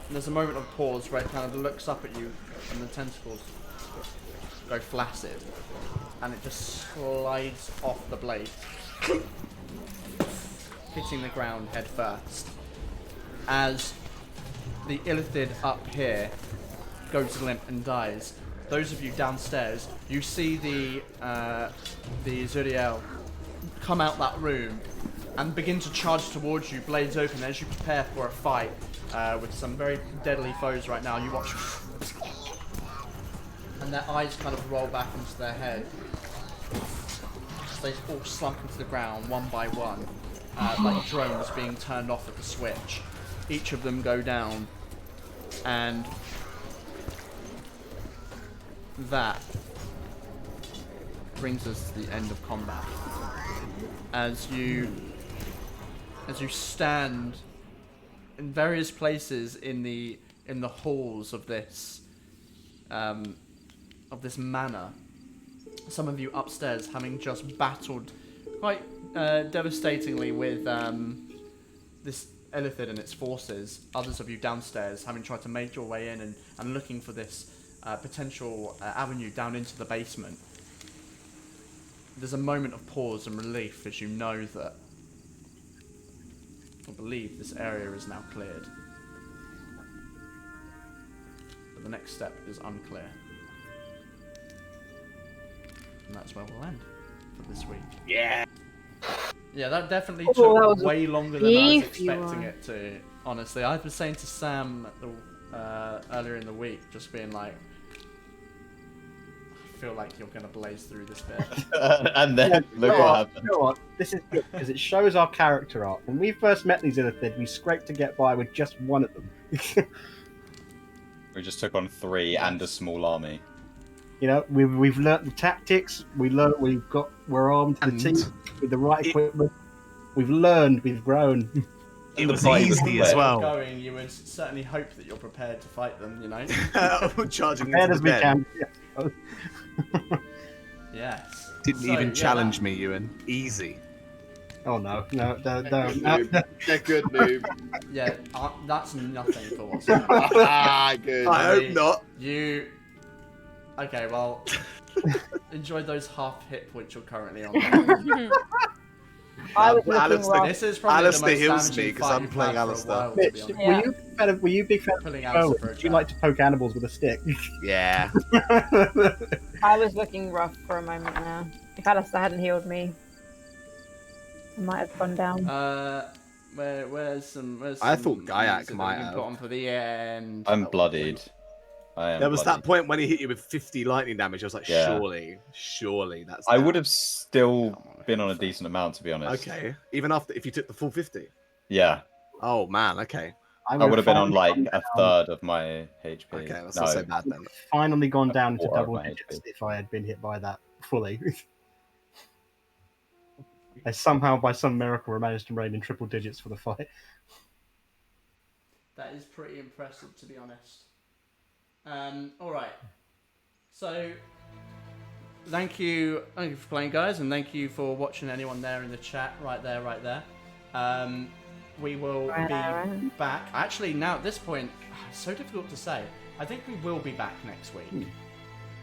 And there's a moment of pause where it kind of looks up at you, and the tentacles go flaccid, and it just slides off the blade, hitting the ground head first. As the illithid up here goes limp and dies. Those of you downstairs, you see the Zuriel come out that room and begin to charge towards you, blades open, as you prepare for a fight with some very deadly foes right now. You watch, and their eyes kind of roll back into their head. They all slump into the ground one by one, like drones being turned off at the switch. Each of them go down, and that brings us to the end of combat. As you stand in various places in the halls of this manor, some of you upstairs having just battled quite devastatingly with this illithid and its forces, others of you downstairs having tried to make your way in and looking for this potential avenue down into the basement. There's a moment of pause and relief as you know that, I believe, this area is now cleared. But the next step is unclear. And that's where we'll end for this week. Yeah. Yeah, that definitely that took was way longer than I was beef, you expecting are. it to. Honestly, I was saying to Sam earlier in the week, just being like, I feel like you're gonna blaze through this bit. And then look what happened. You know what? This is good because it shows our character arc. When we first met these illithid, we scraped to get by with just one of them. We just took on 3 and a small army. You know, we've learnt the tactics. We're armed to the teeth with the right equipment. We've learned. We've grown. It was fight was easy the as way. well. Going, you would certainly hope that you're prepared to fight them. You know. Charging Prepared into as the we bed. can. Yeah. Yes. Didn't even challenge me, Ewan. Easy. Oh no, no. Noob. They're good, noob. Yeah, that's nothing for what's going Good. I hope not. You. Okay, well, enjoy those half hit points you're currently on. I was looking rough. This is probably Alistair the most heals me damaging because fight I'm you've playing had for a Alistair. while, to Mitch, be honest. Yeah. were you big fan of Pulling Bowen? Alistair for a Did you chat. like to poke animals with a stick? Yeah. I was looking rough for a moment there. If Alistair hadn't healed me, I might have gone down. Where's some? I thought Gaiac music that might we can have. put on for the end. I'm bloodied. I am There was bloodied. that point when he hit you with 50 lightning damage. I was like, Yeah. surely that's. I that. would have still been on a decent amount, to be honest. Okay. Even after if you took the full 50. Yeah. Oh man. Okay. I would have been on like finally a third of my HP. Okay. That's no, not so bad then. Finally gone down to Quarter of double my digits HP. if I had been hit by that fully. I somehow, by some miracle, managed to remain in triple digits for the fight. That is pretty impressive, to be honest. All right. So, thank you for playing, guys, and thank you for watching. Anyone there in the chat, right there. We will be back. Actually, now at this point, it's so difficult to say. I think we will be back next week.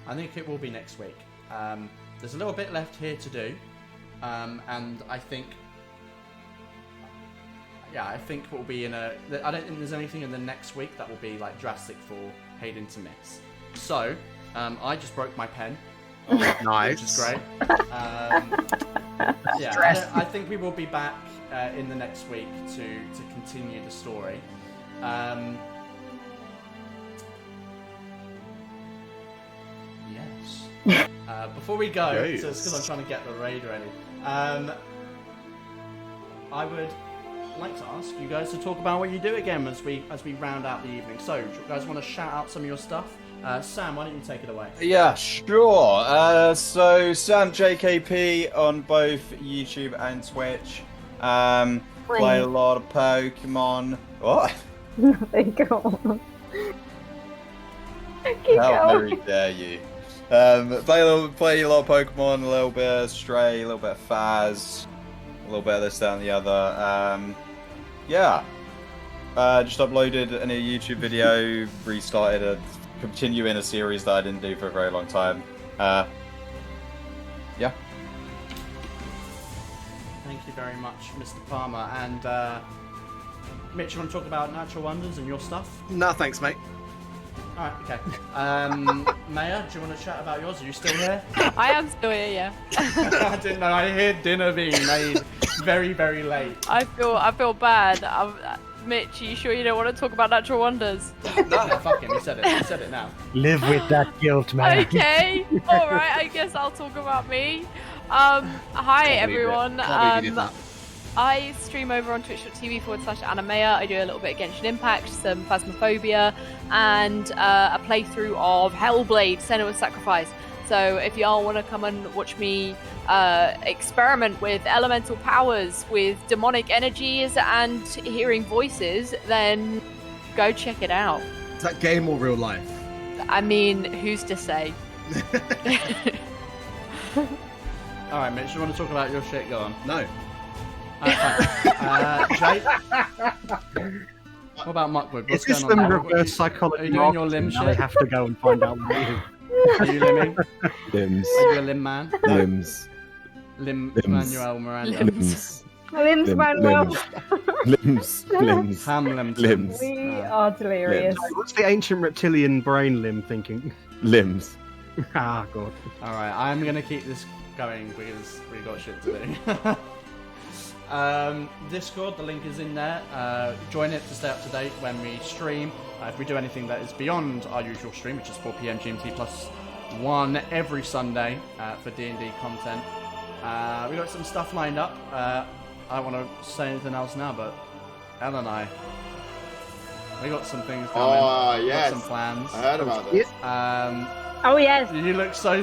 I think it will be next week. There's a little bit left here to do, and I think. Yeah, I think we'll be in a. I don't think there's anything in the next week that will be like drastic for Hayden to miss. So, I just broke my pen. Nice. Which is great. Yeah, I think we will be back in the next week to continue the story. Yes. Before we go, so it's because I'm trying to get the raid ready. I would like to ask you guys to talk about what you do again as we round out the evening. So, do you guys want to shout out some of your stuff? Sam, why don't you take it away? Yeah, sure. So Sam JKP on both YouTube and Twitch. Play a lot of Pokemon. What? Nothing. Go on. Keep How going. very dare you? Play a lot of Pokemon, a little bit of Stray, a little bit of Faz, a little bit of this, that, and the other. Yeah. Just uploaded a new YouTube video, restarted continuing a series that I didn't do for a very long time. Yeah. Thank you very much, Mr. Palmer. And Mitch, you want to talk about Natural Wonders and your stuff? No, thanks, mate. Alright, okay. Maya, do you want to chat about yours? Are you still here? I am still here, yeah. I didn't know. I hear dinner being made very, very late. I feel bad. Mitch, are you sure you don't want to talk about Natural Wonders? No, fuck him. He said it. He said it now. Live with that guilt, man. Okay, alright, I guess I'll talk about me. Hi everyone. Can't believe you did that. I stream over on twitch.tv/Animea. I do a little bit of Genshin Impact, some Phasmophobia, and a playthrough of Hellblade: Senua's Sacrifice. So if y'all want to come and watch me experiment with elemental powers, with demonic energies, and hearing voices, then go check it out. Is that game or real life? I mean, who's to say? Alright, Mitch, you want to talk about your shit? Go on. No. Jay? What about Muckwood? What's Is this going some on? reverse psychology? Are you doing your limb Now I shit? have to go and find out what it is. Are you limbing? Limbs. Are you a limb man? Limbs. Limb Limbs. Manuel Miranda. Limbs. Limbs, Manuel. Limbs. Limbs. Ham limbs. Limbs. We are delirious. What's the ancient reptilian brain limb thinking? Limbs. Ah, God. Alright, I'm gonna keep this going because we got shit to do. Discord, the link is in there. Join it to stay up to date when we stream. If we do anything that is beyond our usual stream, which is 4 PM GMT +1 every Sunday for D&D content. We got some stuff lined up. I don't want to say anything else now, but Elle and I, we got some things coming. Oh, We got yes. some plans. I heard about this. Oh yes. You look so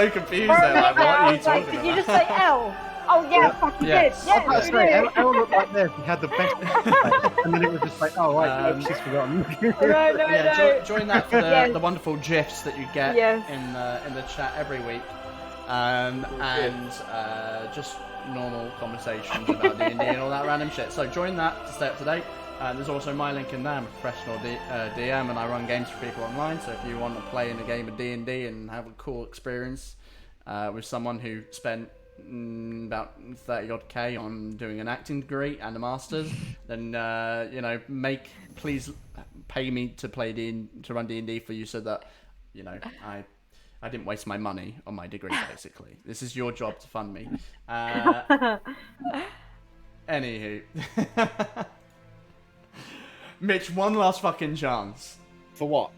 confused there. Like, what are you talking Did about? you just say L? Oh yeah, fucking Yes. did. Yes, you did. Elle looked like this. He had the best. And then it was just like, oh, right, she's forgotten. No. Join that for Yes. the wonderful gifs that you get Yes. in the chat every week, and just normal conversations about D&D and all that random shit. So join that to stay up to date. There's also my link in there. I'm a professional DM and I run games for people online. So if you want to play in a game of D&D and have a cool experience with someone who spent about 30 odd K on doing an acting degree and a master's, then please pay me to run D&D for you, so that I didn't waste my money on my degree. Basically, this is your job to fund me. Anywho, Mitch, one last fucking chance. For what?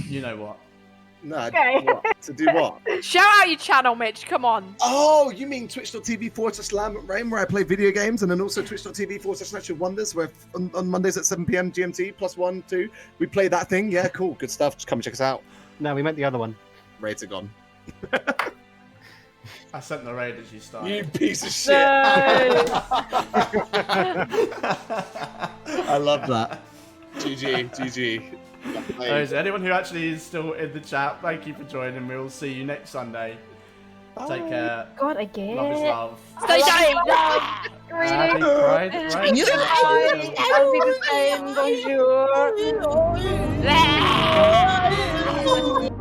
You know what? No, Okay. what? To do what? Shout out your channel, Mitch. Come on. Oh, you mean twitch.tv/Lamb where I play video games, and then also twitch.tv/Natural Wonders, where on Mondays at 7 p.m. GMT +1, 2, we play that thing. Yeah, cool, good stuff. Just come and check us out. No, we meant the other one. Raid's are gone. I sent the raid as you started. You piece of shit. No. I love that. GG. Anyways, anyone who actually is still in the chat, thank you for joining. We'll see you next Sunday. Take care. God, again. Love is love. Stay safe. Happy Pride. Right? I'll be the same. Bonjour.